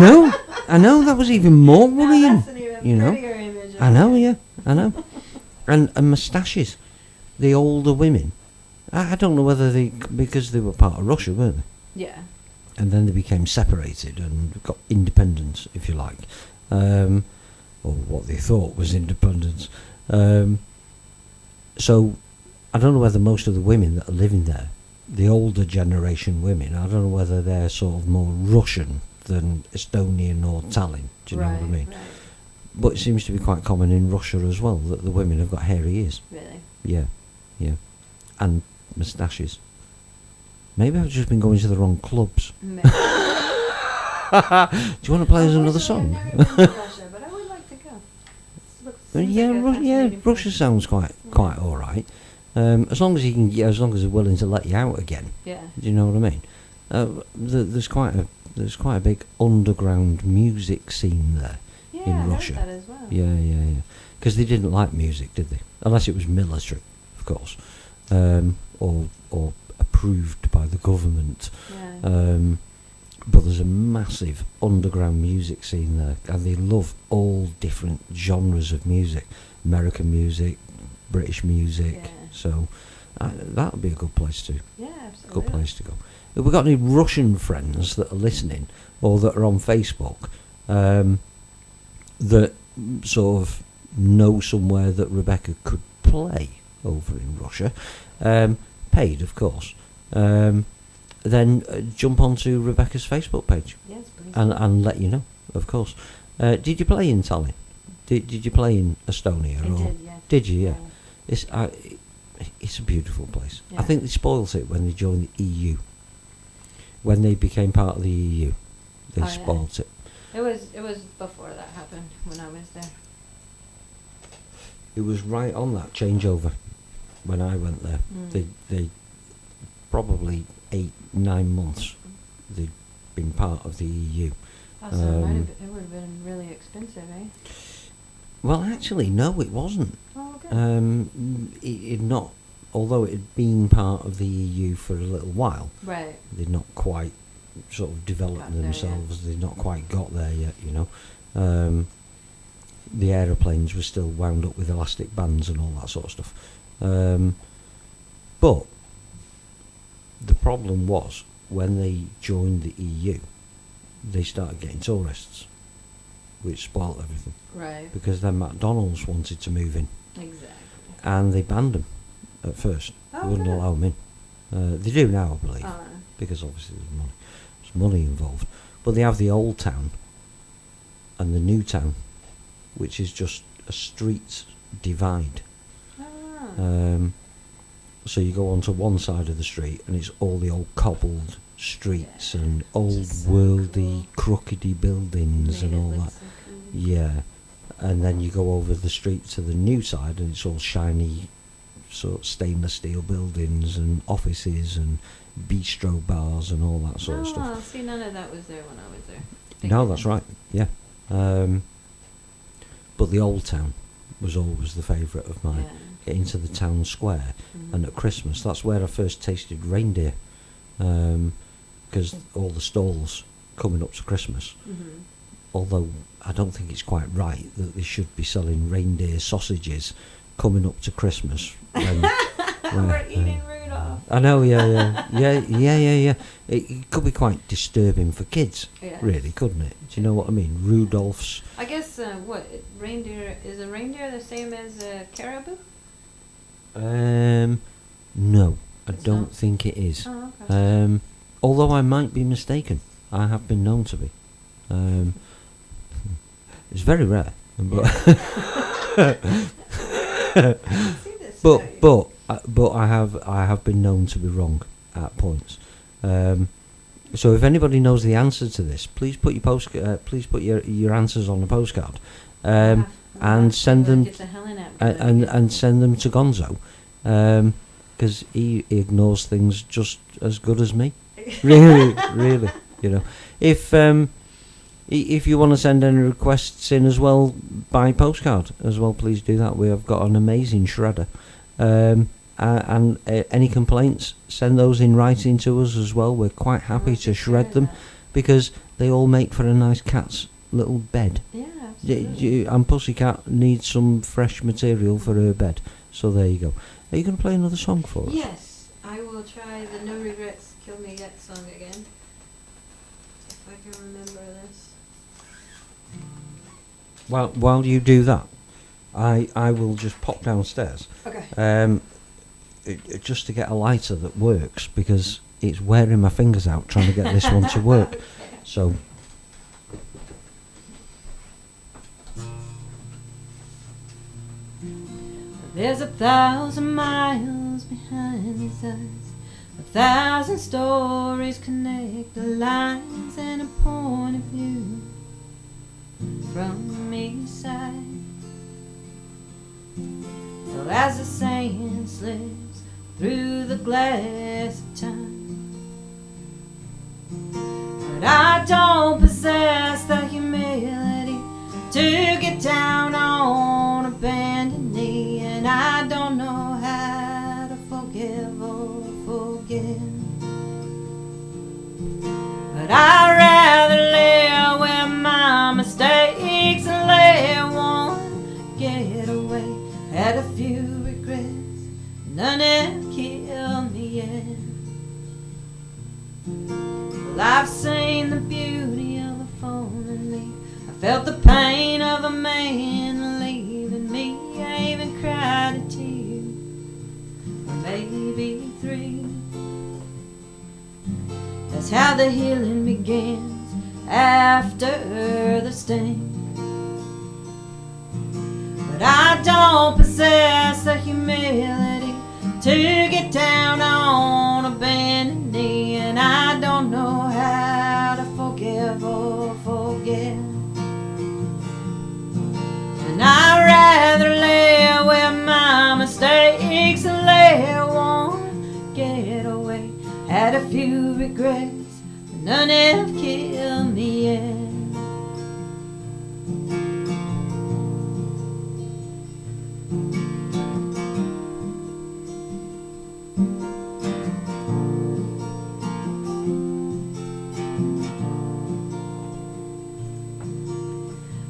Speaker 2: know. That was even more worrying.
Speaker 3: That's an even
Speaker 2: you know.
Speaker 3: prettier image.
Speaker 2: I know, yeah, I know. and moustaches. The older women. I don't know whether because they were part of Russia, weren't they?
Speaker 3: Yeah.
Speaker 2: And then they became separated and got independence, if you like, or what they thought was independence. So I don't know whether most of the women that are living there, the older generation women, I don't know whether they're sort of more Russian than Estonian or Tallinn. Do you know what I mean?
Speaker 3: Right.
Speaker 2: But it seems to be quite common in Russia as well that the women have got hairy ears.
Speaker 3: Really?
Speaker 2: Yeah, and moustaches. Maybe I've just been going to the wrong clubs.
Speaker 3: Maybe.
Speaker 2: Do you want to play us another song?
Speaker 3: I've never been to Russia, but I would like to go. Seems like a fascinating
Speaker 2: Russia
Speaker 3: place.
Speaker 2: sounds quite all right. As long as they're willing to let you out again.
Speaker 3: Yeah.
Speaker 2: Do you know what I mean? There's quite a big underground music scene there
Speaker 3: Yeah,
Speaker 2: in
Speaker 3: I
Speaker 2: Russia.
Speaker 3: heard that as well.
Speaker 2: Yeah. Because they didn't like music, did they? Unless it was military, of course, or approved by the government.
Speaker 3: Yeah.
Speaker 2: But there's a massive underground music scene there, and they love all different genres of music, American music, British music.
Speaker 3: Yeah.
Speaker 2: So that would be a good place to
Speaker 3: Yeah, absolutely.
Speaker 2: good place to go. If we've got any Russian friends that are listening or that are on Facebook, that sort of know somewhere that Rebecca could play over in Russia, paid of course, then jump onto Rebecca's Facebook page
Speaker 3: Yes, please.
Speaker 2: and let you know, of course. Did you play in Tallinn? Did you play in Estonia?
Speaker 3: I
Speaker 2: or
Speaker 3: did, yeah.
Speaker 2: Did you? Yeah. It's a beautiful place.
Speaker 3: Yeah.
Speaker 2: I think they spoilt it when they joined the EU. When they became part of the EU, they
Speaker 3: Oh, yeah.
Speaker 2: spoilt it.
Speaker 3: It was before that happened when I was there.
Speaker 2: It was right on that changeover when I went there.
Speaker 3: Mm.
Speaker 2: They probably 8-9 months they'd been part of the EU.
Speaker 3: Oh, so it would have been really expensive, eh?
Speaker 2: Well, actually, no, it wasn't.
Speaker 3: Oh, good.
Speaker 2: It not, although it had been part of the EU for a little while.
Speaker 3: Right.
Speaker 2: They'd not quite sort of developed
Speaker 3: Got there
Speaker 2: themselves. They'd not quite got there yet, you know. The aeroplanes were still wound up with elastic bands and all that sort of stuff. But the problem was when they joined the EU, they started getting tourists, which spoiled everything.
Speaker 3: Right.
Speaker 2: Because then McDonald's wanted to move in,
Speaker 3: Exactly.
Speaker 2: and they banned them at first.
Speaker 3: Oh,
Speaker 2: They wouldn't
Speaker 3: good.
Speaker 2: allow them in. They do now, I believe,
Speaker 3: Oh,
Speaker 2: because obviously there's money involved. But they have the old town and the new town, which is just a street divide.
Speaker 3: oh.
Speaker 2: So you go onto one side of the street and it's all the old cobbled streets
Speaker 3: Yeah,
Speaker 2: and old
Speaker 3: just so
Speaker 2: worldy
Speaker 3: cool.
Speaker 2: crookedy buildings
Speaker 3: Made
Speaker 2: and
Speaker 3: it
Speaker 2: all
Speaker 3: look
Speaker 2: that.
Speaker 3: so cool.
Speaker 2: Yeah. And then you go over the street to the new side and it's all shiny sort of stainless steel buildings and offices and bistro bars and all that sort of stuff.
Speaker 3: Oh, see, none of that was there when I was there.
Speaker 2: No, that's right. Yeah. But the old town, was always the favourite of mine. Getting to the town square, and at Christmas, that's where I first tasted reindeer, because all the stalls coming up to Christmas. Although I don't think it's quite right that they should be selling reindeer sausages coming up to Christmas.
Speaker 3: We're eating Rudolph.
Speaker 2: I know, yeah. It could be quite disturbing for kids, really, couldn't it? Do you know what I mean? Rudolph's.
Speaker 3: I guess reindeer is a reindeer the same as a caribou?
Speaker 2: No, I
Speaker 3: It's
Speaker 2: don't
Speaker 3: not?
Speaker 2: think it is.
Speaker 3: Oh, okay.
Speaker 2: Although I might be mistaken. I have been known to be. It's very rare, but but I have been known to be wrong at points. So if anybody knows the answer to this, please put your answers on a postcard, and send them and send them to Gonzo, because he ignores things just as good as me. really, you know. If you want to send any requests in as well by postcard as well, please do that. We have got an amazing shredder. And any complaints, send those in writing to us as well. We're quite happy to shred them, because they all make for a nice cat's little bed.
Speaker 3: Yeah, absolutely.
Speaker 2: And Pussycat needs some fresh material for her bed. So there you go. Are you going to play another song for us?
Speaker 3: Yes, I will try the No Regrets, Kill Me Yet song again. If I can remember this.
Speaker 2: While you do that, I will just pop downstairs.
Speaker 3: Okay.
Speaker 2: Just to get a lighter that works, because it's wearing my fingers out trying to get this one to work.
Speaker 3: Okay.
Speaker 2: So.
Speaker 3: There's 1,000 miles behind these eyes, 1,000 stories connect the lines, and a point of view from each side. Well, as the sand slips through the glass of time, but I don't possess the humility to get down on a bended knee, and I don't know how to forgive or forget. But I'd rather live with my mistakes and let one get away. Had a few regrets, none have killed me yet. Well, I've seen the beauty of a fallen leaf, I felt the pain of a man leaving me. I even cried a tear, or maybe 3. That's how the healing begins, after the sting. But I don't possess the humility to get down on a bended knee, and I don't know how to forgive or forget. And I'd rather live with my mistakes and let one get away. Had a few regrets, but none have killed me yet.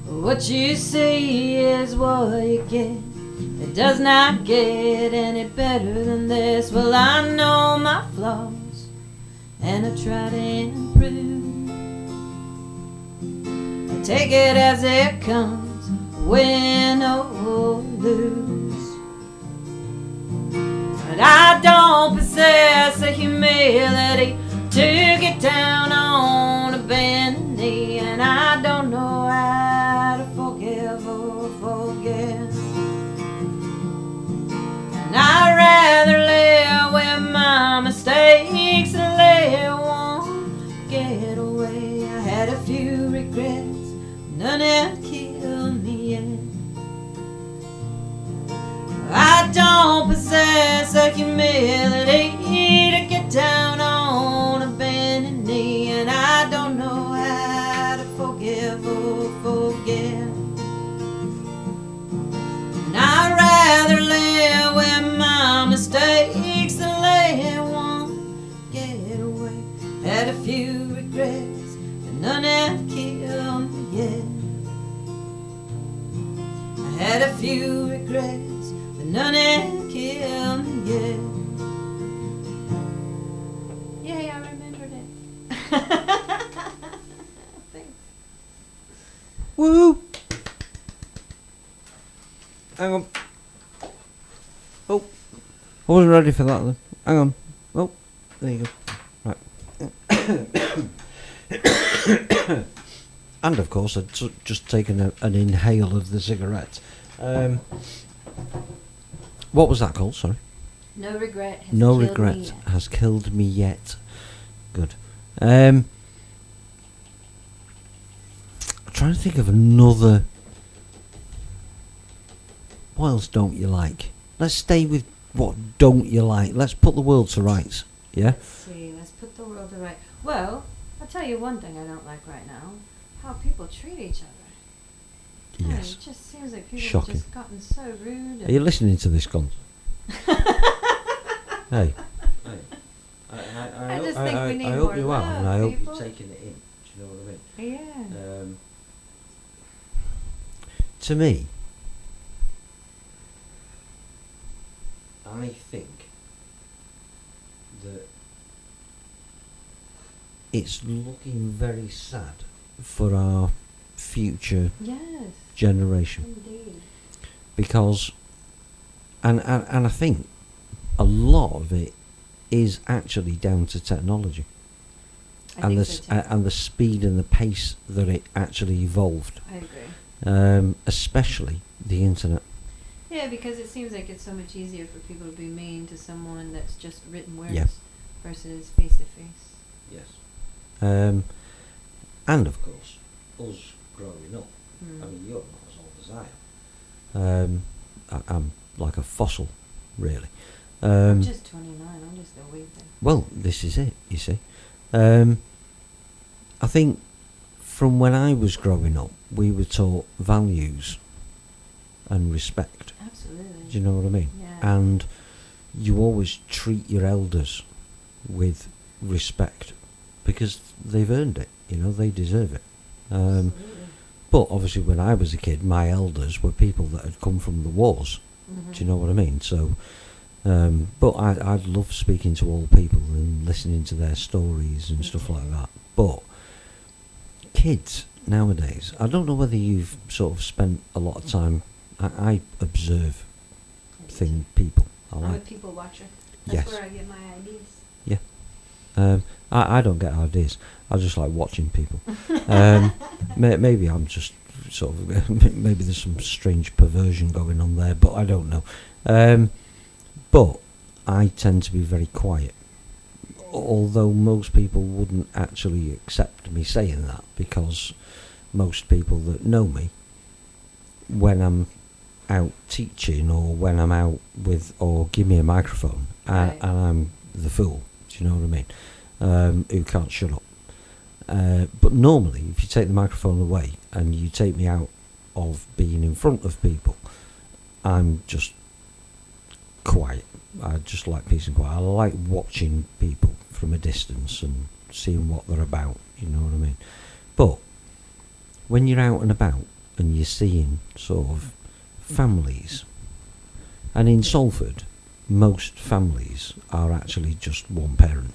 Speaker 3: What you see is what you get. It does not get any better than this. Well, I know my flaws, and I try to improve. I take it as it comes, win or lose. But I don't possess the humility to get down on a bended knee, and I don't know how to forgive or forget. And I'd rather live with my mistakes and let one get away. I had a few regrets, none have killed me yet. I don't possess the humility to get down on a bended knee, and I don't know how to forgive or forget. few regrets, but none have killed me yet. Yay, I remembered it. Thanks.
Speaker 2: Woo! Hang on. Oh, I wasn't ready for that then. Hang on. Oh, there you go. Right. And of course, I'd just taken an inhale of the cigarette. What was that called? Sorry.
Speaker 3: No regret has
Speaker 2: No
Speaker 3: killed me
Speaker 2: regret
Speaker 3: yet.
Speaker 2: has killed me yet. Good. I'm trying to think of another. What else don't you like? Let's stay with what don't you like. Let's put the world to rights. Yeah?
Speaker 3: Let's see, let's put the world to right. Well, I'll tell you one thing I don't like right now. How people treat each other. God,
Speaker 2: Yes.
Speaker 3: it just seems like people
Speaker 2: Shocking.
Speaker 3: have just gotten so rude.
Speaker 2: Are you listening to this, Gon? Hey.
Speaker 3: I just think we need
Speaker 2: I
Speaker 3: more
Speaker 2: hope you are, and I
Speaker 3: love,
Speaker 2: hope
Speaker 3: people.
Speaker 2: you're taking it in. Do you know what I mean?
Speaker 3: Yeah.
Speaker 2: To me, I think that it's looking very sad for our future
Speaker 3: Yes.
Speaker 2: generation,
Speaker 3: Indeed.
Speaker 2: because and I think a lot of it is actually down to technology
Speaker 3: I
Speaker 2: and
Speaker 3: think
Speaker 2: the
Speaker 3: so too.
Speaker 2: and the speed and the pace that it actually evolved,
Speaker 3: I agree.
Speaker 2: especially the internet.
Speaker 3: Yeah, because it seems like it's so much easier for people to be mean to someone that's just written words
Speaker 2: Yeah.
Speaker 3: versus face to face.
Speaker 2: Yes. And of course, us growing up. I mean, you're not as old as I am. I'm like a fossil, really.
Speaker 3: I'm just 29. I'm just a wee thing.
Speaker 2: Well, this is it, you see. I think from when I was growing up, we were taught values and respect.
Speaker 3: Absolutely.
Speaker 2: Do you know what I mean?
Speaker 3: Yeah.
Speaker 2: And you always treat your elders with respect because they've earned it. You know, they deserve it.
Speaker 3: Absolutely.
Speaker 2: But obviously, when I was a kid, my elders were people that had come from the wars.
Speaker 3: Mhm.
Speaker 2: Do you know what I mean? So, but I love speaking to old people and listening to their stories and stuff like that. But kids nowadays, I don't know whether you've sort of spent a lot of time. I observe people.
Speaker 3: I'm a people watcher. That's
Speaker 2: Yes.
Speaker 3: where I get my ideas.
Speaker 2: I don't get ideas. I just like watching people. Maybe I'm just sort of maybe there's some strange perversion going on there, but I don't know. But I tend to be very quiet, although most people wouldn't actually accept me saying that, because most people that know me, when I'm out teaching or when I'm out with, or give me a microphone,
Speaker 3: Right.
Speaker 2: and I'm the fool, do you know what I mean, who can't shut up. But normally, if you take the microphone away and you take me out of being in front of people, I'm just quiet. I just like peace and quiet. I like watching people from a distance and seeing what they're about, you know what I mean? But when you're out and about and you're seeing sort of families, and in Salford, most families are actually just one parent.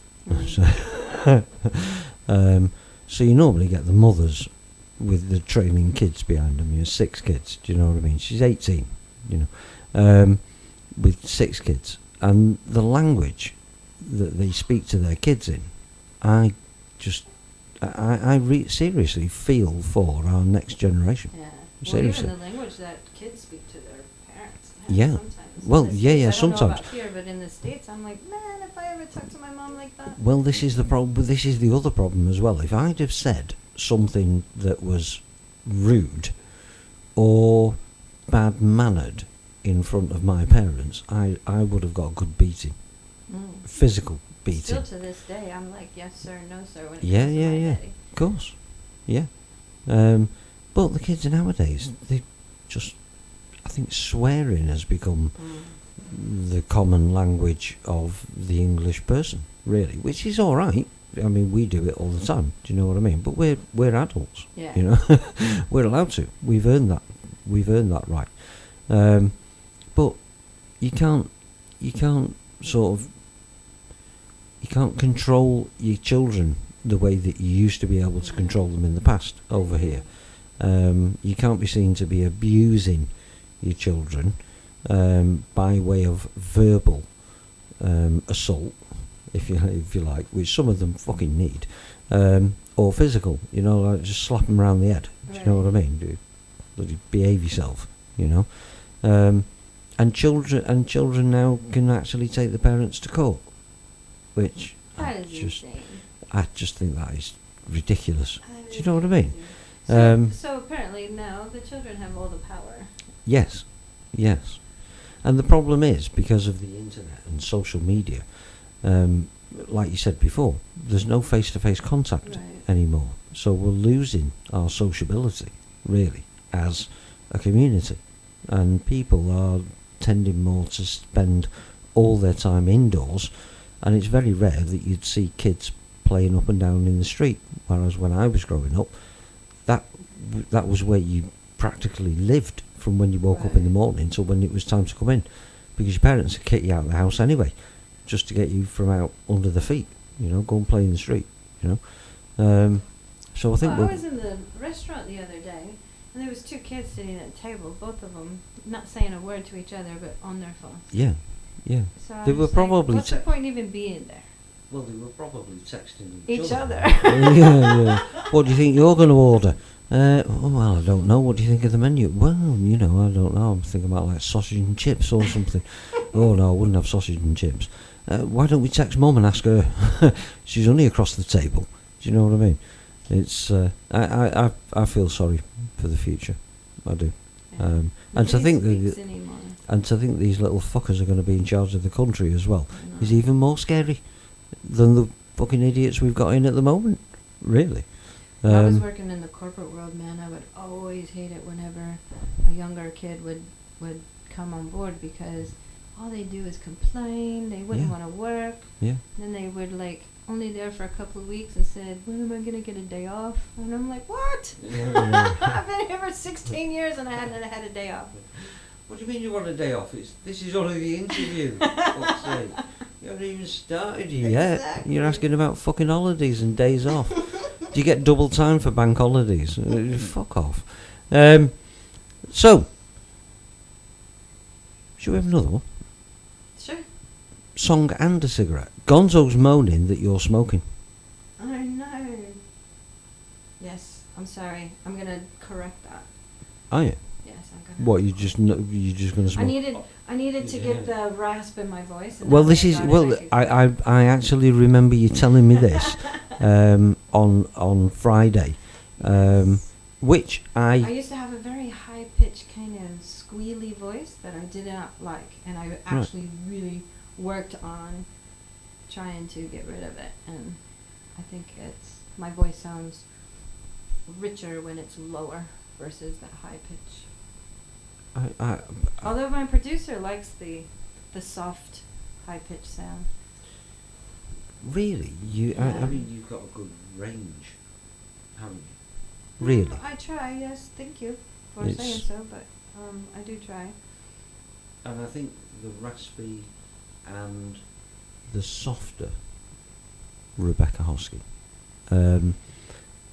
Speaker 2: So you normally get the mothers with the trailing kids behind them. You know, 6 kids. Do you know what I mean? She's 18. You know, with 6 kids, and the language that they speak to their kids in, I seriously feel for our next generation.
Speaker 3: Yeah.
Speaker 2: Seriously.
Speaker 3: Well, even the language that kids speak to their parents.
Speaker 2: Yeah.
Speaker 3: Sometimes.
Speaker 2: Well,
Speaker 3: In the
Speaker 2: yeah,
Speaker 3: States,
Speaker 2: yeah,
Speaker 3: I don't know
Speaker 2: sometimes.
Speaker 3: about here, but in the States, I'm like, man, if I ever talk to my mom like that.
Speaker 2: Well, this is the problem. But this is the other problem as well. If I'd have said something that was rude or bad mannered in front of my parents, I would have got a good beating, physical beating.
Speaker 3: Still to this day, I'm like, yes sir, no sir. When it
Speaker 2: Yeah,
Speaker 3: comes to
Speaker 2: yeah,
Speaker 3: my
Speaker 2: yeah.
Speaker 3: daddy.
Speaker 2: Of course, yeah. But the kids nowadays, they just, I think swearing has become the common language of the English person, really, which is all right. I mean, we do it all the time. Do you know what I mean? But we're adults.
Speaker 3: Yeah.
Speaker 2: You know, we're allowed to. We've earned that. We've earned that right. But you can't sort of, you can't control your children the way that you used to be able to control them in the past over here. You can't be seen to be abusing your children by way of verbal assault, if you like, which some of them fucking need, or physical. You know, like just slap them around the head. Do you know what I mean? Bloody behave yourself. You know, and children now can actually take the parents to court, which
Speaker 3: That is insane.
Speaker 2: I just think that is ridiculous. Do you know what I mean?
Speaker 3: So apparently now the children have all the power.
Speaker 2: Yes. And the problem is, because of the internet and social media, like you said before, there's no face-to-face contact anymore. So we're losing our sociability, really, as a community. And people are tending more to spend all their time indoors, and it's very rare that you'd see kids playing up and down in the street, whereas when I was growing up, that was where you practically lived from when you woke up in the morning till when it was time to come in, because your parents would kick you out of the house anyway, just to get you from out under the feet, you know, go and play in the street, you know. So I think
Speaker 3: I was in the restaurant the other day, and there was two kids sitting at a table, both of them not saying a word to each other, but on their phones.
Speaker 2: Yeah.
Speaker 3: So
Speaker 2: They were probably
Speaker 3: what's the point even being there?
Speaker 2: Well, they were probably texting
Speaker 3: Each other.
Speaker 2: yeah. What do you think you're going to order? Well, I don't know. What do you think of the menu? Well, you know, I don't know. I'm thinking about like sausage and chips or something. Oh no, I wouldn't have sausage and chips. Why don't we text Mum and ask her? She's only across the table. Do you know what I mean? It's I feel sorry for the future. I do.
Speaker 3: Yeah.
Speaker 2: And to think
Speaker 3: anymore.
Speaker 2: and to think these little fuckers are going to be in charge of the country as well is even more scary than the fucking idiots we've got in at the moment. Really.
Speaker 3: When I was working in the corporate world, man, I would always hate it whenever a younger kid would come on board, because all they do is complain. They wouldn't want to work.
Speaker 2: Yeah.
Speaker 3: Then they would only there for a couple of weeks and said, "When am I gonna get a day off?" And I'm like, "What? I've been here for 16 years and I hadn't had a day off."
Speaker 2: What do you mean you want a day off? This is only the interview. Fuck's sake. You haven't even started yet.
Speaker 3: Exactly.
Speaker 2: You're asking about fucking holidays and days off. Do you get double time for bank holidays? Fuck off. So, should we have another one?
Speaker 3: Sure.
Speaker 2: Song and a cigarette. Gonzo's moaning that you're smoking.
Speaker 3: I know. Yes, I'm sorry. I'm gonna correct that.
Speaker 2: Are you?
Speaker 3: Yes, I'm gonna.
Speaker 2: What, you just gonna smoke?
Speaker 3: I needed to get the rasp in my voice. And
Speaker 2: Well,
Speaker 3: now
Speaker 2: this
Speaker 3: that
Speaker 2: is
Speaker 3: I got
Speaker 2: well.
Speaker 3: it, I can
Speaker 2: I actually remember you telling me this on Friday, which
Speaker 3: I used to have a very high pitched kind of squealy voice that I did not like, and I actually really worked on trying to get rid of it. And I think my voice sounds richer when it's lower versus that high pitch. Although my producer likes the soft, high-pitched sound.
Speaker 2: Really, I mean, you've got a good range, haven't you? Really.
Speaker 3: I try. Yes, thank you for saying so, but I do try.
Speaker 2: And I think the raspy and the softer Rebecca Hosky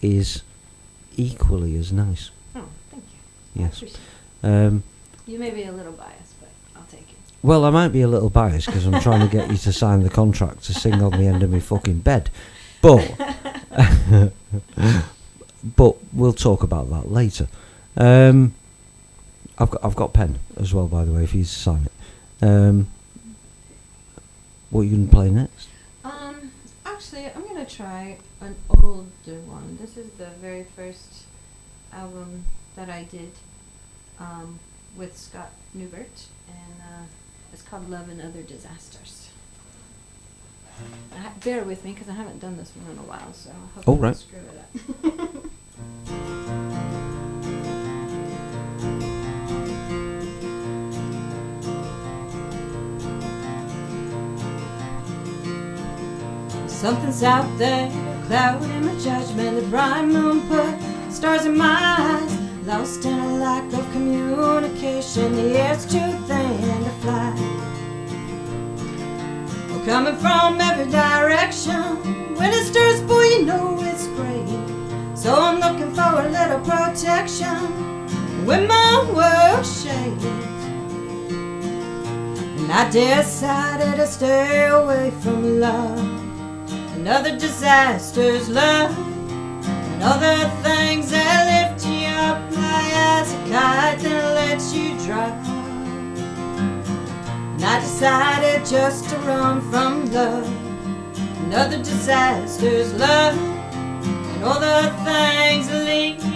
Speaker 2: is equally as nice.
Speaker 3: Oh, thank you.
Speaker 2: Yes.
Speaker 3: I appreciate it. You may be a little biased, but I'll take it.
Speaker 2: Well, I might be a little biased because I'm trying to get you to sign the contract to sing on the end of my fucking bed, but we'll talk about that later. I've got pen as well, by the way, for you to sign it. What are you going to play next?
Speaker 3: Actually, I'm gonna try an older one. This is the very first album that I did with Scott Newbert, and it's called Love and Other Disasters. Bear with me because I haven't done this one in a while, so I hope I don't screw it up. Something's out there, clouding my judgment. The bright moon put stars in my eyes. lost in a lack of communication. The air's too thin to fly. We're coming from every direction. When it stirs, boy, you know it's great. So I'm looking for a little protection when my world shakes. And I decided to stay away from love and other disasters, love and other things that lift you up high as a kite that lets you drop. And I decided just to run from love and other disasters, love and all the things that lead to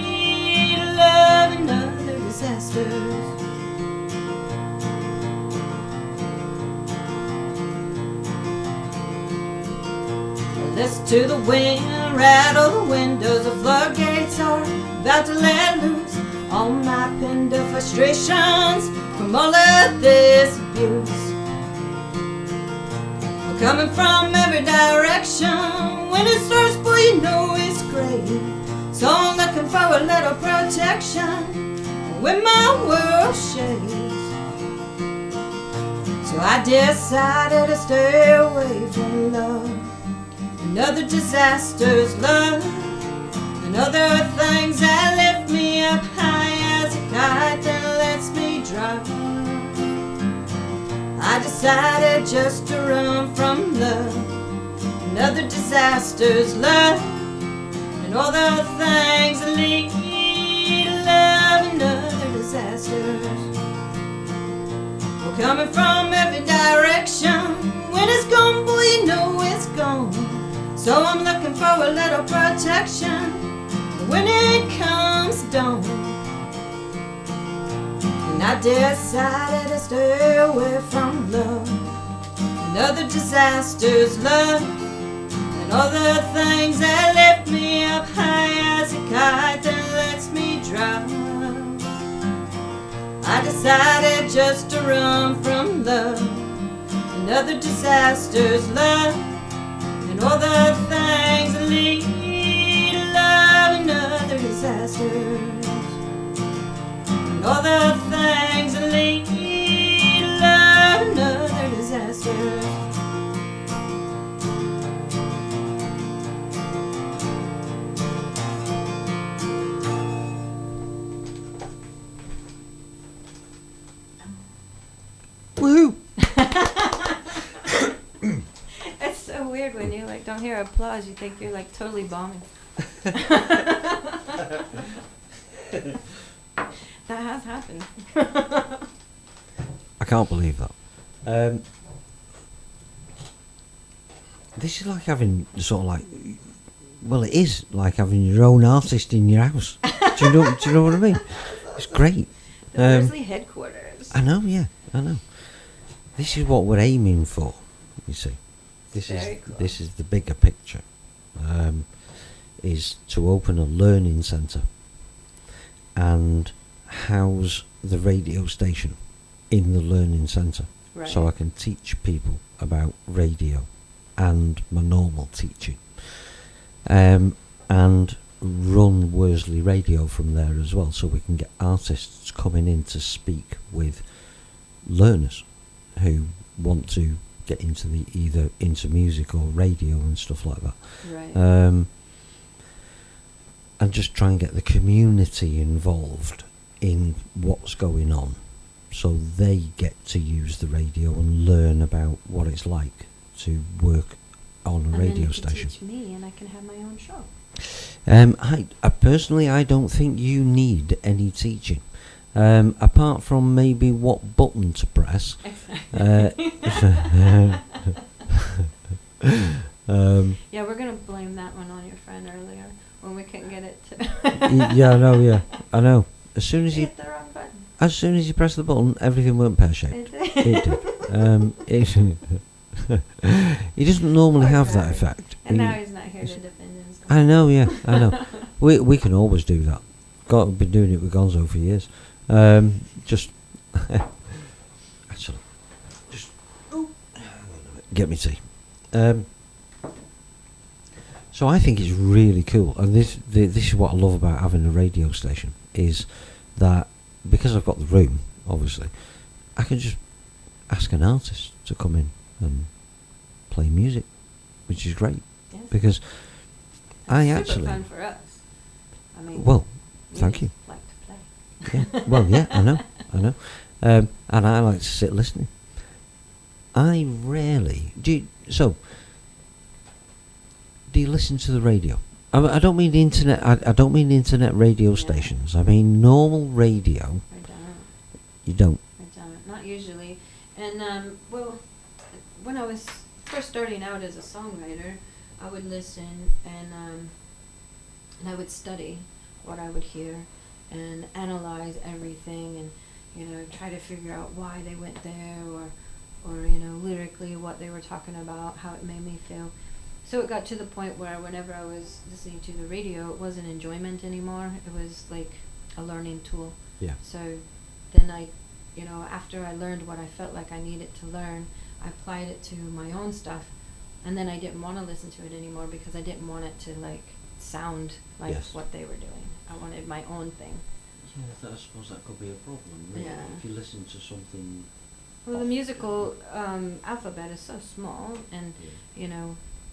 Speaker 3: love and other disasters. Listen to the wind rattle the windows. The floodgates are about to let loose all my pinned up frustrations from all of this abuse. We're coming from every direction. When it starts, boy, you know it's great. So I'm looking for a little protection when my world shakes. So I decided to stay away from love and other disasters, love and other things that lift me up high as a kite that lets me drop. I decided just to run from love and other disasters, love and all the things that lead to love and other disasters. We're coming from every direction. When it's gone, boy, you know it's gone. So I'm looking for a little protection when it comes dawn. And I decided to stay away from love and other disasters, love and all the things that lift me up high as a kite that lets me drop. I decided just to run from love and other disasters, love and all the things that lead to love and other disasters, and all the things that lead to love and other disasters.
Speaker 2: Woohoo!
Speaker 3: It's so weird when you like don't hear applause. You think you're like totally bombing. That has happened.
Speaker 2: I can't believe that. This is like having sort of like, well, it is like having your own artist in your house. Do you know what I mean? It's great.
Speaker 3: The Worsley headquarters.
Speaker 2: I know, yeah, I know. This is what we're aiming for. You see,
Speaker 3: Very cool.
Speaker 2: This is the bigger picture. Is to open a learning centre and house the radio station in the learning centre,
Speaker 3: Right.
Speaker 2: so I can teach people about radio and my normal teaching, and run WorsleyRadio from there as well, so we can get artists coming in to speak with learners who want to get into either into music or radio and stuff like that.
Speaker 3: Right.
Speaker 2: And just try and get the community involved in what's going on, so they get to use the radio and learn about what it's like to work on a radio
Speaker 3: then you
Speaker 2: station.
Speaker 3: can teach me, and I can have my own show.
Speaker 2: I personally, I don't think you need any teaching, apart from maybe what button to press.
Speaker 3: Yeah, we're gonna blame that one on your friend earlier when we couldn't get it to.
Speaker 2: Yeah, I know. As soon as you
Speaker 3: hit the wrong button.
Speaker 2: press the button, everything went pear shaped. It did. He doesn't normally
Speaker 3: Poor
Speaker 2: have that
Speaker 3: guy.
Speaker 2: effect.
Speaker 3: And now he's not here to defend himself.
Speaker 2: I know, yeah, I know. We can always do that. We've been doing it with Gonzo for years. Just actually, just get me tea. So I think it's really cool, and this is what I love about having a radio station, is that because I've got the room, obviously, I can just ask an artist to come in and play music, which is great.
Speaker 3: Yes.
Speaker 2: Because
Speaker 3: It's super fun for us. I mean,
Speaker 2: well,
Speaker 3: we
Speaker 2: thank
Speaker 3: just
Speaker 2: you.
Speaker 3: like to play.
Speaker 2: Yeah. Well, yeah, I know. And I like to sit listening. I rarely do. Do you listen to the radio? I don't mean the internet. I don't mean internet radio stations. I mean normal radio.
Speaker 3: I don't.
Speaker 2: You don't.
Speaker 3: I don't. Not usually. And well, when I was first starting out as a songwriter, I would listen and I would study what I would hear and analyze everything and try to figure out why they went there or lyrically what they were talking about, how it made me feel. So it got to the point where whenever I was listening to the radio, it wasn't enjoyment anymore. It was like a learning tool.
Speaker 2: Yeah.
Speaker 3: So then I, after I learned what I felt like I needed to learn, I applied it to my own stuff. And then I didn't want to listen to it anymore because I didn't want it to sound like what they were doing. I wanted my own thing.
Speaker 2: Yeah, I suppose that could be a problem, really.
Speaker 3: Yeah.
Speaker 2: If you listen to something.
Speaker 3: Well, the musical alphabet is so small, and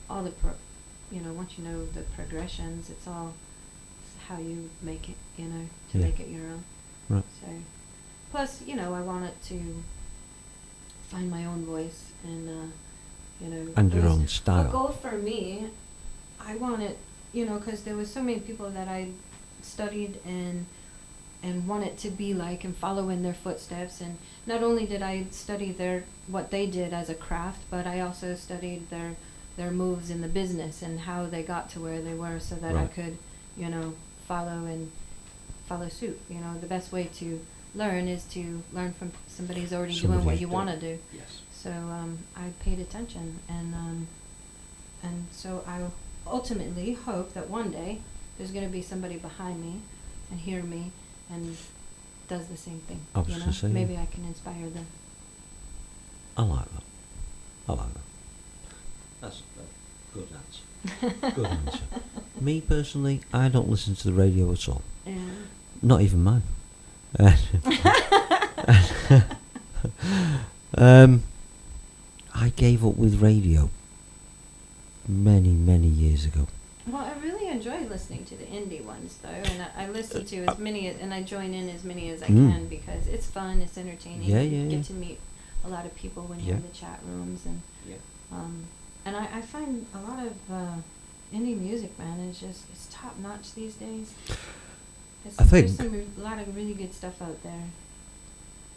Speaker 3: all the once you know the progressions, it's all how you make it, to make it your own.
Speaker 2: Right.
Speaker 3: So, plus, I wanted to find my own voice and
Speaker 2: And your own style.
Speaker 3: A goal for me, I wanted, because there was so many people that I studied and wanted to be like and follow in their footsteps. And not only did I study what they did as a craft, but I also studied their moves in the business and how they got to where they were, so that I could, follow suit. The best way to learn is to learn from somebody who's already doing what you want to do.
Speaker 2: Yes.
Speaker 3: So I paid attention, and so I ultimately hope that one day there's going to be somebody behind me and hear me and does the same thing. Maybe I can inspire them.
Speaker 2: I like that. That's a good answer. Good answer. Me personally, I don't listen to the radio at all.
Speaker 3: Yeah.
Speaker 2: Not even mine. I gave up with radio many, many years ago.
Speaker 3: Well, I really enjoy listening to the indie ones, though, and I listen to as many, and I join in as many as I can because it's fun, it's entertaining. You get to meet a lot of people when you're in the chat rooms, and I find a lot of indie music, man, it's top notch these days. There's a lot of really good stuff out there.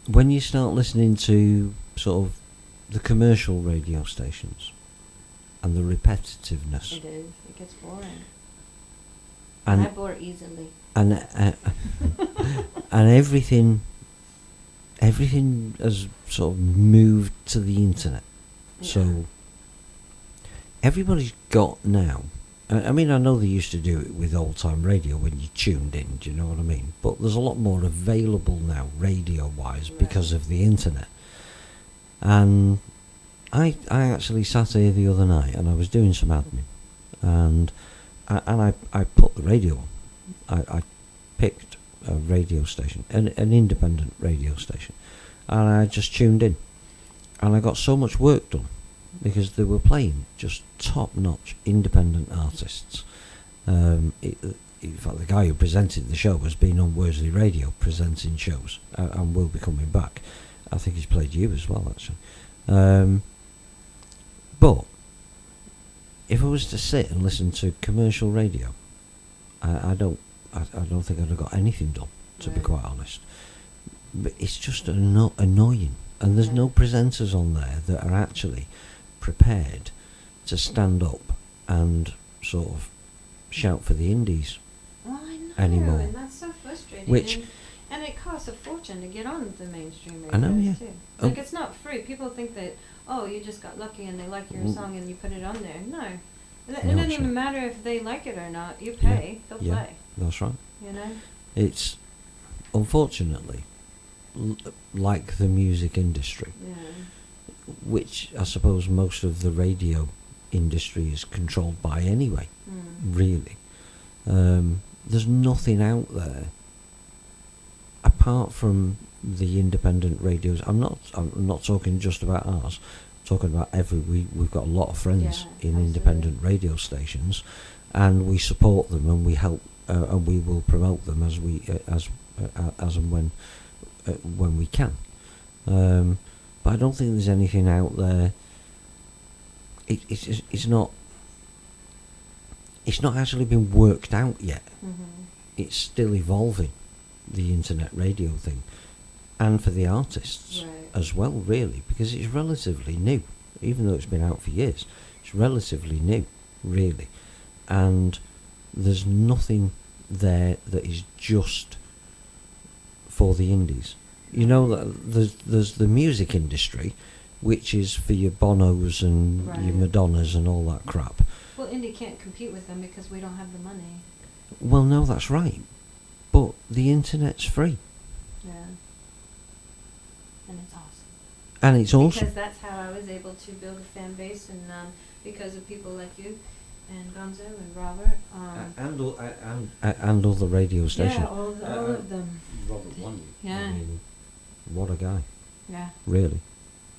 Speaker 2: When you start listening to sort of the commercial radio stations and the repetitiveness.
Speaker 3: It is. It gets boring.
Speaker 2: And
Speaker 3: I bore easily.
Speaker 2: And everything has sort of moved to the internet.
Speaker 3: Yeah.
Speaker 2: So everybody's got now. I mean, I know they used to do it with old-time radio when you tuned in, do you know what I mean? But there's a lot more available now, radio-wise, because of the internet. And I actually sat here the other night, and I was doing some admin, and I put the radio on. I picked a radio station, an independent radio station, and I just tuned in, and I got so much work done, because they were playing just top-notch independent artists. In fact, the guy who presented the show has been on WorsleyRadio presenting shows and will be coming back. I think he's played you as well, actually. But if I was to sit and listen to commercial radio, I don't think I'd have got anything done, to be quite honest. But it's just annoying, and there's no presenters on there that are actually prepared to stand up and sort of shout for the indies anymore.
Speaker 3: And that's so frustrating. And it costs a fortune to get on the mainstream radio.
Speaker 2: I know,
Speaker 3: too. It's not free. People think that, you just got lucky and they like your song and you put it on there. No. It doesn't even matter if they like it or not. You pay, they'll play.
Speaker 2: That's right. It's unfortunately like the music industry.
Speaker 3: Yeah.
Speaker 2: Which I suppose most of the radio industry is controlled by anyway. really. There's nothing out there apart from the independent radios. I'm not talking just about ours. I'm talking about we've got a lot of friends in
Speaker 3: absolutely.
Speaker 2: independent radio stations, and we support them and we help and we will promote them as and when we can. But I don't think there's anything out there. It's not actually been worked out yet.
Speaker 3: Mm-hmm.
Speaker 2: It's still evolving, the internet radio thing, and for the artists as well, really, because it's relatively new. Even though it's been out for years, it's relatively new, really, and there's nothing there that is just for the indies. You know, that there's the music industry, which is for your Bonos and your Madonnas and all that crap.
Speaker 3: Well, indie can't compete with them because we don't have the money.
Speaker 2: Well, no, that's right. But the internet's free.
Speaker 3: Yeah. And it's awesome.
Speaker 2: And it's awesome.
Speaker 3: Because that's how I was able to build a fan base, and because of people like you and Gonzo and Robert.
Speaker 2: And other radio stations.
Speaker 3: Yeah, all of them.
Speaker 2: Robert One.
Speaker 3: Yeah.
Speaker 2: I mean, what a guy.
Speaker 3: Yeah.
Speaker 2: Really.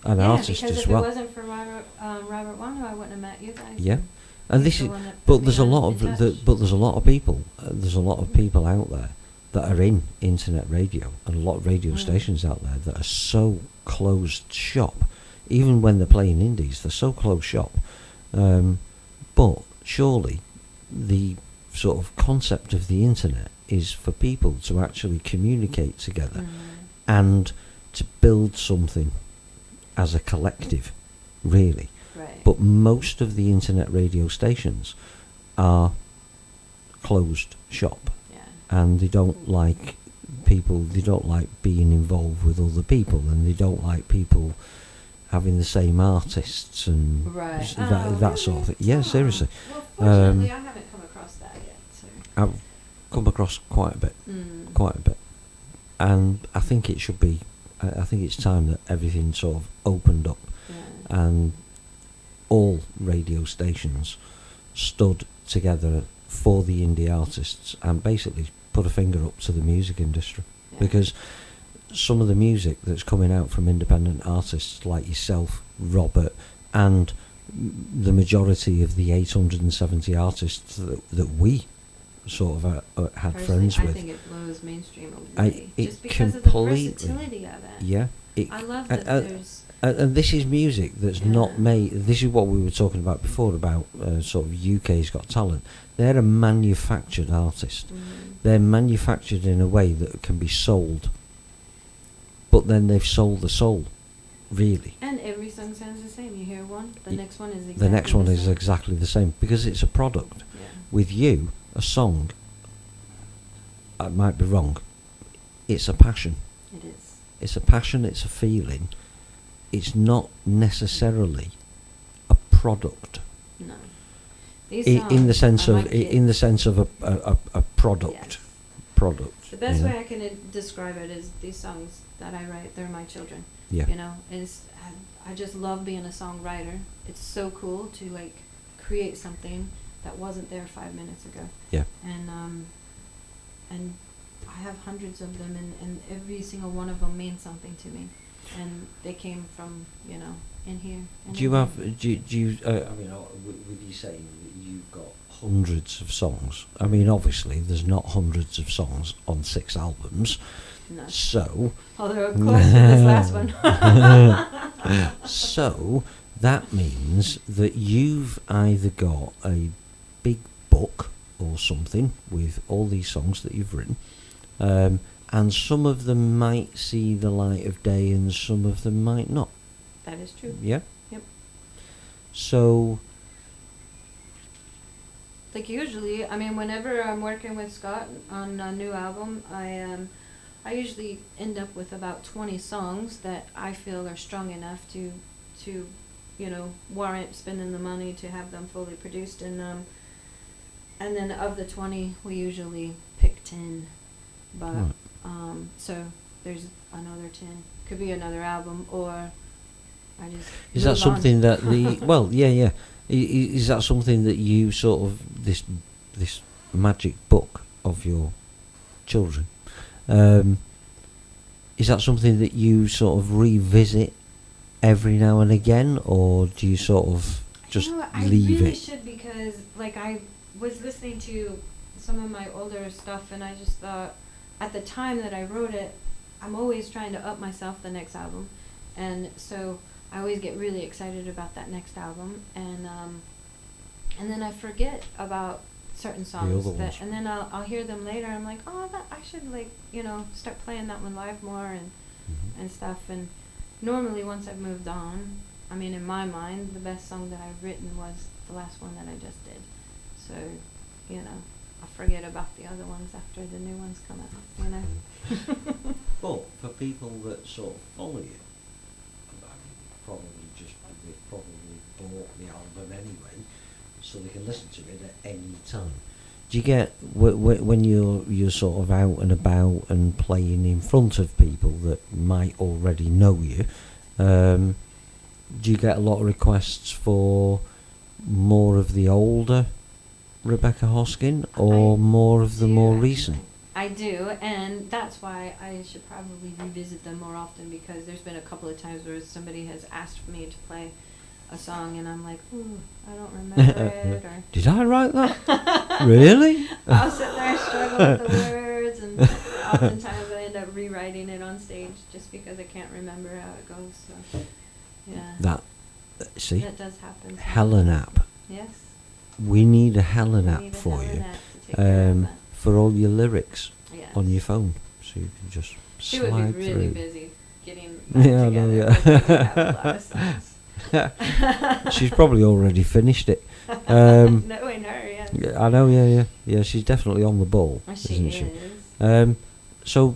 Speaker 2: An artist
Speaker 3: because
Speaker 2: as
Speaker 3: if
Speaker 2: well.
Speaker 3: it wasn't for Robert Wano, I wouldn't have met you guys.
Speaker 2: Yeah. And this is, but there's a lot of but there's a lot of people. There's a lot of people out there that are in internet radio, and a lot of radio stations out there that are so closed shop. Even when they're playing indies, they're so closed shop. But surely, the sort of concept of the internet is for people to actually communicate together and to build something as a collective, really.
Speaker 3: Right.
Speaker 2: But most of the internet radio stations are closed shop, and they don't like people. They don't like being involved with other people, and they don't like people having the same artists and that sort of thing. Yeah, seriously.
Speaker 3: Well, fortunately, I haven't come across that yet. So.
Speaker 2: I've come across quite a bit, and I think it should be. I think it's time that everything sort of opened up, and all radio stations stood together for the indie artists and basically put a finger up to the music industry, because some of the music that's coming out from independent artists like yourself, Robert, and the majority of the 870 artists that we sort of had friends with.
Speaker 3: I think it blows mainstream away. Just because of the versatility of it.
Speaker 2: Yeah.
Speaker 3: I love that there's...
Speaker 2: And this is music that's not made... This is what we were talking about before, about sort of UK's Got Talent. They're a manufactured artist. They're manufactured in a way that can be sold. But then they've sold the soul, really.
Speaker 3: And every song sounds the same. You hear one, the next one is exactly
Speaker 2: the next one
Speaker 3: the
Speaker 2: is
Speaker 3: same.
Speaker 2: exactly the same, because it's a product.
Speaker 3: Yeah.
Speaker 2: With you, a song, I might be wrong, it's a passion.
Speaker 3: It is.
Speaker 2: It's a passion, it's a feeling. It's not necessarily a product.
Speaker 3: No. These songs
Speaker 2: in the sense
Speaker 3: are
Speaker 2: of
Speaker 3: my kids.
Speaker 2: in the sense of a product.
Speaker 3: Yes.
Speaker 2: Product.
Speaker 3: The best way I can describe it is these songs that I write, they're my children.
Speaker 2: Yeah.
Speaker 3: You know, I just love being a songwriter. It's so cool to like create something that wasn't there 5 minutes ago.
Speaker 2: Yeah.
Speaker 3: And I have hundreds of them, and every single one of them means something to me. And they came from, you know, in here.
Speaker 2: Do you have? Do you? I mean, with you saying that you've got hundreds of songs. I mean, obviously, there's not hundreds of songs on 6 albums.
Speaker 3: No.
Speaker 2: So.
Speaker 3: Although, of course, for this last one.
Speaker 2: So that means that you've either got a big book or something with all these songs that you've written, and some of them might see the light of day and some of them might not.
Speaker 3: That is true.
Speaker 2: Yeah?
Speaker 3: Yep.
Speaker 2: So...
Speaker 3: Like usually, I mean, whenever I'm working with Scott on a new album, I usually end up with about 20 songs that I feel are strong enough to you know, warrant spending the money to have them fully produced, and then of the 20, we usually pick 10. But so there's another 10. Could be another album, or I just
Speaker 2: Is that something that the... Well, yeah. Is that something that you sort of... This this magic book of your children. Is that something that you sort of revisit every now and again, or do you sort of just leave
Speaker 3: I really
Speaker 2: it?
Speaker 3: should, because like I was listening to some of my older stuff, and I just thought at the time that I wrote it, I'm always trying to up myself the next album, and so I always get really excited about that next album, and then I forget about certain songs that, and then I'll hear them later. I'm like, oh, I should start playing that one live more and stuff. And normally once I've moved on, I mean, in my mind, the best song that I've written was the last one that I just did. So, I'll forget about the other ones after the new ones come out.
Speaker 2: Well, for people that sort of follow you, they've probably bought the album anyway, so they can listen to it at any time. Do you get when you're sort of out and about and playing in front of people that might already know you? Do you get a lot of requests for more of the older Rebecca Hoskin, or more of the more recent?
Speaker 3: I do, and that's why I should probably revisit them more often, because there's been a couple of times where somebody has asked me to play a song and I'm like, ooh, I don't remember it. Or
Speaker 2: did I write that? Really?
Speaker 3: I'll sit there and struggle with the words, and oftentimes I end up rewriting it on stage just because I can't remember how it goes. So, yeah. That does happen.
Speaker 2: Helen app.
Speaker 3: Yes.
Speaker 2: We need a Helen app for you. For all your lyrics on your phone, so you can just
Speaker 3: she
Speaker 2: slide
Speaker 3: would be really
Speaker 2: through.
Speaker 3: busy getting that together. Have a lot of songs.
Speaker 2: She's probably already finished it.
Speaker 3: Knowing her, yeah.
Speaker 2: I know, yeah. She's definitely on the ball, isn't she? So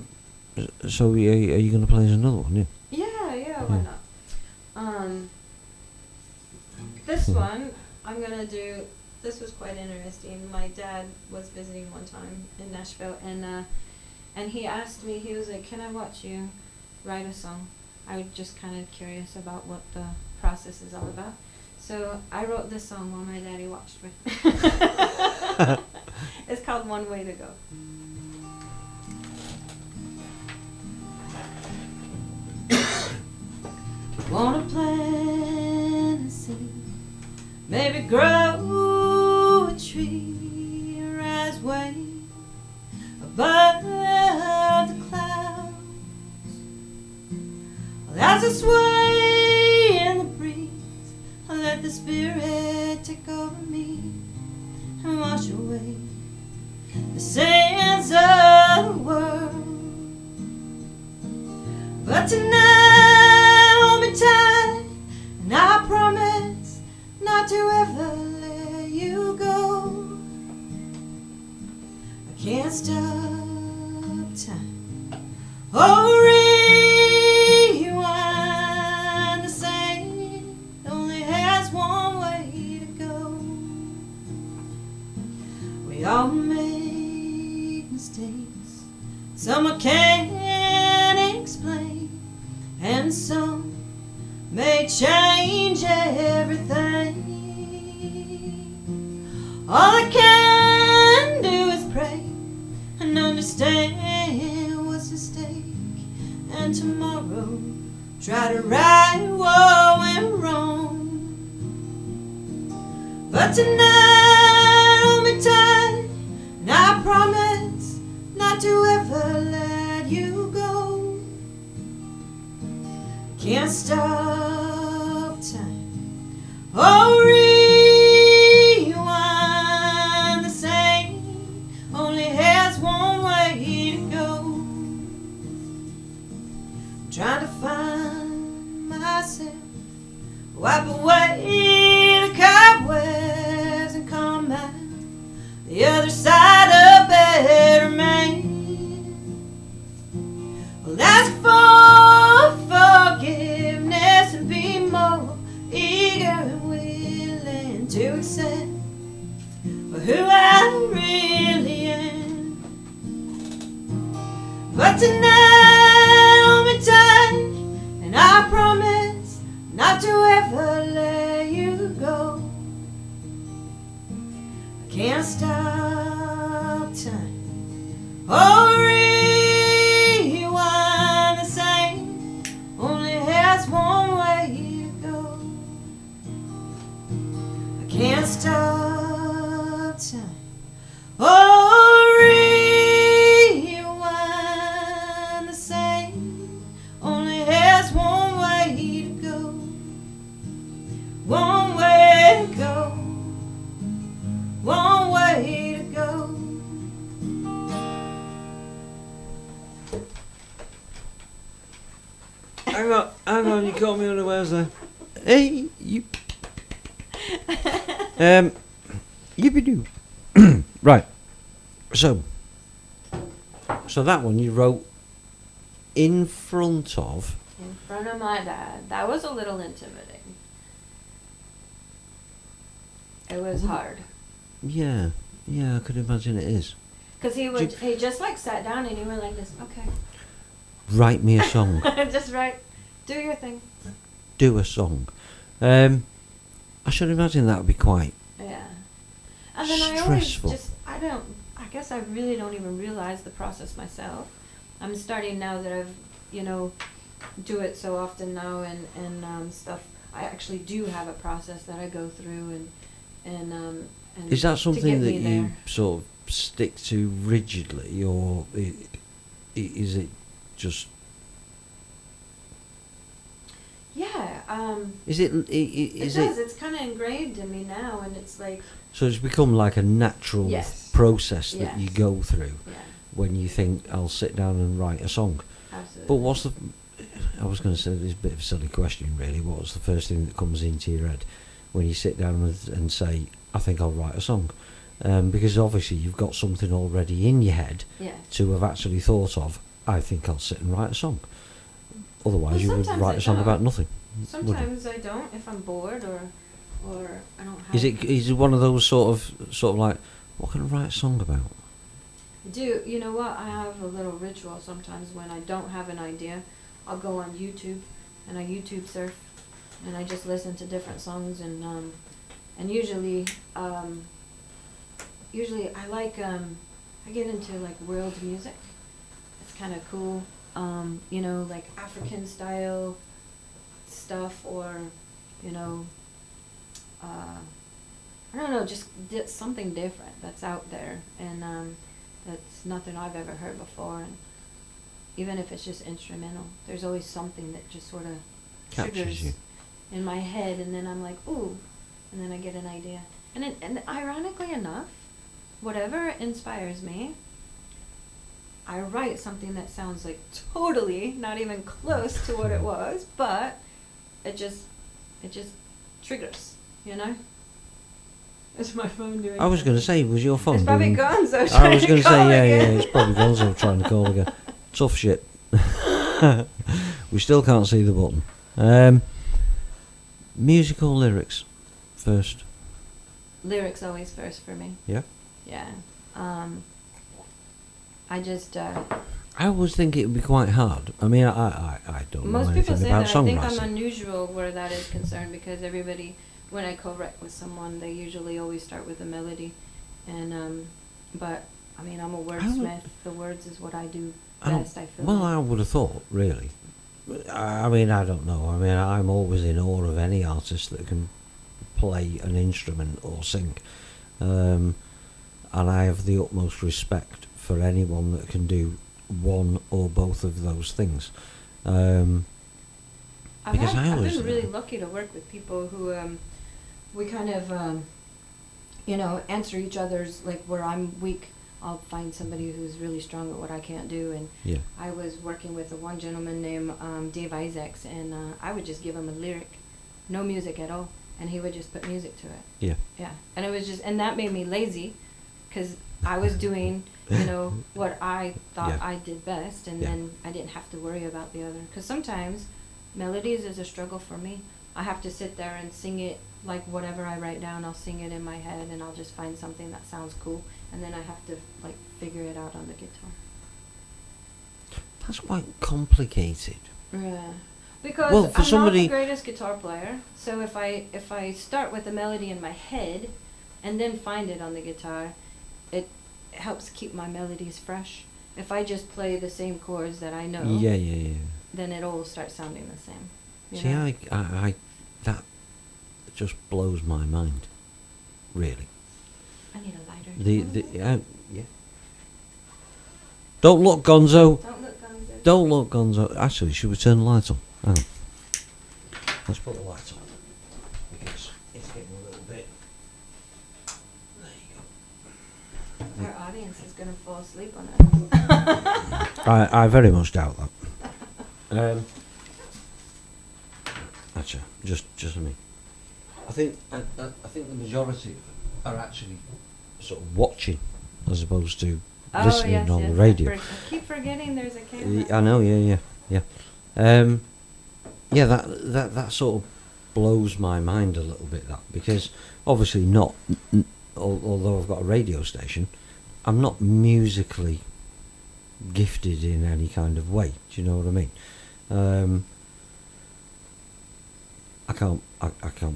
Speaker 2: are you going to play us another one?
Speaker 3: Yeah. Why not? This one I'm gonna do. This was quite interesting. My dad was visiting one time in Nashville, and he asked me. He was like, "Can I watch you write a song?" I was just kind of curious about what the process is all about. So I wrote this song while my daddy watched me. It's called "One Way to Go." Wanna plant a seed, maybe grow a tree, rise way above the clouds. As I sway in the breeze, I let the Spirit take over me and wash away the sins of the world. But tonight hold me tight, and I promise not to ever let you go. I can't stop time. Oh, rewind the same. Only has one way to go. We all make mistakes. Some I can't explain, and some may change everything. All I can do is pray and understand what's at stake, and tomorrow try to right what went wrong. But tonight hold me tight, and I promise not to ever let you go. Can't stop time. Oh, rewind the same. Only has one way to go. I'm trying to find myself, wipe away the cobwebs and come out the other side a better man. Well, ask for forgiveness and be more eager and willing to accept for who I really am. But tonight hold me tight, and I promise not to ever let you go. I can't stop can't stop time or rewind. The same only has one way to go, one way to go, one way to go.
Speaker 2: Hang on, you caught me unawares there. Hey, you. Yippee-doo. Right. So that one you wrote in front of.
Speaker 3: In front of my dad. That was a little intimidating. It was hard.
Speaker 2: Yeah, I could imagine it is.
Speaker 3: Because he just like sat down and he went like this, okay.
Speaker 2: Write me a song.
Speaker 3: Just write, do your thing.
Speaker 2: Do a song. I should imagine that would be quite
Speaker 3: Yeah. And then
Speaker 2: stressful.
Speaker 3: I guess I really don't even realize the process myself. I'm starting now that I've, do it so often now and stuff. I actually do have a process that I go through and
Speaker 2: is that
Speaker 3: to
Speaker 2: something
Speaker 3: get
Speaker 2: that
Speaker 3: me
Speaker 2: you
Speaker 3: there.
Speaker 2: sort of stick to rigidly, or is it just?
Speaker 3: Yeah.
Speaker 2: Is it?
Speaker 3: It does. It's kind of ingrained in me now, and it's like.
Speaker 2: So it's become like a natural
Speaker 3: Yes.
Speaker 2: process that
Speaker 3: Yes.
Speaker 2: you go through
Speaker 3: Yeah.
Speaker 2: when you think I'll sit down and write a song.
Speaker 3: Absolutely.
Speaker 2: But what's the? I was going to say this is a bit of a silly question, really. What's the first thing that comes into your head when you sit down and say, "I think I'll write a song"? Because obviously you've got something already in your head
Speaker 3: Yes.
Speaker 2: to have actually thought of. I think I'll sit and write a song. Otherwise, you would
Speaker 3: sometimes
Speaker 2: write
Speaker 3: I
Speaker 2: a song
Speaker 3: don't.
Speaker 2: about nothing. wouldn't you?
Speaker 3: Sometimes I don't if I'm bored or I don't have.
Speaker 2: Is it one of those sort of like, what can I write a song about?
Speaker 3: You know what? I have a little ritual sometimes when I don't have an idea. I'll go on YouTube and I YouTube surf and I just listen to different songs and usually I like I get into like world music. It's kind of cool. Like African style stuff or I don't know, just something different that's out there and that's nothing I've ever heard before. And even if it's just instrumental, there's always something that just sort of
Speaker 2: Captures
Speaker 3: triggers
Speaker 2: you.
Speaker 3: in my head, and then I'm like, ooh, and then I get an idea. And ironically enough, whatever inspires me, I write something that sounds like totally not even close to what it was, but it just triggers, Is my phone doing?
Speaker 2: I was going to say, was your phone?
Speaker 3: It's probably
Speaker 2: doing-
Speaker 3: Gonzo
Speaker 2: I
Speaker 3: trying
Speaker 2: was
Speaker 3: to
Speaker 2: going to
Speaker 3: call
Speaker 2: say, yeah,
Speaker 3: again.
Speaker 2: it's probably Gonzo trying to call again. Tough shit. We still can't see the button. Musical lyrics first.
Speaker 3: Lyrics always first for me.
Speaker 2: Yeah.
Speaker 3: Yeah. I just.
Speaker 2: I always think it would be quite hard. I mean, I don't know
Speaker 3: Most
Speaker 2: anything
Speaker 3: people say
Speaker 2: about
Speaker 3: that. I think
Speaker 2: songwriting.
Speaker 3: I'm unusual where that is concerned because everybody, when I co-write with someone, they usually always start with a melody, and but I mean I'm a wordsmith. The words is what I do best. I feel.
Speaker 2: Well,
Speaker 3: like.
Speaker 2: I would have thought, really. I mean, I don't know. I mean, I'm always in awe of any artist that can play an instrument or sing, and I have the utmost respect for anyone that can do one or both of those things. Because
Speaker 3: I've
Speaker 2: always
Speaker 3: been really lucky to work with people who we kind of answer each other's, like where I'm weak I'll find somebody who's really strong at what I can't do. And
Speaker 2: yeah.
Speaker 3: I was working with one gentleman named Dave Isaacs, and I would just give him a lyric, no music at all, and he would just put music to it.
Speaker 2: Yeah.
Speaker 3: Yeah. And it was just, and that made me lazy because I was doing what I thought
Speaker 2: Yeah.
Speaker 3: I did best, and
Speaker 2: Yeah.
Speaker 3: then I didn't have to worry about the other. Because sometimes melodies is a struggle for me. I have to sit there and sing it, like whatever I write down, I'll sing it in my head, and I'll just find something that sounds cool, and then I have to like figure it out on the guitar.
Speaker 2: That's quite complicated.
Speaker 3: Yeah. Because
Speaker 2: Well, for
Speaker 3: I'm
Speaker 2: somebody-
Speaker 3: not the greatest guitar player, so if I start with a melody in my head and then find it on the guitar, it helps keep my melodies fresh. If I just play the same chords that I know,
Speaker 2: Yeah.
Speaker 3: then it all starts sounding the same. you
Speaker 2: See,
Speaker 3: know?
Speaker 2: I that just blows my mind. really.
Speaker 3: I need a lighter.
Speaker 2: Yeah. Don't look, Gonzo.
Speaker 3: Don't look, Gonzo.
Speaker 2: Don't look, Gonzo. Actually, should we turn the light on? Hang on. Let's put the light on because it's getting a little bit. There you go.
Speaker 3: Our audience is going to fall asleep on us.
Speaker 2: I very much doubt that. Actually, just me. I think the majority of them are actually sort of watching as opposed to listening on the radio.
Speaker 3: I keep forgetting there's a camera.
Speaker 2: I know, yeah. That sort of blows my mind a little bit. That because obviously not, although I've got a radio station, I'm not musically gifted in any kind of way. Do you know what I mean? I can't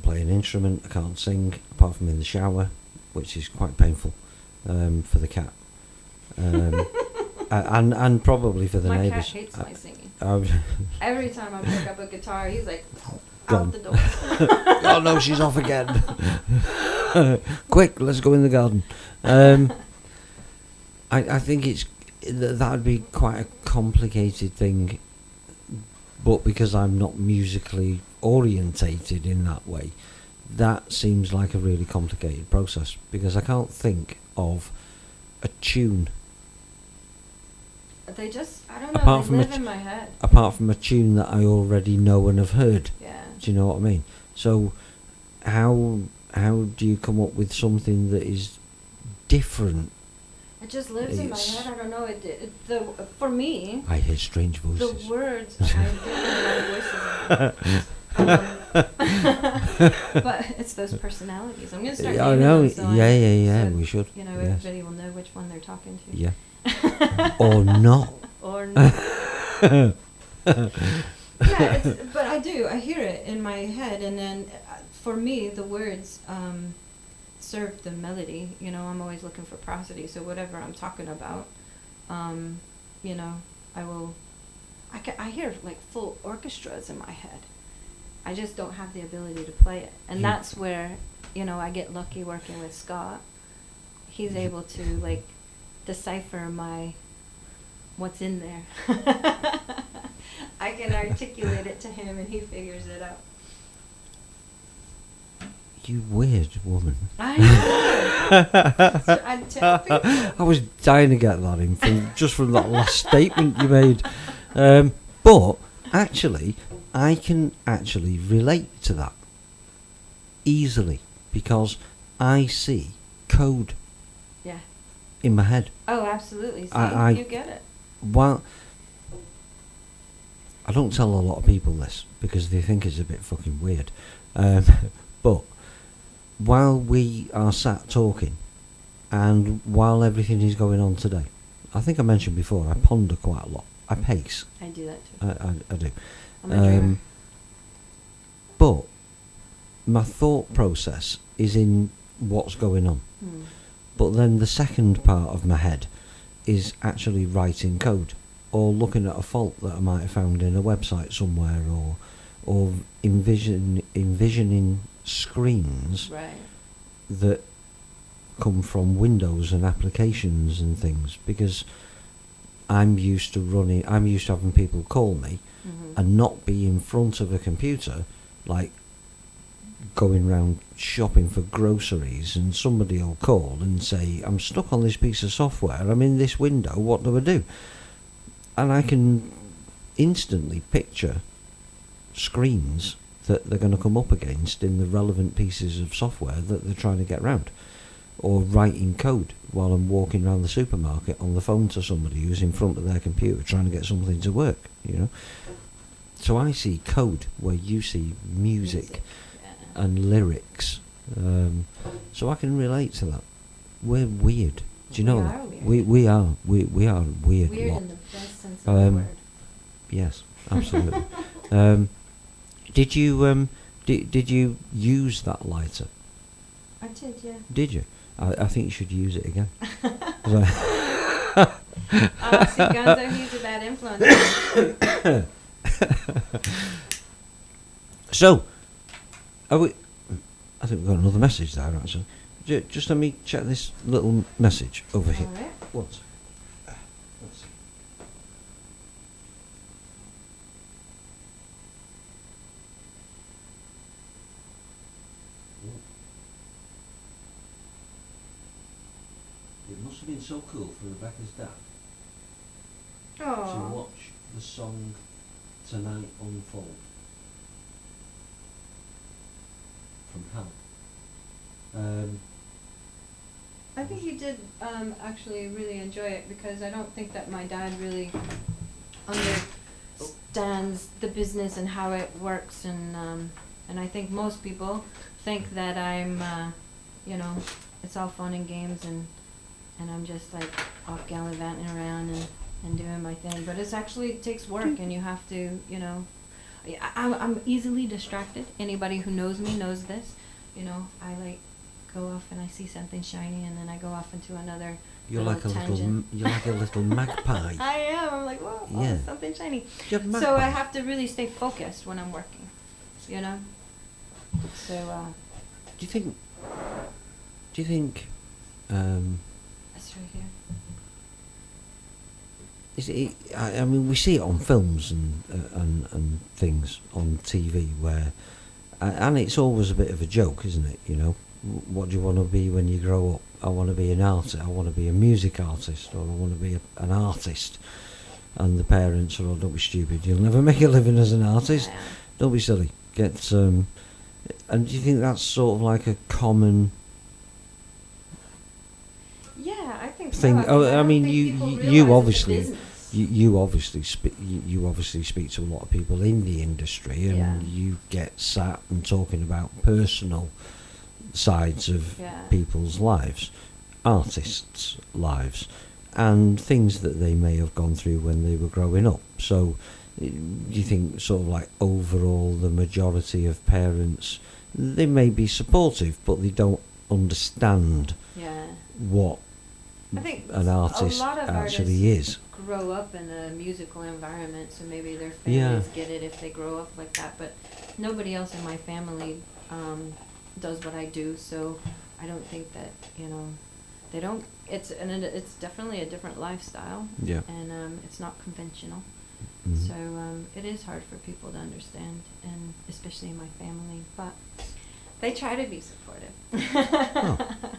Speaker 2: play an instrument. I can't sing apart from in the shower, which is quite painful for the cat. And probably for the
Speaker 3: my
Speaker 2: neighbours.
Speaker 3: My cat hates my singing. Every time I pick up a guitar, he's like, out the door.
Speaker 2: Oh no, she's off again. Quick, let's go in the garden. I think that would be quite a complicated thing, but because I'm not musically orientated in that way, that seems like a really complicated process because I can't think of a tune.
Speaker 3: I don't know, they live in my head.
Speaker 2: Apart from a tune that I already know and have heard.
Speaker 3: Yeah.
Speaker 2: Do you know what I mean? So how do you come up with something that is different?
Speaker 3: It just lives in my head. I don't know. For me,
Speaker 2: I hear strange voices.
Speaker 3: The words. I do hear voices. But it's those personalities. I'm gonna start.
Speaker 2: I know.
Speaker 3: So
Speaker 2: Yeah.
Speaker 3: so
Speaker 2: we should.
Speaker 3: Everybody will know which one they're talking to.
Speaker 2: Yeah. Or not.
Speaker 3: Or not. Yeah, but I do. I hear it in my head, and then for me, the words serve the melody. I'm always looking for prosody. So whatever I'm talking about, I hear like full orchestras in my head. I just don't have the ability to play it, and that's where I get lucky working with Scott. He's able to like decipher what's in there. I can articulate it to him and he figures it out.
Speaker 2: You weird woman.
Speaker 3: I know. I tell people.
Speaker 2: I was dying to get that in from that last statement you made. But actually, I can actually relate to that easily because I see code.
Speaker 3: Yeah.
Speaker 2: In my head.
Speaker 3: Oh, absolutely. See, you get it.
Speaker 2: Well, I don't tell a lot of people this because they think it's a bit fucking weird. But while we are sat talking and while everything is going on today, I think I mentioned before, I ponder quite a lot. I pace.
Speaker 3: I do that too.
Speaker 2: I do.
Speaker 3: I'm a dreamer.
Speaker 2: But my thought process is in what's going on. But then the second part of my head is actually writing code or looking at a fault that I might have found in a website somewhere or envisioning screens that come from Windows and applications and things because I'm used to having people call me and not be in front of a computer like going round shopping for groceries and somebody will call and say, I'm stuck on this piece of software, I'm in this window, what do I do? And I can instantly picture screens that they're going to come up against in the relevant pieces of software that they're trying to get round, or writing code while I'm walking around the supermarket on the phone to somebody who's in front of their computer trying to get something to work, So I see code where you see music. And lyrics, so I can relate to that. We're weird. Do you know that? We are weird.
Speaker 3: Weird
Speaker 2: lot.
Speaker 3: in the best sense of the word.
Speaker 2: Yes, absolutely. Did you use that lighter?
Speaker 3: I did, yeah.
Speaker 2: Did you? I think you should use it again.
Speaker 3: See, Gonzo, he's a bad influence.
Speaker 2: So. I think we've got another message there, actually. Just let me check this little message over here.
Speaker 3: Alright.
Speaker 2: One sec. Let's see. It must have been so cool for Rebecca's dad to
Speaker 3: Oh.
Speaker 2: watch the song Tonight unfold from Hell.
Speaker 3: I think he did actually really enjoy it because I don't think that my dad really understands the business and how it works, and I think most people think that I'm it's all fun and games and I'm just like off gallivanting around and doing my thing, but it's actually, it takes work and you have to, I'm easily distracted. Anybody who knows me knows this. I like go off and I see something shiny and then I go off into another
Speaker 2: You're like a
Speaker 3: tangent.
Speaker 2: you're like a little magpie.
Speaker 3: I am. I'm like, whoa,
Speaker 2: Yeah.
Speaker 3: something shiny.
Speaker 2: You're a
Speaker 3: So I
Speaker 2: magpie.
Speaker 3: have to really stay focused when I'm working. So
Speaker 2: Do you think?
Speaker 3: that's right here.
Speaker 2: Is it? I mean, we see it on films and things on TV where, and it's always a bit of a joke, isn't it? What do you want to be when you grow up? I want to be an artist. I want to be a music artist, or I want to be an artist. And the parents are, "Oh, don't be stupid. You'll never make a living as an artist.
Speaker 3: Yeah.
Speaker 2: Don't be silly. Get." And do you think that's sort of like a common
Speaker 3: Yeah, I think
Speaker 2: thing?
Speaker 3: so.
Speaker 2: I
Speaker 3: don't
Speaker 2: mean,
Speaker 3: think
Speaker 2: you
Speaker 3: people
Speaker 2: you
Speaker 3: realize it's a
Speaker 2: obviously.
Speaker 3: business.
Speaker 2: You obviously speak to a lot of people in the industry, and
Speaker 3: Yeah.
Speaker 2: you get sat and talking about personal sides of
Speaker 3: Yeah.
Speaker 2: people's lives, artists' lives, and things that they may have gone through when they were growing up. So, do you think sort of like overall the majority of parents, they may be supportive, but they don't understand
Speaker 3: Yeah.
Speaker 2: what
Speaker 3: I think
Speaker 2: an artist
Speaker 3: a lot of
Speaker 2: actually
Speaker 3: artists
Speaker 2: is?
Speaker 3: grow up in a musical environment, so maybe their
Speaker 2: Yeah.
Speaker 3: families get it if they grow up like that. But nobody else in my family does what I do, so I don't think that they don't. It's definitely a different lifestyle,
Speaker 2: Yeah.
Speaker 3: and it's not conventional.
Speaker 2: Mhm.
Speaker 3: So it is hard for people to understand, and especially in my family. But they try to be supportive.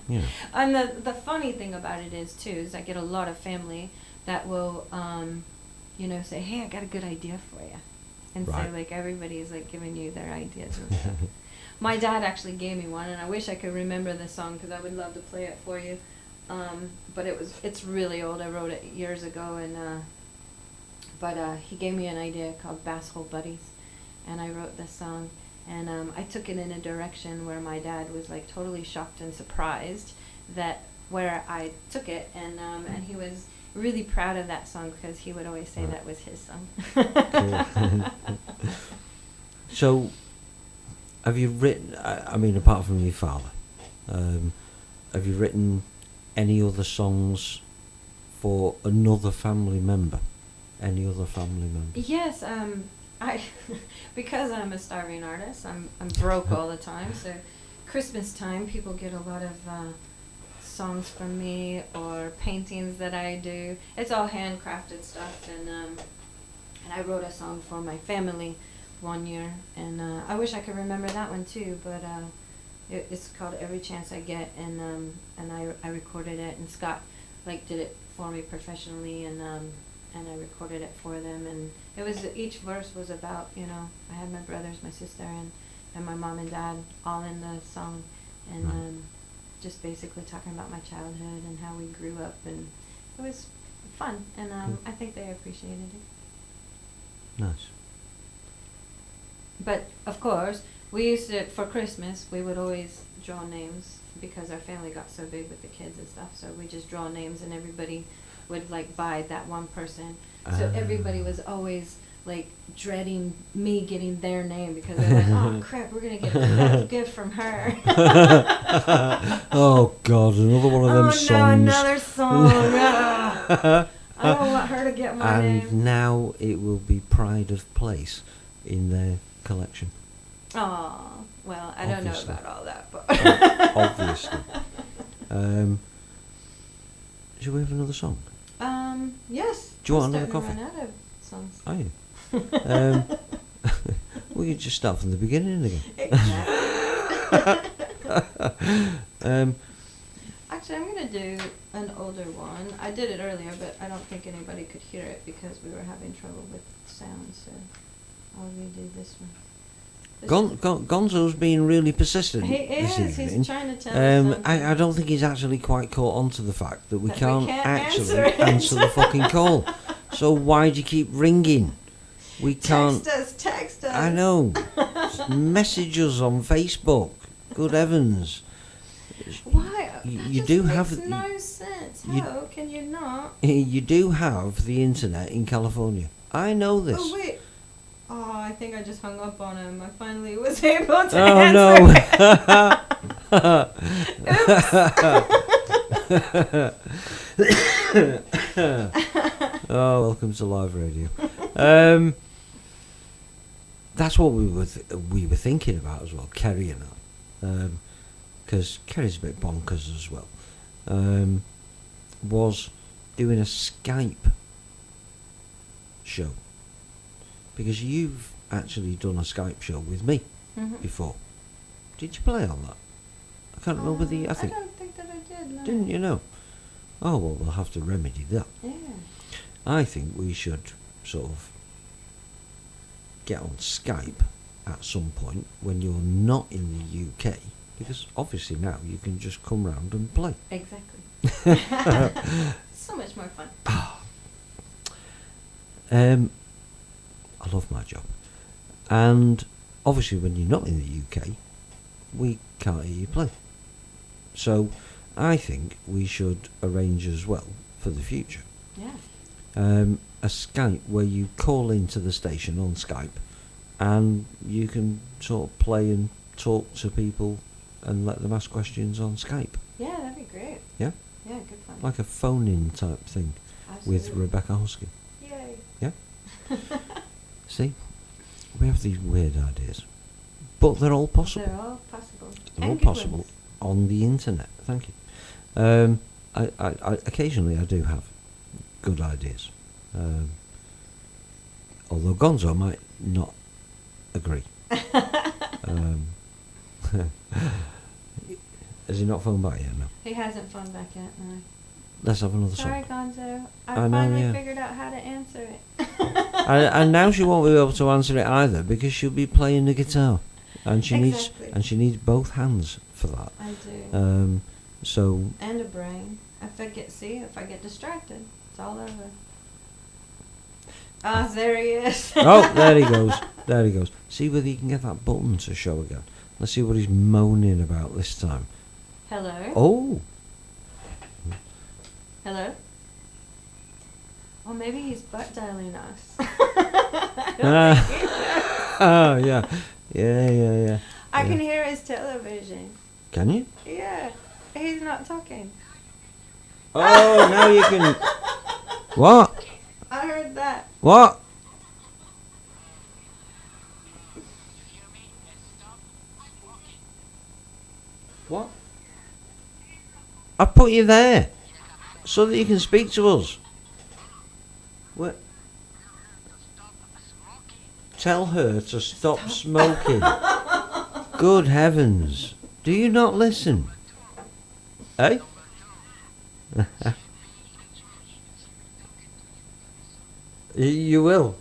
Speaker 2: Yeah.
Speaker 3: And the funny thing about it is too is I get a lot of family that will say, "Hey, I got a good idea for you," and so
Speaker 2: Right.
Speaker 3: like everybody is like giving you their ideas and stuff. My dad actually gave me one, and I wish I could remember the song because I would love to play it for you. But it's really old. I wrote it years ago, and but he gave me an idea called Bass Hole Buddies, and I wrote this song. And I took it in a direction where my dad was like totally shocked and surprised that where I took it, and he was really proud of that song because he would always say
Speaker 2: Right.
Speaker 3: that was his song.
Speaker 2: Cool. So, have you written? I mean, apart from your father, have you written any other songs for another family member? Any other family member?
Speaker 3: Yes, I because I'm a starving artist. I'm broke all the time. So, Christmas time, people get a lot of songs from me or paintings that I do. It's all handcrafted stuff, and I wrote a song for my family one year, and I wish I could remember that one too. But it's called Every Chance I Get, and I recorded it, and Scott did it for me professionally, and I recorded it for them, and it was each verse was about I had my brothers, my sister, and my mom and dad all in the song, and
Speaker 2: Right.
Speaker 3: just basically talking about my childhood and how we grew up, and it was fun, and
Speaker 2: Cool.
Speaker 3: I think they appreciated it.
Speaker 2: Nice.
Speaker 3: But of course, we used to, for Christmas, we would always draw names because our family got so big with the kids and stuff. So we just draw names, and everybody would buy that one person. So everybody was always dreading me getting their name because they're like, "Oh crap, we're gonna get a gift from her."
Speaker 2: Oh God, another one of them
Speaker 3: Oh
Speaker 2: songs.
Speaker 3: no, another song. Ah. I don't want her to get my
Speaker 2: And
Speaker 3: name.
Speaker 2: now it will be pride of place in their collection.
Speaker 3: Oh, well, I don't know
Speaker 2: Obviously.
Speaker 3: about all that, but
Speaker 2: Obviously. Should we have another song?
Speaker 3: Yes.
Speaker 2: Do you want
Speaker 3: I'm
Speaker 2: another coffee?
Speaker 3: starting to run out of songs.
Speaker 2: Are you? We could just start from the beginning again.
Speaker 3: Exactly. Actually, I'm going to do an older one. I did it earlier, but I don't think anybody could hear it because we were having trouble with sound, so I'll redo this one.
Speaker 2: Gonzo's being really persistent
Speaker 3: He
Speaker 2: this
Speaker 3: is.
Speaker 2: evening.
Speaker 3: He's trying to tell us something.
Speaker 2: I don't think he's actually quite caught on to the fact that we
Speaker 3: That we
Speaker 2: can't
Speaker 3: can't
Speaker 2: actually
Speaker 3: answer it.
Speaker 2: the fucking call. So why do you keep ringing? We can't.
Speaker 3: Text us.
Speaker 2: I know. Message us on Facebook. Good heavens.
Speaker 3: Why?
Speaker 2: You
Speaker 3: That
Speaker 2: do
Speaker 3: just
Speaker 2: have
Speaker 3: makes
Speaker 2: the-
Speaker 3: no sense.
Speaker 2: you-
Speaker 3: How can you not?
Speaker 2: You do have the internet in California. I know this.
Speaker 3: Oh wait. Oh, I think I just hung up on him. I finally was able to
Speaker 2: Oh
Speaker 3: answer.
Speaker 2: no. Oh, welcome to live radio. That's what we were thinking about as well, Kerry and I, because Kerry's a bit bonkers as well. Was doing a Skype show, because you've actually done a Skype show with me before. Did you play on that? I can't remember the. I
Speaker 3: I don't think that I did. No.
Speaker 2: didn't you know? Oh well, we'll have to remedy that.
Speaker 3: Yeah.
Speaker 2: I think we should sort of get on Skype at some point when you're not in the UK, because obviously now you can just come round and play.
Speaker 3: Exactly. So much more fun.
Speaker 2: I love my job, and obviously when you're not in the UK, we can't hear you play. So I think we should arrange as well for the future
Speaker 3: Yeah.
Speaker 2: a Skype where you call into the station on Skype and you can sort of play and talk to people and let them ask questions on Skype.
Speaker 3: Yeah, that'd be great.
Speaker 2: Yeah?
Speaker 3: Yeah, good fun.
Speaker 2: Like a phone-in type thing with
Speaker 3: Absolutely.
Speaker 2: Rebecca Hoskin.
Speaker 3: Yay.
Speaker 2: Yeah? See? We have these weird ideas. But they're all possible.
Speaker 3: They're all possible.
Speaker 2: They're all
Speaker 3: And good
Speaker 2: possible
Speaker 3: ones.
Speaker 2: on the internet. Thank you. I occasionally I do have good ideas. Although Gonzo might not agree. Has he not phoned back yet? No.
Speaker 3: He hasn't phoned back yet, no.
Speaker 2: Let's have another
Speaker 3: Sorry,
Speaker 2: song.
Speaker 3: Gonzo.
Speaker 2: I
Speaker 3: I
Speaker 2: know,
Speaker 3: finally
Speaker 2: yeah.
Speaker 3: figured out how to answer it.
Speaker 2: And now she won't be able to answer it either because she'll be playing the guitar, and she
Speaker 3: Exactly.
Speaker 2: needs both hands for that.
Speaker 3: I do.
Speaker 2: So
Speaker 3: And a brain. If I get distracted, it's all over. Ah, there he is.
Speaker 2: oh, there he goes. There he goes. See whether you can get that button to show again. Let's see what he's moaning about this time.
Speaker 3: Hello?
Speaker 2: Oh.
Speaker 3: Hello? Oh, maybe he's butt dialing us.
Speaker 2: Oh, yeah. Yeah.
Speaker 3: I can hear his television.
Speaker 2: Can you?
Speaker 3: Yeah. He's not talking.
Speaker 2: Oh, now you can. What?
Speaker 3: I heard that.
Speaker 2: What? What? I put you there so that you can speak to us. What? Tell her to stop smoking. Good heavens. Do you not listen? Eh? You will.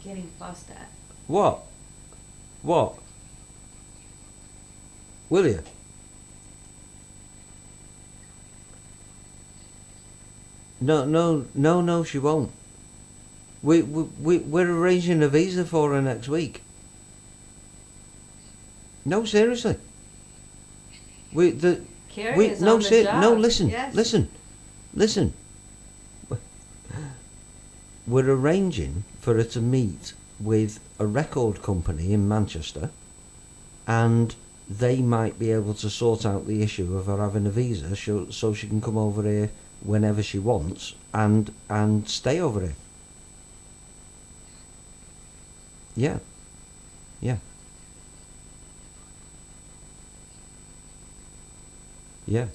Speaker 3: Getting fussed at.
Speaker 2: What? What? Will you? No, she won't. We're arranging a visa for her next week. No, seriously.
Speaker 3: Carrie is on the job.
Speaker 2: No, listen,
Speaker 3: Yes.
Speaker 2: listen. We're arranging for her to meet with a record company in Manchester, and they might be able to sort out the issue of her having a visa, so she can come over here whenever she wants and stay over here. Yeah. Yeah.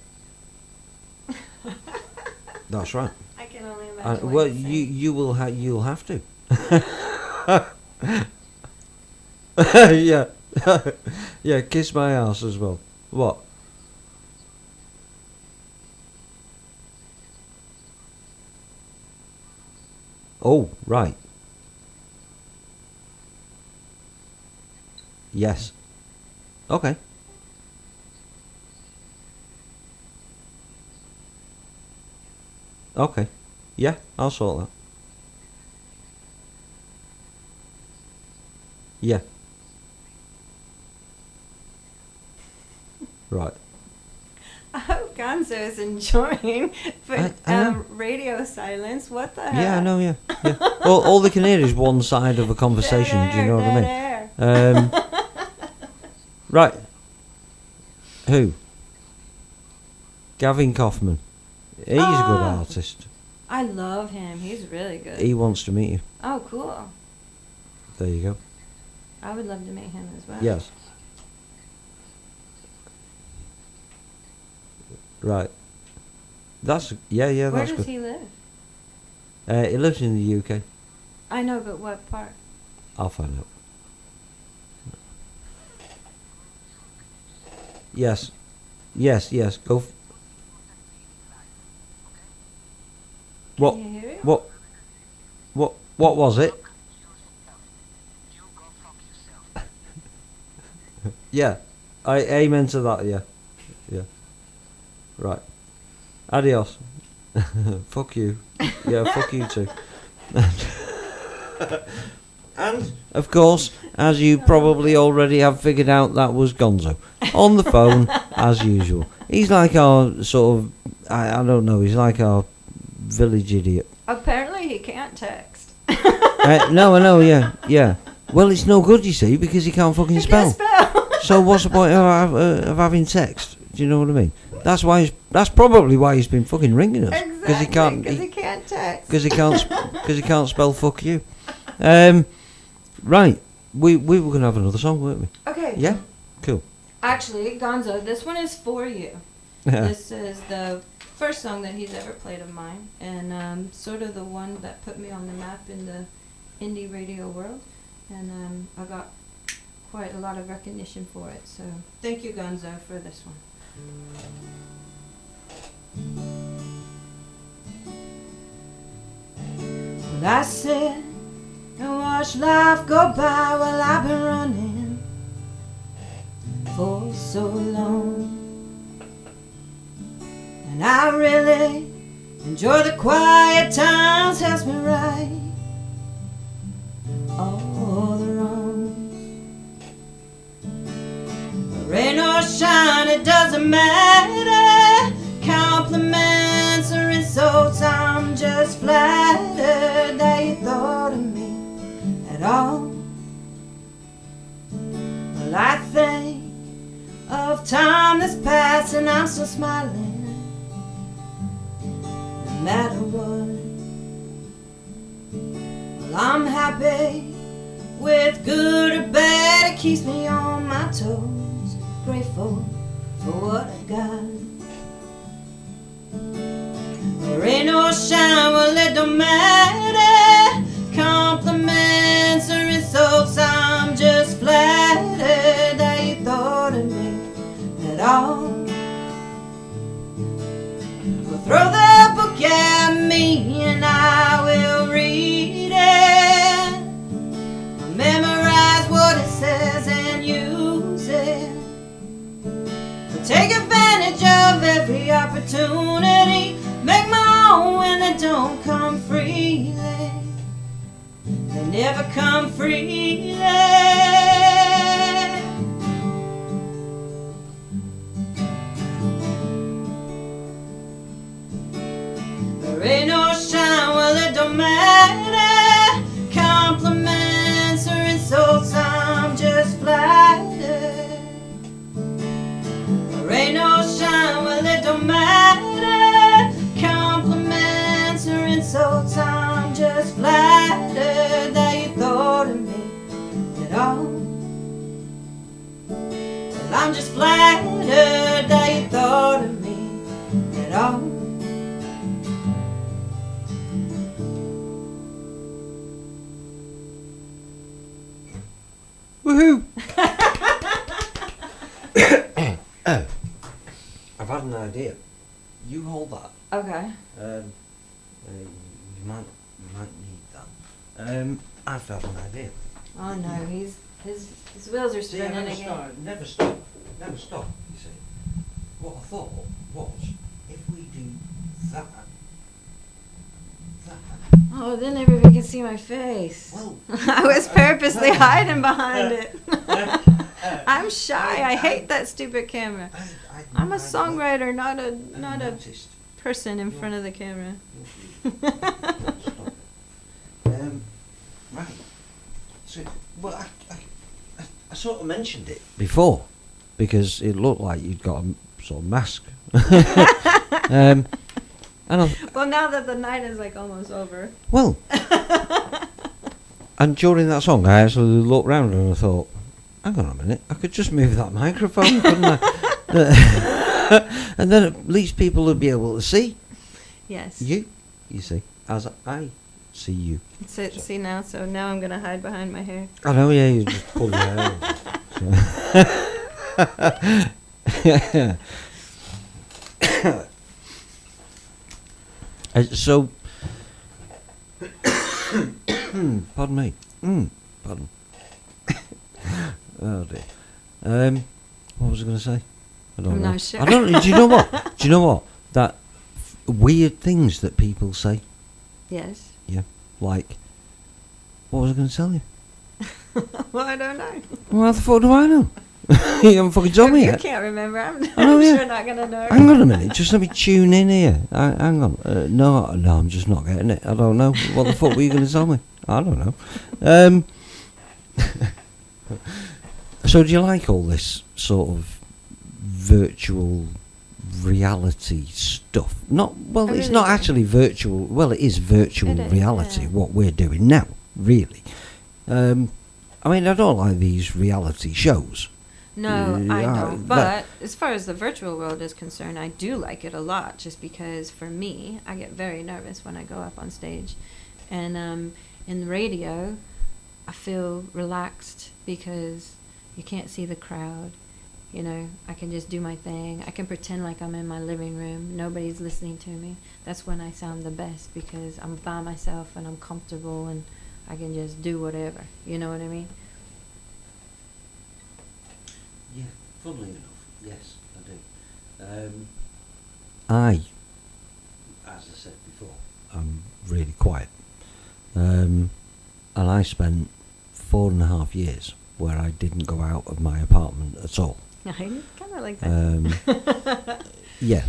Speaker 2: That's right.
Speaker 3: I can only imagine.
Speaker 2: Well, you'll have to. Yeah. Yeah, kiss my ass as well. What? Oh, right. Yes. Okay. Okay. Yeah, I'll sort that. Yeah. Right.
Speaker 3: I hope Gonzo is enjoying
Speaker 2: I know.
Speaker 3: radio silence. What the heck?
Speaker 2: Yeah, I know, yeah. all they can hear is one side of a conversation, do you know what I mean?
Speaker 3: Air.
Speaker 2: Right. Who? Gavin Kaufman. He's a good artist.
Speaker 3: I love him. He's really good.
Speaker 2: He wants to meet you.
Speaker 3: Oh, cool.
Speaker 2: There you go.
Speaker 3: I would love to meet him as well.
Speaker 2: Yes. Right. That's
Speaker 3: Where
Speaker 2: that's
Speaker 3: does
Speaker 2: good.
Speaker 3: he live?
Speaker 2: He lives in the UK.
Speaker 3: I know, but what part?
Speaker 2: I'll find out. Yes. Yes. Go. What?
Speaker 3: Can you hear it?
Speaker 2: What was it? Yeah. Amen to that. Yeah. Right. Adios. Fuck you. Yeah, fuck you too. And, of course, as you probably already have figured out, that was Gonzo. On the phone, as usual. He's like our sort of, I don't know, he's like our village idiot.
Speaker 3: Apparently he can't text.
Speaker 2: No, I know, yeah. Well, it's no good, you see, because he can't fucking spell. So what's the point of having text? Do you know what I mean? That's probably why he's been fucking ringing us.
Speaker 3: Exactly,
Speaker 2: Because
Speaker 3: he can't text.
Speaker 2: Because he can't spell fuck you. Right. We were going to have another song, weren't we?
Speaker 3: Okay.
Speaker 2: Yeah? Cool.
Speaker 3: Actually, Gonzo, this one is for you. This is the first song that he's ever played of mine, and sort of the one that put me on the map in the indie radio world. And I got quite a lot of recognition for it. So thank you, Gonzo, for this one. Well, I sit and watch life go by while I've been running for so long, and I really enjoy the quiet times, helps me right all the wrongs. Rain or shine, it doesn't matter. Compliments or insults, I'm just flattered that you thought of me at all. Well, I think of time that's passed and I'm still smiling, no matter what. Well, I'm happy with good or bad, it keeps me on my toes. Grateful for what I got. Rain or shine, well it don't matter. Compliments or insults, I'm just flattered that you thought of me at all. Well, throw the book at me and I will read it. I'll memorize what it says and use it. Take advantage of every opportunity. Make my own when they don't come freely. They never come freely. Rain or shine, well it don't matter. Compliments or insults, I'm just flattered. Rain or shine, well it don't matter. Compliments or insults, I'm just flattered that you thought of me at all.
Speaker 2: Woohoo! I've had an idea. You hold that.
Speaker 3: Okay.
Speaker 2: You might need that. I've had an idea.
Speaker 3: Oh no, his wheels are
Speaker 2: See, I
Speaker 3: spinning
Speaker 2: never
Speaker 3: again.
Speaker 2: stop. Never stop. You see. What I thought was, if we do that.
Speaker 3: Oh, then everybody can see my face.
Speaker 2: Well,
Speaker 3: I was purposely hiding behind it. I'm shy. I hate that stupid camera. I'm a songwriter, not a person in front of the camera.
Speaker 2: Right. So, well, I sort of mentioned it before because it looked like you'd got a sort of mask.
Speaker 3: Well, now that the night is like almost over.
Speaker 2: Well, and during that song, I actually looked round and I thought, hang on a minute, I could just move that microphone, couldn't I? And then at least people would be able to see
Speaker 3: Yes.
Speaker 2: you see, as I see you.
Speaker 3: See now, so now I'm going to hide behind my hair.
Speaker 2: I know, yeah, you just pull your hair over. So, pardon me. Pardon. Oh dear. What was I going to say? I don't
Speaker 3: I'm
Speaker 2: know.
Speaker 3: not sure.
Speaker 2: I don't. Do you know what? Do you know what? That weird things that people say.
Speaker 3: Yes.
Speaker 2: Yeah. Like, what was I going to tell you?
Speaker 3: Well, I don't know.
Speaker 2: Well, how the fuck do I know? You haven't fucking told me
Speaker 3: You
Speaker 2: yet.
Speaker 3: can't remember. I'm
Speaker 2: know, yeah.
Speaker 3: sure not going to know.
Speaker 2: Hang on a minute, just let me tune in here. Hang on. No, I'm just not getting it. I don't know. What the fuck were you going to tell me? I don't know. So do you like all this sort of virtual reality stuff? Not well.
Speaker 3: I
Speaker 2: It's
Speaker 3: really
Speaker 2: not
Speaker 3: do.
Speaker 2: actually virtual. Well, it is virtual
Speaker 3: It is,
Speaker 2: reality.
Speaker 3: yeah.
Speaker 2: What we're doing now, really. I mean, I don't like these reality shows.
Speaker 3: No, I
Speaker 2: Yeah,
Speaker 3: don't. But as far as the virtual world is concerned, I do like it a lot. Just because for me, I get very nervous when I go up on stage, and in radio, I feel relaxed because you can't see the crowd. You know, I can just do my thing. I can pretend like I'm in my living room. Nobody's listening to me. That's when I sound the best because I'm by myself and I'm comfortable and I can just do whatever. You know what I mean?
Speaker 2: Yeah, funnily enough, yes, I do. As I said before, I'm really quiet. And I spent 4.5 years where I didn't go out of my apartment at all.
Speaker 3: I kind of like that.
Speaker 2: Yeah.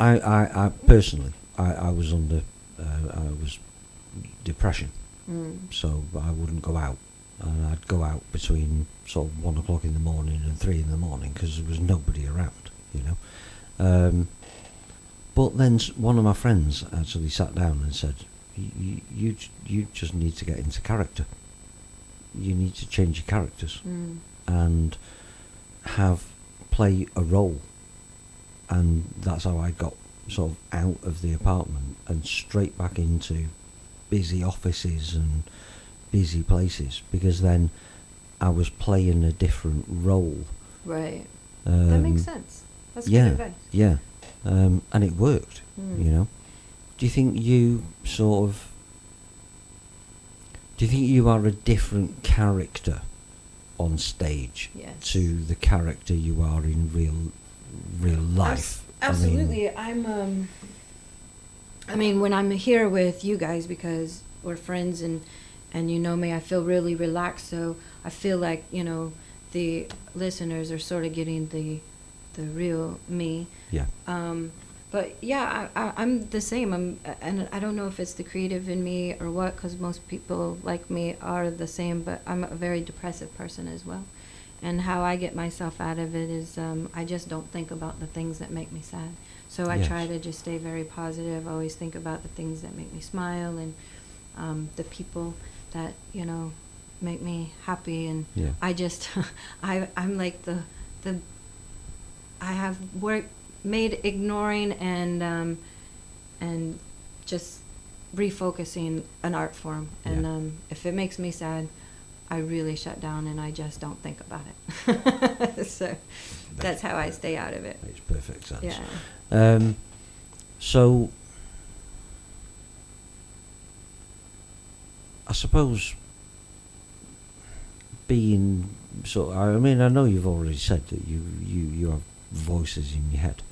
Speaker 2: I personally, I was under, I was depression, so I wouldn't go out. And I'd go out between sort of 1 o'clock in the morning and 3 in the morning because there was nobody around, you know. But then one of my friends actually sat down and said, you just need to get into character. You need to change your characters and play a role. And that's how I got sort of out of the apartment and straight back into busy offices and busy places, because then I was playing a different role.
Speaker 3: Right. That makes sense. That's good advice.
Speaker 2: Yeah. And it worked, you know. Do you think you are a different character on stage to the character you are in real life?
Speaker 3: Absolutely. I mean, when I'm here with you guys, because we're friends and you know me, I feel really relaxed. So I feel like, you know, the listeners are sort of getting the real me.
Speaker 2: Yeah.
Speaker 3: But yeah, I'm the same. And I don't know if it's the creative in me or what, because most people like me are the same. But I'm a very depressive person as well. And how I get myself out of it is I just don't think about the things that make me sad. So I try to just stay very positive. I always think about the things that make me smile and the people that, you know, make me happy. And I just, I'm like I have made ignoring and just refocusing an art form. And if it makes me sad, I really shut down and I just don't think about it. So that's how I stay out of it.
Speaker 2: Makes perfect sense.
Speaker 3: Yeah.
Speaker 2: So I suppose being I mean, I know you've already said that you have voices in your head,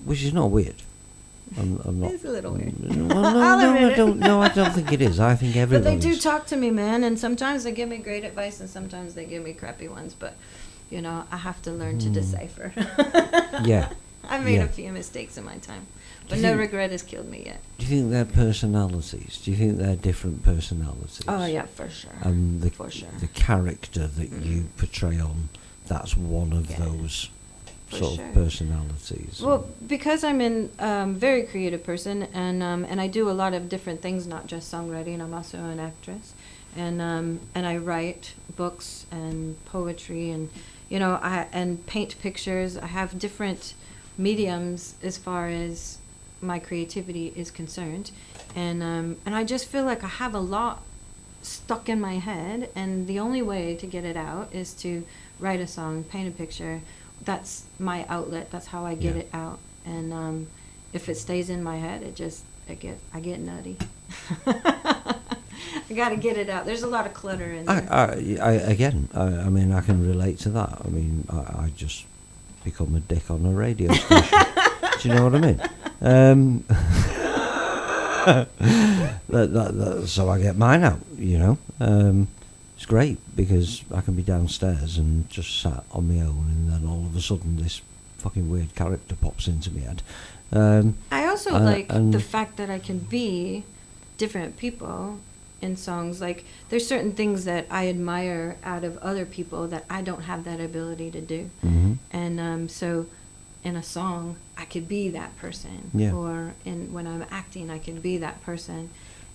Speaker 2: which is not weird. I'm not.
Speaker 3: It's a little weird.
Speaker 2: Well, I don't. No, I don't think it is. I think everybody.
Speaker 3: But they do talk to me, man, and sometimes they give me great advice, and sometimes they give me crappy ones. But I have to learn to decipher.
Speaker 2: Yeah.
Speaker 3: I've made a few mistakes in my time, but no regret has killed me yet.
Speaker 2: Do you think they're personalities? Do you think they're different personalities?
Speaker 3: Oh yeah, for sure.
Speaker 2: And
Speaker 3: for sure.
Speaker 2: The character that you portray on, that's one of those sort of personalities.
Speaker 3: Well, because I'm a very creative person, and I do a lot of different things, not just songwriting. I'm also an actress, and I write books and poetry, and and paint pictures. I have different mediums as far as my creativity is concerned, and I just feel like I have a lot stuck in my head, and the only way to get it out is to write a song, paint a picture. That's my outlet. That's how I get it out. And if it stays in my head, I get nutty. I got to get it out. There's a lot of clutter in there.
Speaker 2: I mean, I can relate to that. I mean, I just become a dick on a radio station. Do you know what I mean? So I get mine out, It's great because I can be downstairs and just sat on my own, and then all of a sudden this fucking weird character pops into my head.
Speaker 3: I also like the fact that I can be different people in songs. Like, there's certain things that I admire out of other people that I don't have that ability to do.
Speaker 2: Mm-hmm.
Speaker 3: And so in a song, I could be that person.
Speaker 2: Yeah.
Speaker 3: Or when I'm acting, I can be that person,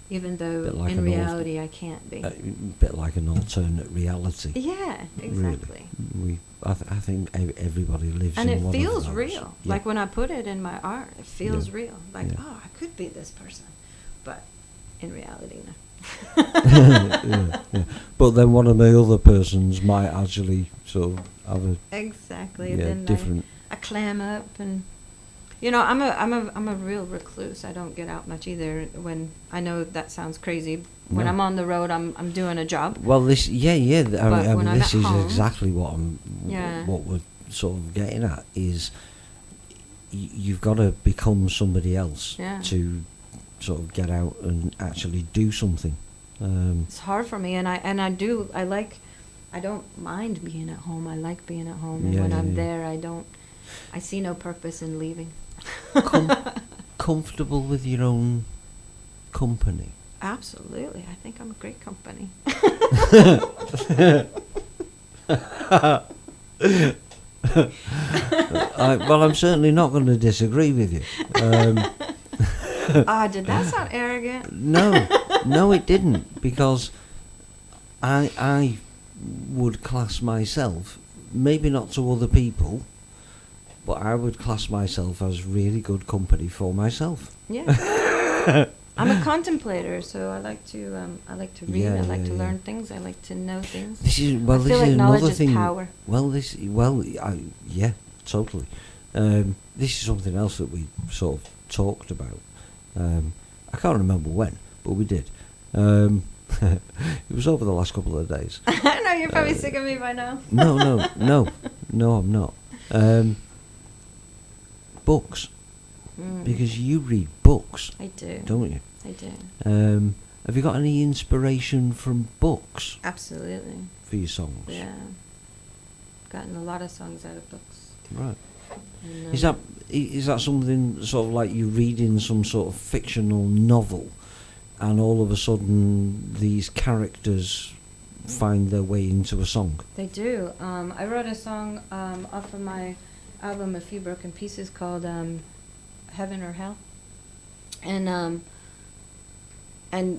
Speaker 3: even though
Speaker 2: like
Speaker 3: in reality I can't be.
Speaker 2: A bit like an alternate reality.
Speaker 3: Yeah, exactly.
Speaker 2: Really. I think everybody lives
Speaker 3: and
Speaker 2: in
Speaker 3: it
Speaker 2: one
Speaker 3: feels
Speaker 2: of those.
Speaker 3: real.
Speaker 2: Yeah.
Speaker 3: Like when I put it in my art, it feels real. Like, oh, I could be this person. But in reality, no.
Speaker 2: Yeah. But then one of my other persons might actually sort of have a
Speaker 3: exactly.
Speaker 2: Yeah,
Speaker 3: then
Speaker 2: different.
Speaker 3: I clam up, and I'm a real recluse. I don't get out much either. When I know that sounds crazy. When I'm on the road, I'm doing a job.
Speaker 2: Well, this I mean, this is
Speaker 3: home,
Speaker 2: exactly what what we're sort of getting at is you've got to become somebody else to sort of get out and actually do something.
Speaker 3: It's hard for me, and I don't mind being at home. I like being at home, and when I'm there, I see no purpose in leaving.
Speaker 2: Comfortable with your own company?
Speaker 3: Absolutely. I think I'm a great company.
Speaker 2: Well, I'm certainly not going to disagree with you.
Speaker 3: Did that sound arrogant?
Speaker 2: No, it didn't, because I would class myself, maybe not to other people, but I would class myself as really good company for myself.
Speaker 3: Yeah. I'm a contemplator, so I like to read.
Speaker 2: Yeah,
Speaker 3: I like to
Speaker 2: yeah.
Speaker 3: learn things. I like to know things.
Speaker 2: This is
Speaker 3: I feel like knowledge
Speaker 2: another
Speaker 3: is
Speaker 2: thing.
Speaker 3: power.
Speaker 2: Yeah, totally. This is something else that we sort of talked about. I can't remember when, but we did. It was over the last couple of days.
Speaker 3: I know you're probably sick of me by now.
Speaker 2: No, I'm not. Books, because you read books.
Speaker 3: I do.
Speaker 2: Don't you?
Speaker 3: I do.
Speaker 2: Have you got any inspiration from books
Speaker 3: Absolutely.
Speaker 2: for your songs?
Speaker 3: Yeah. Gotten a lot of songs out of books.
Speaker 2: Right.
Speaker 3: And,
Speaker 2: Is that something sort of like you reading some sort of fictional novel, and all of a sudden these characters find their way into a song?
Speaker 3: They do. I wrote a song off of my album, A Few Broken Pieces, called Heaven or Hell. And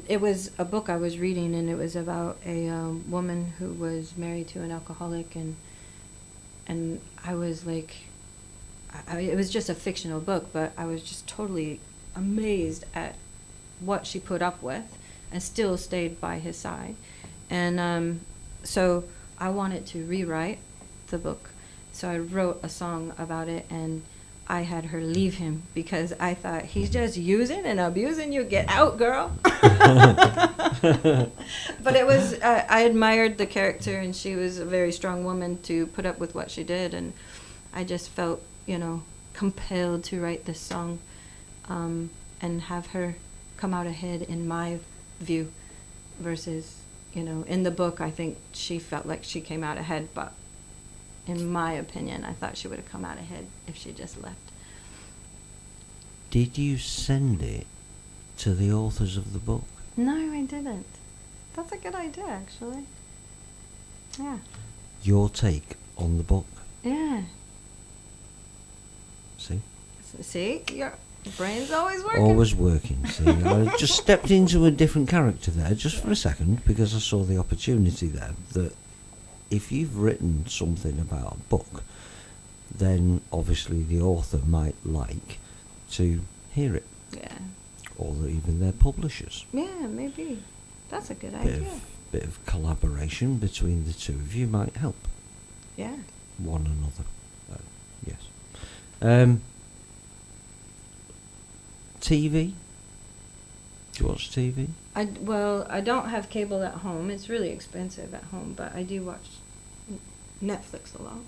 Speaker 3: it was a book I was reading, and it was about a woman who was married to an alcoholic, and I was like, it was just a fictional book, but I was just totally amazed at what she put up with and still stayed by his side. And so I wanted to rewrite the book. So I wrote a song about it, and I had her leave him because I thought, he's just using and abusing you. Get out, girl. But it was, I admired the character, and she was a very strong woman to put up with what she did. And I just felt, compelled to write this song and have her come out ahead in my view versus, in the book, I think she felt like she came out ahead, but in my opinion, I thought she would have come out ahead if she just left.
Speaker 2: Did you send it to the authors of the book?
Speaker 3: No, I didn't. That's a good idea, actually. Yeah.
Speaker 2: Your take on the book?
Speaker 3: Yeah.
Speaker 2: See?
Speaker 3: See? Your brain's always working.
Speaker 2: Always working, see? I just stepped into a different character there just for a second because I saw the opportunity there that if you've written something about a book, then obviously the author might like to hear it.
Speaker 3: Yeah.
Speaker 2: Or even their publishers.
Speaker 3: Yeah, maybe. That's a good idea.
Speaker 2: Bit of collaboration between the two of you might help.
Speaker 3: Yeah.
Speaker 2: One another. Yes. TV? Do you watch TV?
Speaker 3: I don't have cable at home. It's really expensive at home, but I do watch Netflix a lot.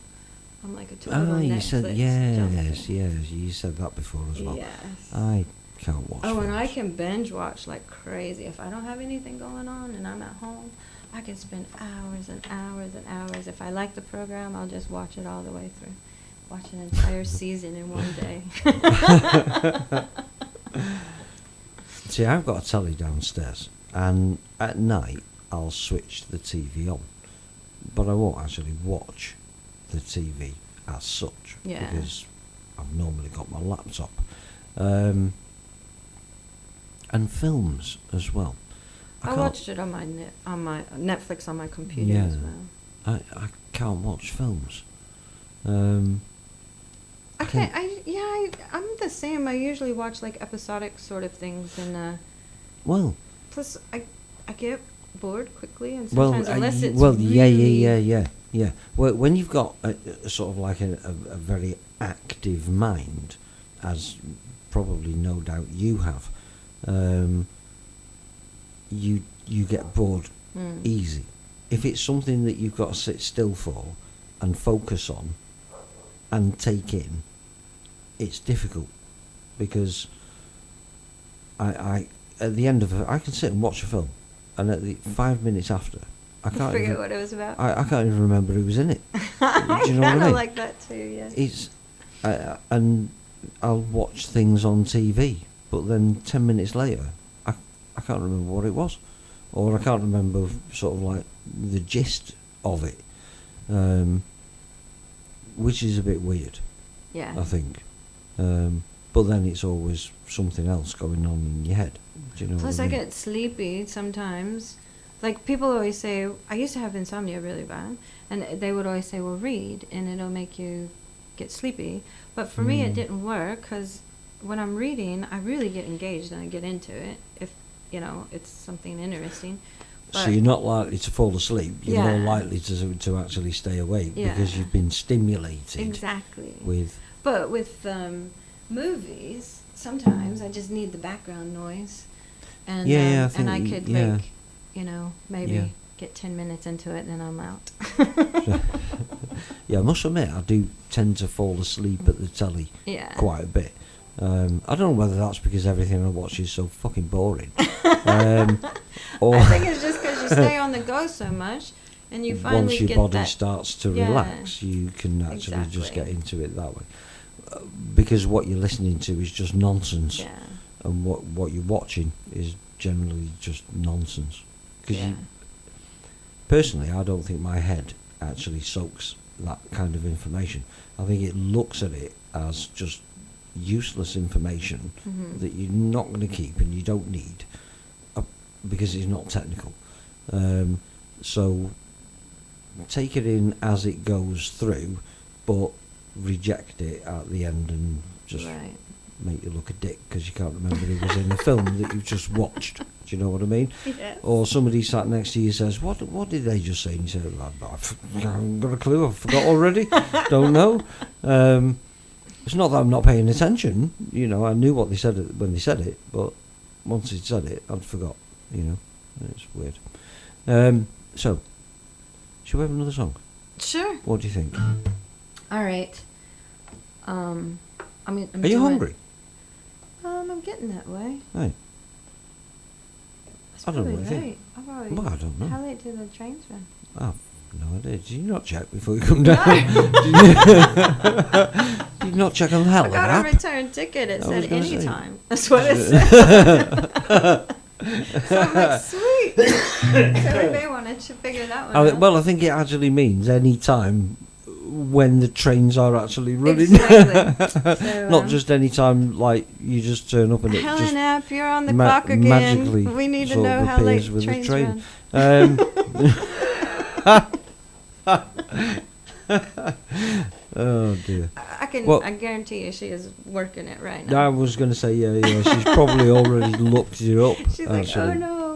Speaker 3: I'm like a total Netflix
Speaker 2: you said
Speaker 3: junkie.
Speaker 2: yes. You said that before as well.
Speaker 3: Yes.
Speaker 2: I can't watch.
Speaker 3: Oh, and I
Speaker 2: films.
Speaker 3: can binge watch like crazy. If I don't have anything going on and I'm at home, I can spend hours and hours and hours. If I like the program, I'll just watch it all the way through. Watch an entire season in one day.
Speaker 2: See, I've got a telly downstairs, and at night I'll switch the TV on, but I won't actually watch the TV as such because I've normally got my laptop, and films as well.
Speaker 3: I watched it on my Netflix on my computer as well.
Speaker 2: I can't watch films.
Speaker 3: I'm the same. I usually watch like episodic sort of things, and plus I get bored quickly, and sometimes unless it's
Speaker 2: yeah. Well, when you've got a sort of like a very active mind, as probably no doubt you have, you get bored easy. If it's something that you've got to sit still for and focus on and take in, it's difficult because I at the end of it, I can sit and watch a film, and at the 5 minutes after, I can't
Speaker 3: forget what it was about.
Speaker 2: I can't even remember who was in it. Do you know what I
Speaker 3: kind of
Speaker 2: mean?
Speaker 3: like that too. Yeah.
Speaker 2: It's and I'll watch things on TV, but then 10 minutes later, I can't remember what it was, or I can't remember sort of like the gist of it, which is a bit weird.
Speaker 3: Yeah.
Speaker 2: I think. But then it's always something else going on in your head. Do you know
Speaker 3: Plus,
Speaker 2: what I mean?
Speaker 3: I get sleepy sometimes. Like, people always say, I used to have insomnia really bad, and they would always say, well, read, and it'll make you get sleepy. But for me, it didn't work, because when I'm reading, I really get engaged and I get into it, if, it's something interesting. But
Speaker 2: so you're not likely to fall asleep. You're more likely to actually stay awake because you've been stimulated.
Speaker 3: Exactly.
Speaker 2: But
Speaker 3: with movies, sometimes I just need the background noise, and I could maybe get 10 minutes into it, and then I'm out.
Speaker 2: Yeah, I must admit I do tend to fall asleep at the telly quite a bit. I don't know whether that's because everything I watch is so fucking boring. Or
Speaker 3: I think it's just because you stay on the go so much, and you finally
Speaker 2: once your
Speaker 3: get
Speaker 2: body
Speaker 3: that
Speaker 2: starts to relax, you can actually just get into it that way. Because what you're listening to is just nonsense, and what you're watching is generally just nonsense. Because personally, I don't think my head actually soaks that kind of information. I think it looks at it as just useless information that you're not going to keep and you don't need because it's not technical. So take it in as it goes through, but reject it at the end and just make you look a dick because you can't remember he was in a film that you've just watched. Do you know what I mean?
Speaker 3: Yes.
Speaker 2: Or somebody sat next to you says, what did they just say? And you say, I haven't got a clue, I forgot already, don't know. It's not that I'm not paying attention, you know, I knew what they said when they said it, but once he'd said it, I'd forgot, you know, it's weird. So, shall we have another song?
Speaker 3: Sure.
Speaker 2: What do you think?
Speaker 3: All right. I'm
Speaker 2: Are you hungry?
Speaker 3: I'm getting that way.
Speaker 2: Hey.
Speaker 3: That's
Speaker 2: I don't know
Speaker 3: probably
Speaker 2: what you
Speaker 3: right.
Speaker 2: think.
Speaker 3: I'm probably,
Speaker 2: Well, I don't know.
Speaker 3: How late do the trains run?
Speaker 2: I've no idea. Did you not check before you come down? Did you not check on the hell
Speaker 3: I
Speaker 2: of
Speaker 3: got
Speaker 2: app?
Speaker 3: a return ticket. It
Speaker 2: I was
Speaker 3: said
Speaker 2: gonna say.
Speaker 3: anytime. That's what it said. So I'm like, sweet. So we may want to figure that one out.
Speaker 2: Well, I think it actually means any time when the trains are actually running.
Speaker 3: Exactly. So,
Speaker 2: Not just any time, like you just turn up and it
Speaker 3: Helen
Speaker 2: just
Speaker 3: App, you're on the clock again.
Speaker 2: magically
Speaker 3: We need to
Speaker 2: sort
Speaker 3: know
Speaker 2: of
Speaker 3: how late
Speaker 2: appears with the
Speaker 3: trains
Speaker 2: train.
Speaker 3: run.
Speaker 2: Oh dear.
Speaker 3: I guarantee you she is working it right now.
Speaker 2: I was going to say yeah. She's probably already looked it up.
Speaker 3: She's like,
Speaker 2: actually,
Speaker 3: oh no,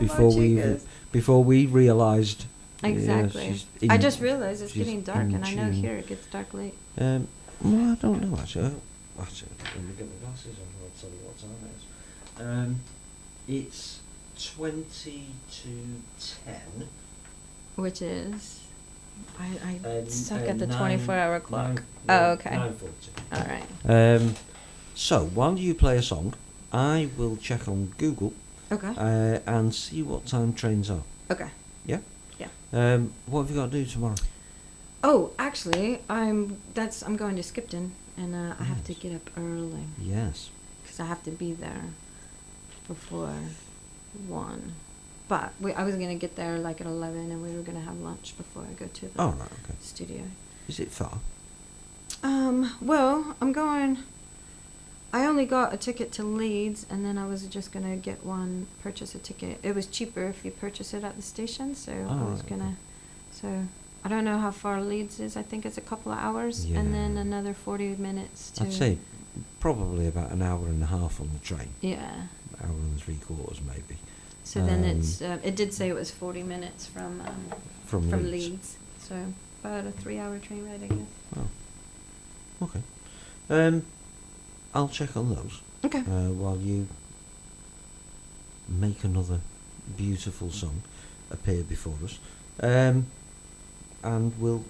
Speaker 2: before we realised.
Speaker 3: Exactly.
Speaker 2: Yeah,
Speaker 3: I just realised it's
Speaker 2: she's
Speaker 3: getting dark,
Speaker 2: in
Speaker 3: and I know
Speaker 2: tune.
Speaker 3: here it gets dark late.
Speaker 2: Well, I don't know actually. Actually, let me get my glasses on. I'll tell you what time it is. It's 20 to 10.
Speaker 3: Which is, I suck at the
Speaker 2: nine-
Speaker 3: 24-hour clock.
Speaker 2: nine-
Speaker 3: Oh, okay.
Speaker 2: 9:40.
Speaker 3: All right.
Speaker 2: So while you play a song, I will check on Google
Speaker 3: Okay.
Speaker 2: and see what time trains are.
Speaker 3: Okay.
Speaker 2: Yeah.
Speaker 3: Yeah.
Speaker 2: What have you got to do tomorrow?
Speaker 3: Oh, actually, I'm going to Skipton, and I have to get up early
Speaker 2: Yes.
Speaker 3: because I have to be there before 1. But I was gonna get there like at 11, and we were gonna have lunch before I go to the
Speaker 2: Oh right. Okay.
Speaker 3: studio.
Speaker 2: Is it far?
Speaker 3: Well, I'm going. I only got a ticket to Leeds, and then I was just gonna purchase a ticket. It was cheaper if you purchase it at the station, so I was gonna. So I don't know how far Leeds is. I think it's a couple of hours, and then
Speaker 2: Yeah.
Speaker 3: another 40 minutes to.
Speaker 2: I'd say probably about an hour and a half on the train.
Speaker 3: Yeah.
Speaker 2: Hour and 3/4 maybe.
Speaker 3: So then it's. It did say it was 40 minutes from
Speaker 2: From
Speaker 3: Leeds. So about a 3-hour train ride, I guess.
Speaker 2: Oh. Okay. I'll check on those.
Speaker 3: Okay.
Speaker 2: While you make another beautiful song appear before us. And we'll,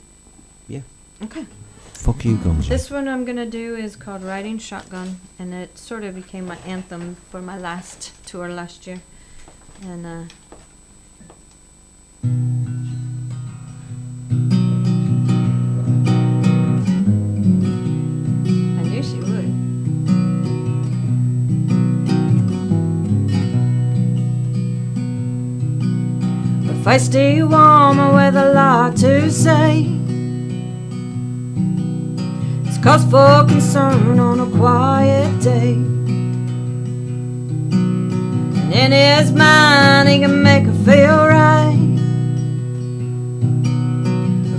Speaker 2: yeah.
Speaker 3: Okay.
Speaker 2: Fuck you, Gonzo.
Speaker 3: This one I'm gonna do is called Riding Shotgun, and it sort of became my anthem for my last tour last year. And I knew she would. If I stay warm with a lot to say, it's cause for concern on a quiet day. And in his mind he can make her feel right.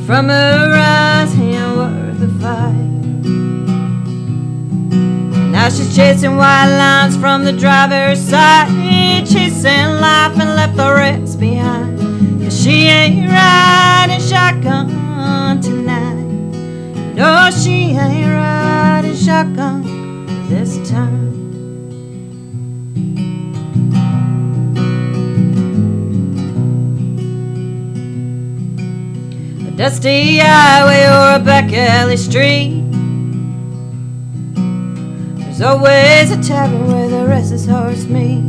Speaker 3: From her eyes he ain't worth the fight. Now she's chasing white lines from the driver's side, chasing life and left the rest behind. 'Cause she ain't riding shotgun tonight. No, she ain't riding shotgun this time. A dusty highway or a back alley street, there's always a tavern where the restless hearts meet.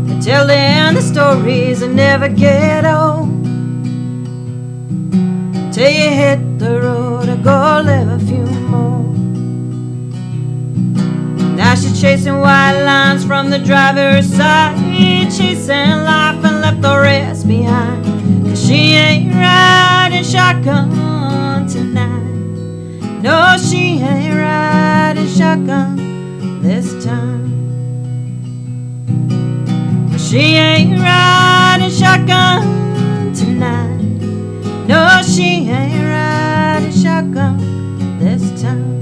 Speaker 3: They're telling the stories that never get old, till you hit the road or go live a few more. Now she's chasing white lines from the driver's side, chasing life and left the rest behind. 'Cause she ain't riding shotgun tonight. No, she ain't riding shotgun this time. She ain't riding shotgun tonight. No, she ain't riding shotgun this time.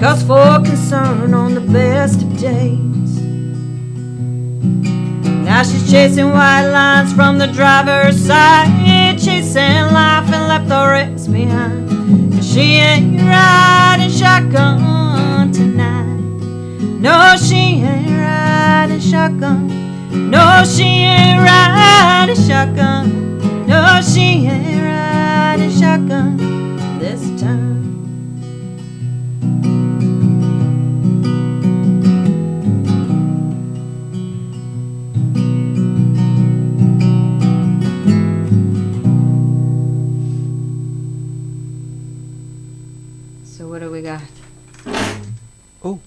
Speaker 3: cause for concern on the best of days. Now she's chasing white lines from the driver's side, chasing life and left the rest behind. And she ain't riding shotgun tonight. No, she ain't riding shotgun. No, she ain't riding shotgun. No, she ain't riding shotgun this time. So what do we got?
Speaker 2: Oh.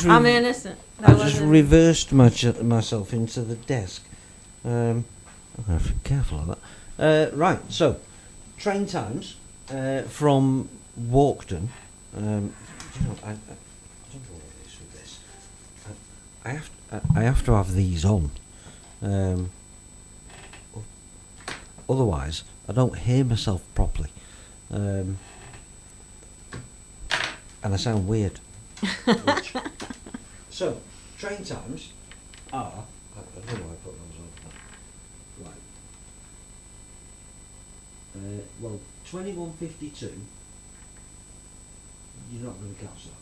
Speaker 3: I'm innocent.
Speaker 2: I just reversed myself into the desk. I'm going to have to be careful of that. Right, so, train times from Walkden. I don't know what it is with this. I have to have these on. Otherwise, I don't hear myself properly. And I sound weird. So, train times are... I don't know why I put those on. Right. Well, 21:52, you're not going to catch that.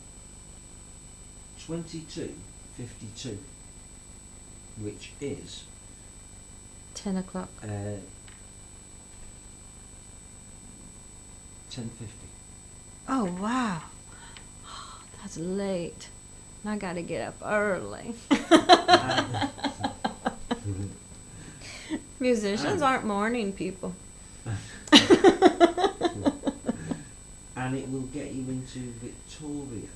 Speaker 2: 22:52, which is...
Speaker 3: 10 o'clock.
Speaker 2: 10:50.
Speaker 3: Oh, wow. That's late. I gotta get up early. Musicians aren't morning people.
Speaker 2: And it will get you into Victoria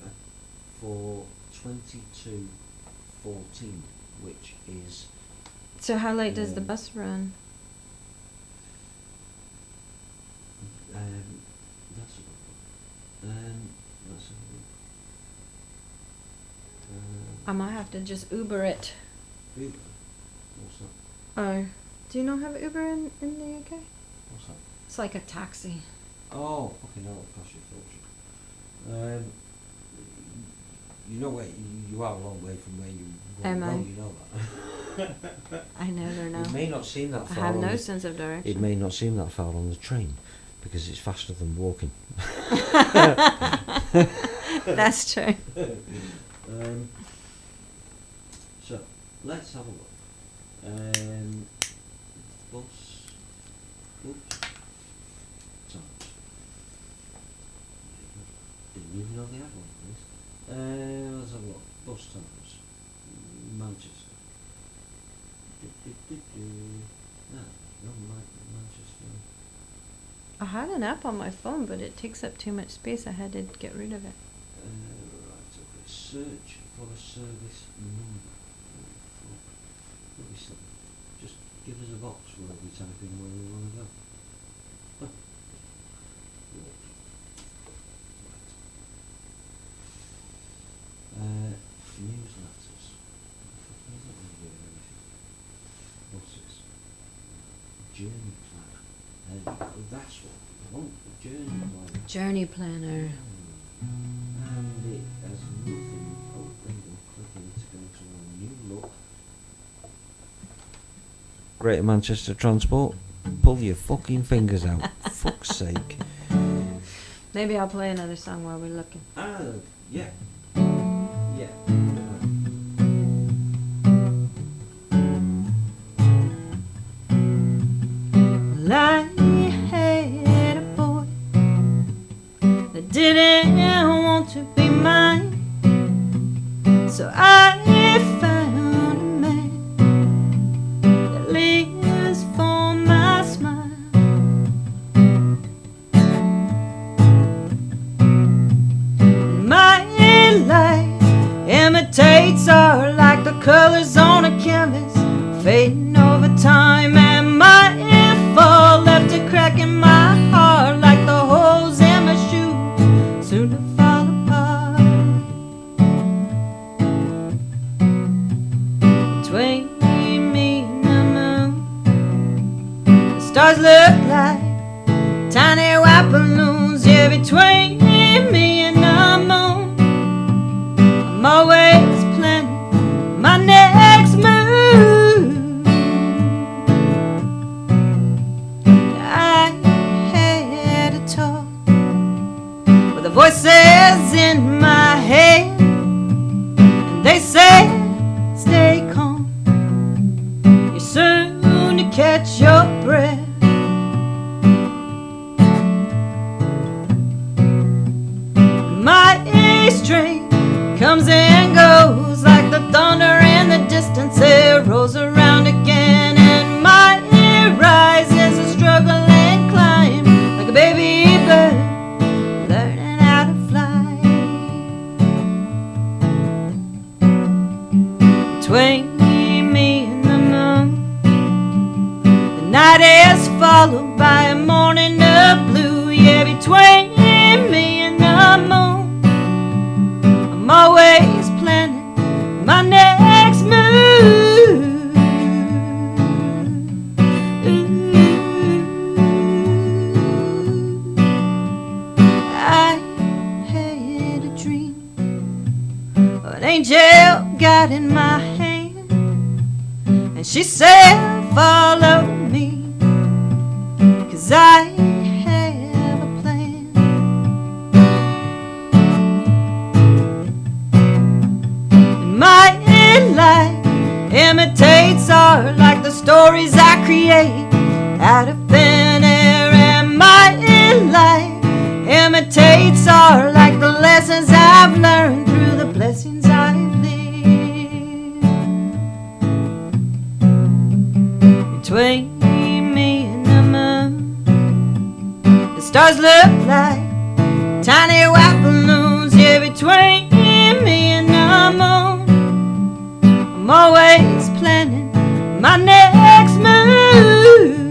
Speaker 2: for 22:14, which is...
Speaker 3: So how late does the bus run?
Speaker 2: That's a good one. That's a good one.
Speaker 3: I might have to just Uber it.
Speaker 2: Uber? What's that?
Speaker 3: Oh, do you not have Uber in the UK?
Speaker 2: What's that?
Speaker 3: It's like a taxi.
Speaker 2: Oh, okay, no, it'll cost you a fortune. You know where you are a long way from where you want
Speaker 3: Am
Speaker 2: to
Speaker 3: I?
Speaker 2: go, you know that.
Speaker 3: I never know.
Speaker 2: It may not seem that
Speaker 3: I
Speaker 2: far.
Speaker 3: have
Speaker 2: on
Speaker 3: no
Speaker 2: the,
Speaker 3: sense of direction.
Speaker 2: It may not seem that far on the train because it's faster than walking.
Speaker 3: That's true.
Speaker 2: So let's have a look. Bus. Oops. Times. Didn't even know they had one of these. Let's have a look. Bus times. Manchester. No, Manchester.
Speaker 3: I had an app on my phone, but it takes up too much space. I had to get rid of it.
Speaker 2: Right, okay. Search for a service number. Just give us a box where we type in where we want to go. Newsletters. What's this? Journey planner. There you go. That's what we want. Journey planner.
Speaker 3: Journey planner.
Speaker 2: And it has nothing. Oh, there you go. Clicking to go to a new look. Greater Manchester Transport. Pull your fucking fingers out. Fuck's sake.
Speaker 3: Maybe I'll play another song while we're looking.
Speaker 2: Yeah. Yeah.
Speaker 3: Well, I had a boy that didn't want to be mine, so I found a man that lives for my smile. And my life imitates art like the colors on a canvas, fading over time, and my fall left a crack in my heart like the holes in my shoes, soon to fall apart. Between me and the moon, the stars look like tiny white balloons. Yeah, yeah, between me and the moon. I'm always planning my next move. I had a talk with the voices in my head, and they said, stay calm, you're soon to catch your breath. My A string comes and goes like the thunder in the distance. It rolls around again, and my A rises a struggle and climb like a baby bird learning how to fly. Between me and the moon, the night is followed by a morning of blue. Yeah, between me and the moon, I'm always planning my next move. I had a dream of an angel guiding my hand, and she said, follow me, 'cause I have a plan. And my life imitates art like the stories I create out of thin air. And my life imitates art like the lessons I've learned through the blessings I've lived. Between me and the moon, the stars look like tiny white balloons. Yeah, between me and the moon, I'm always planning my next move.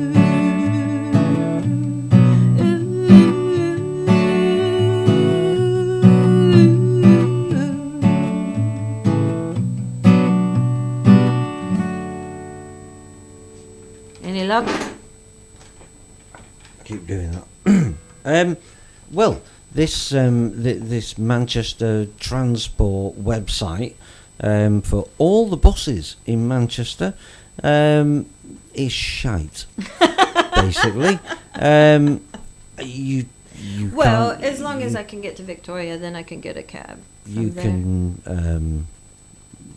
Speaker 3: Any luck?
Speaker 2: Keep doing that. Well, this Manchester Transport website for all the buses in Manchester is shite. Basically, you
Speaker 3: Well,
Speaker 2: can't-
Speaker 3: as long as I can get to Victoria, then I can get a cab.
Speaker 2: you
Speaker 3: from there.
Speaker 2: can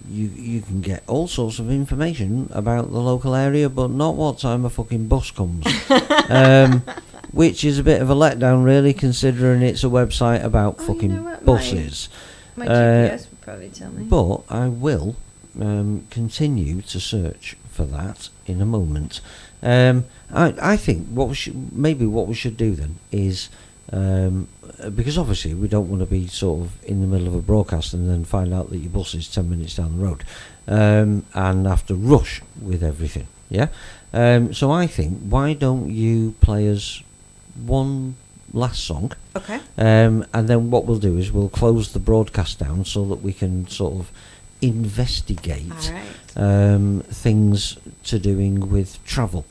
Speaker 2: you can get all sorts of information about the local area, but not what time a fucking bus comes. Which is a bit of a letdown, really, considering it's a website about
Speaker 3: Oh, you
Speaker 2: fucking
Speaker 3: know what,
Speaker 2: buses.
Speaker 3: My GPS would probably tell me.
Speaker 2: But I will continue to search for that in a moment. I think what we should do then is, because obviously we don't want to be sort of in the middle of a broadcast and then find out that your bus is 10 minutes down the road, and have to rush with everything. Yeah. So I think, why don't you play us one last song?
Speaker 3: Okay.
Speaker 2: And then what we'll do is we'll close the broadcast down so that we can sort of investigate
Speaker 3: All right.
Speaker 2: things to doing with travel.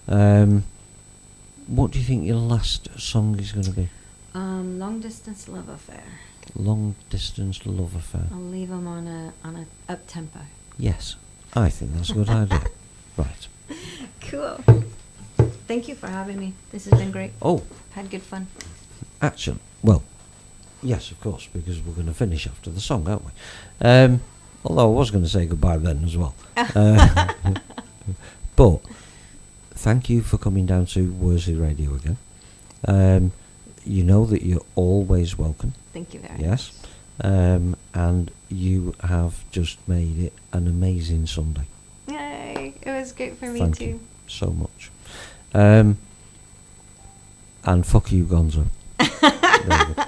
Speaker 2: What do you think your last song is going to be?
Speaker 3: Long distance love affair.
Speaker 2: Long distance love affair.
Speaker 3: I'll leave them on a up tempo.
Speaker 2: Yes, I think that's a good idea. Right.
Speaker 3: Cool. Thank you for having me. This has been great.
Speaker 2: Oh,
Speaker 3: Had good fun.
Speaker 2: actually, well, yes, of course, because we're going to finish after the song, aren't we? Although I was going to say goodbye then as well. But thank you for coming down to WorsleyRadio again. You know that you're always welcome.
Speaker 3: Thank you very
Speaker 2: Yes.
Speaker 3: much.
Speaker 2: And you have just made it an amazing Sunday.
Speaker 3: Yay. It was great for me
Speaker 2: Thank
Speaker 3: too.
Speaker 2: you so much. And fuck you, Gonzo. There you go.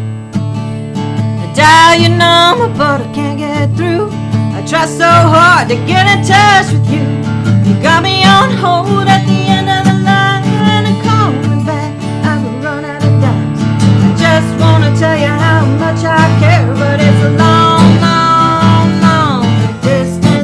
Speaker 3: I dial your number, but I can't get through. I try so hard to get in touch with you. You got me on hold at the end of the line and call me back. I will run out of dimes. I just wanna tell you how much I care, but it's a long, long, long distance.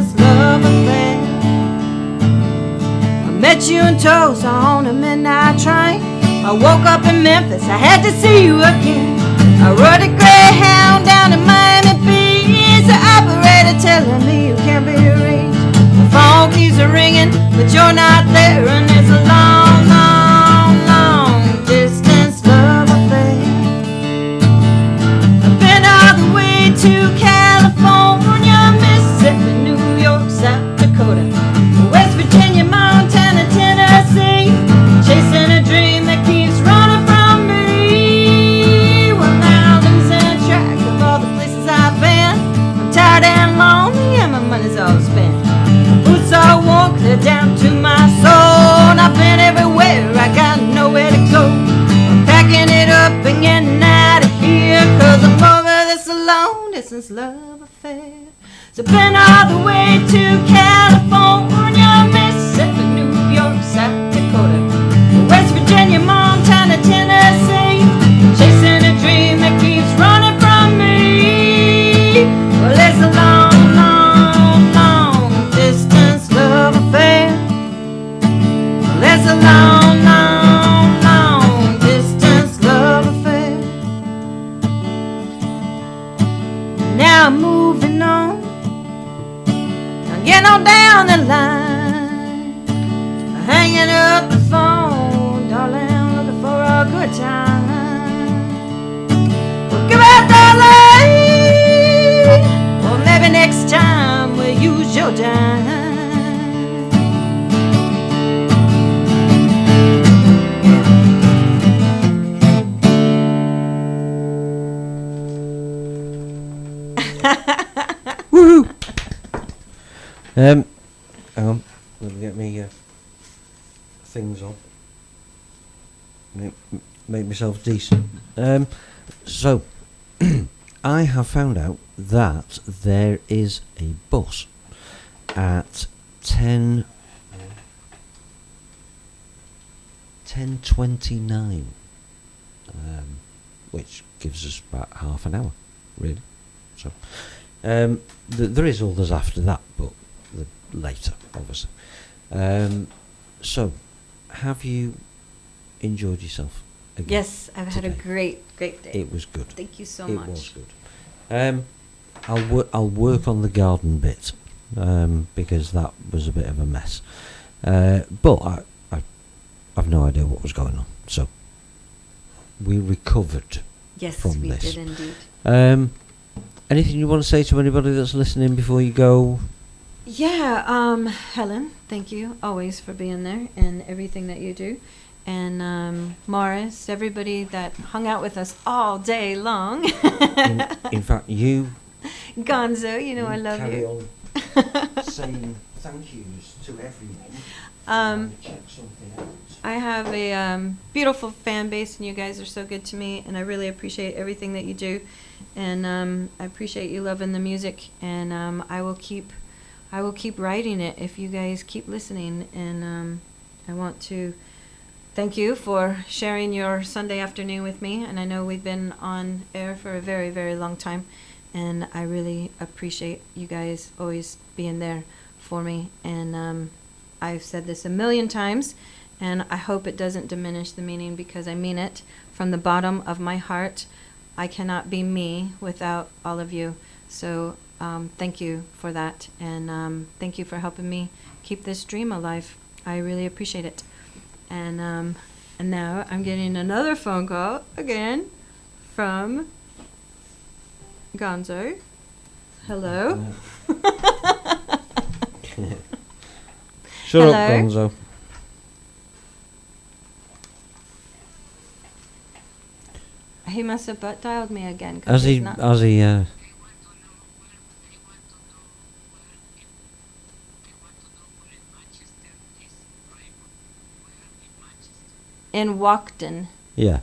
Speaker 3: doing toast on a midnight train. I woke up in Memphis, I had to see you again. I rode a Greyhound down to Miami Beach. The operator telling me you can't be reached. The phone keeps ringing, but you're not there, and it's a long, long, long distance love affair. I've been all the way to California, Mississippi, New York, South Dakota, West Virginia, Montana, Tennessee, chasing a dream that keeps running from me. Well, now I'm losing track of all the places I've been. I'm tired and lonely and my money's all spent. Boots are worn clear down to my soul, and I've been everywhere, I got nowhere to go. I'm packing it up and getting out of here, 'cause I'm over this long distance love affair. So been all the way to California, Mississippi, New York, South Dakota, West Virginia, Montana, Tennessee, chasing a dream that keeps running from me. Well, it's a long, long, long distance love affair. Well, it's a long, long, long distance love affair. Now I'm moving on, I'm getting on down the line, hanging up the phone, darling, looking for a good time. Well, goodbye, darling. Well, maybe next time we'll use your dime.
Speaker 2: Woohoo! Hang on, let me get me things on. Make myself decent. So, I have found out that there is a bus at 10:29, which gives us about half an hour, really. So, there is others after that, but later, obviously. So, have you enjoyed yourself again?
Speaker 3: Yes, I've had a
Speaker 2: today?
Speaker 3: great day.
Speaker 2: It was good.
Speaker 3: Thank you so
Speaker 2: It
Speaker 3: much.
Speaker 2: was good. I'll work on the garden bit, because that was a bit of a mess. But I've no idea what was going on. So we recovered
Speaker 3: Yes,
Speaker 2: from
Speaker 3: we
Speaker 2: this.
Speaker 3: did indeed.
Speaker 2: Anything you want to say to anybody that's listening before you go?
Speaker 3: Yeah, Helen, thank you always for being there and everything that you do. And Morris, everybody that hung out with us all day long.
Speaker 2: In fact, you
Speaker 3: Gonzo, you know I love
Speaker 2: carry
Speaker 3: you.
Speaker 2: on saying thank yous to everyone. Check something out.
Speaker 3: I have a beautiful fan base, and you guys are so good to me, and I really appreciate everything that you do. And I appreciate you loving the music, and I will keep writing it if you guys keep listening. And I want to thank you for sharing your Sunday afternoon with me. And I know we've been on air for a very, very long time, and I really appreciate you guys always being there for me. And I've said this a million times, and I hope it doesn't diminish the meaning, because I mean it from the bottom of my heart. I cannot be me without all of you. So thank you for that, and thank you for helping me keep this dream alive. I really appreciate it. And now I'm getting another phone call again from Gonzo. Hello.
Speaker 2: Shut up,
Speaker 3: Hello?
Speaker 2: Gonzo.
Speaker 3: He must have butt dialed me again. 'Cause
Speaker 2: Has
Speaker 3: he's
Speaker 2: he?
Speaker 3: not-
Speaker 2: Has he?
Speaker 3: In Walkden.
Speaker 2: Yeah.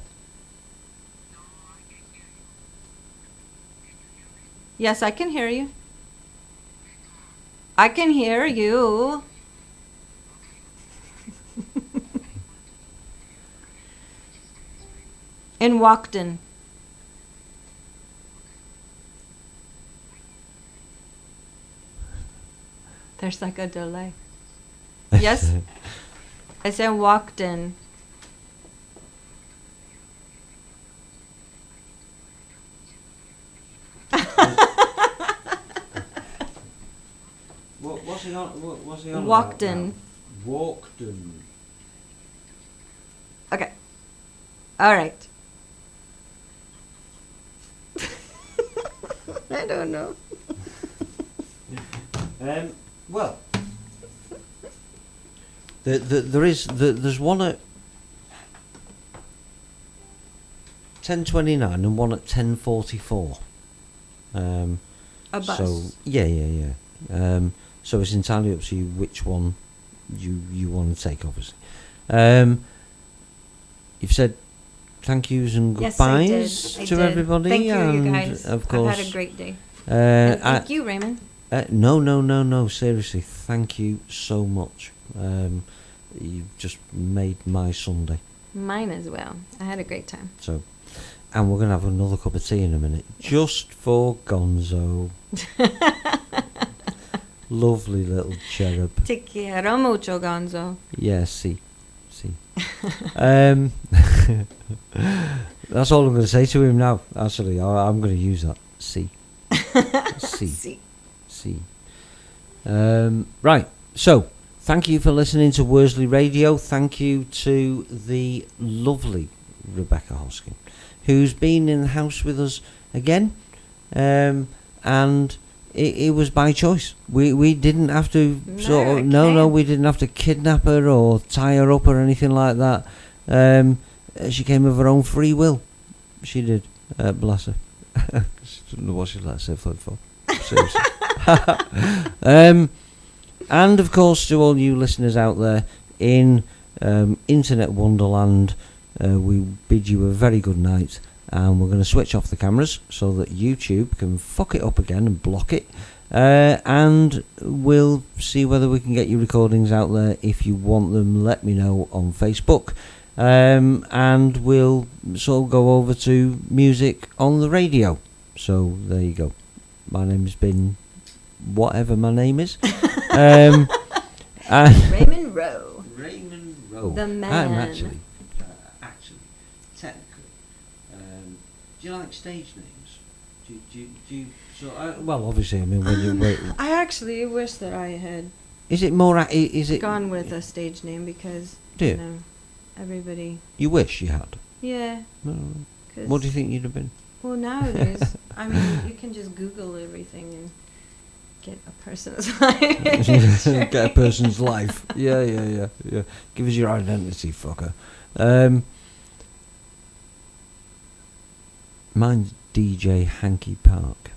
Speaker 3: Yes, I can hear you. I can hear you. In Walkden. There's like a delay. Yes? I said walked in.
Speaker 2: What's he on? What's he on?
Speaker 3: Walked
Speaker 2: about
Speaker 3: in.
Speaker 2: now? Walked in.
Speaker 3: Okay. All right. I don't know.
Speaker 2: Well, there's one at 10:29 and one at 10:44.
Speaker 3: A bus.
Speaker 2: So yeah. So it's entirely up to you which one you want to take, obviously. You've said thank yous and
Speaker 3: Yes, I did.
Speaker 2: goodbyes
Speaker 3: I
Speaker 2: to
Speaker 3: did.
Speaker 2: everybody.
Speaker 3: Thank you,
Speaker 2: and
Speaker 3: you guys.
Speaker 2: Of course,
Speaker 3: I've had a great day. And
Speaker 2: I-
Speaker 3: thank you, Raymond.
Speaker 2: No. Seriously, thank you so much. You've just made my Sunday.
Speaker 3: Mine as well. I had a great time.
Speaker 2: So, and we're gonna have another cup of tea in a minute, just for Gonzo. Lovely little cherub.
Speaker 3: Te quiero mucho, Gonzo.
Speaker 2: Yeah, see. That's all I'm going to say to him now. Actually, I'm going to use that. See. Right. So, thank you for listening to Worsley Radio. Thank you to the lovely Rebecca Hoskin, who's been in the house with us again, and it was by choice. We didn't have to we didn't have to kidnap her or tie her up or anything like that. She came of her own free will. She did. Bless her. She didn't know what she let herself out for. Seriously. And of course, to all you listeners out there in Internet Wonderland, we bid you a very good night. And we're going to switch off the cameras so that YouTube can fuck it up again and block it. And we'll see whether we can get your recordings out there. If you want them, let me know on Facebook. And we'll sort of go over to music on the radio. So there you go. My name's been whatever my name is.
Speaker 3: Raymond Rowe.
Speaker 2: Raymond Rowe.
Speaker 3: The man.
Speaker 2: I'm actually, technically. Do you like stage names? Do you well, obviously, I mean, when you wait.
Speaker 3: I actually wish that I had
Speaker 2: Is it more? Is it
Speaker 3: gone with a stage name because
Speaker 2: Do you?
Speaker 3: know, everybody.
Speaker 2: You wish you had.
Speaker 3: Yeah.
Speaker 2: No.
Speaker 3: 'Cause
Speaker 2: What do you think you'd have been?
Speaker 3: Well, nowadays, I mean, you can just Google everything and get a person's life.
Speaker 2: Get a person's life. Yeah. Give us your identity, fucker. Mine's DJ Hanky Park.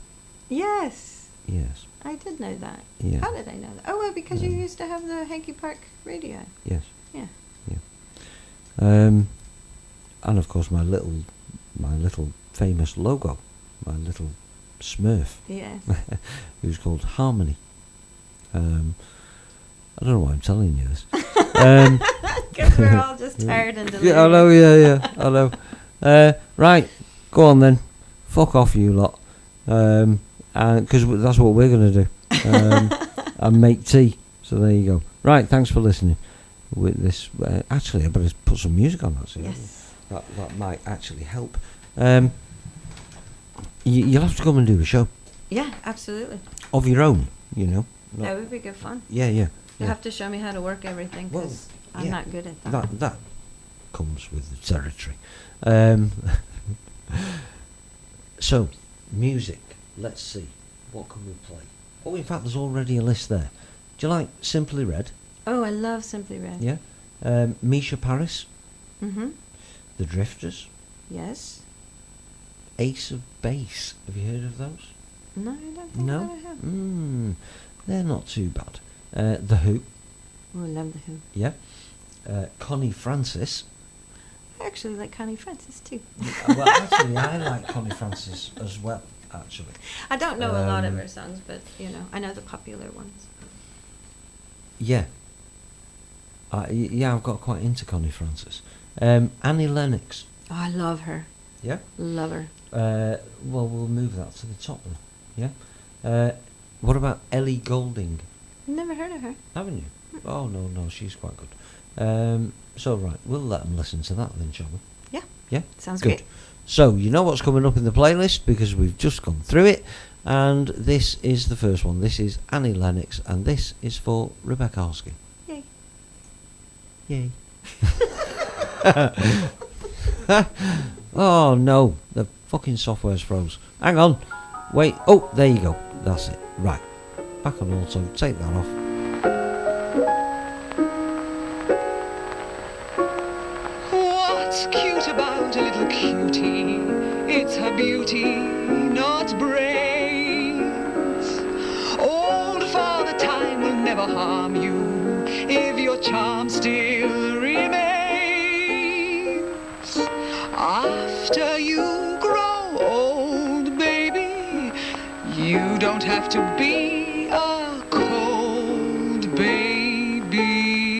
Speaker 3: Yes,
Speaker 2: Yes.
Speaker 3: I did know that.
Speaker 2: Yeah.
Speaker 3: How did I know that? Oh, well, because you used to have the Hanky Park radio.
Speaker 2: Yes.
Speaker 3: Yeah.
Speaker 2: And of course my little famous logo, my little Smurf,
Speaker 3: Yes.
Speaker 2: who's called Harmony. I don't know why I'm telling you this.
Speaker 3: Because we're all just tired and delirious.
Speaker 2: Yeah, I know. Yeah, I know. Right, go on then. Fuck off, you lot. And because that's what we're gonna do. And make tea. So there you go. Right, thanks for listening. With this, actually, I better put some music on. Actually,
Speaker 3: Yes.
Speaker 2: that might actually help. You'll have to come and do a show
Speaker 3: Yeah, absolutely.
Speaker 2: of your own. You know.
Speaker 3: That would be good fun.
Speaker 2: Yeah.
Speaker 3: You'll have to show me how to work everything
Speaker 2: Well,
Speaker 3: because I'm
Speaker 2: yeah.
Speaker 3: not good at that.
Speaker 2: That comes with the territory. So, music. Let's see. What can we play? Oh, in fact, there's already a list there. Do you like Simply Red?
Speaker 3: Oh, I love Simply Red.
Speaker 2: Yeah. Misha Paris,
Speaker 3: Mm-hmm.
Speaker 2: The Drifters,
Speaker 3: Yes.
Speaker 2: Ace of Base. Have you heard of those?
Speaker 3: No, I don't think
Speaker 2: No?
Speaker 3: that I have.
Speaker 2: They're not too bad. The Who.
Speaker 3: Oh, I love The Who.
Speaker 2: Yeah. Connie Francis.
Speaker 3: I actually like Connie Francis too.
Speaker 2: Well, actually, I like Connie Francis as well, actually.
Speaker 3: I don't know a lot of
Speaker 2: Um,
Speaker 3: her songs, but I know the popular ones.
Speaker 2: Yeah. I've got quite into Connie Francis. Annie Lennox.
Speaker 3: Oh, I love her.
Speaker 2: Yeah.
Speaker 3: Love her.
Speaker 2: Well, we'll move that to the top then. Yeah. What about Ellie Goulding?
Speaker 3: Never heard of her.
Speaker 2: Haven't you? Oh no, she's quite good. So right, we'll let them listen to that then, shall we?
Speaker 5: Yeah.
Speaker 2: Yeah?
Speaker 5: Sounds
Speaker 2: Good.
Speaker 5: good.
Speaker 2: So, you know what's coming up in the playlist because we've just gone through it, and this is the first one. This is Annie Lennox, and this is for Rebecca Hoskin.
Speaker 5: Yay.
Speaker 2: Yay. Oh no, the fucking software's froze. Hang on. Wait. Oh, there you go. That's it. Right. Back on auto. Take that off.
Speaker 6: What's cute about a little cutie? It's her beauty, not brains. Old Father Time will never harm you if your charm still remains. After you grow old, baby, you don't have to be a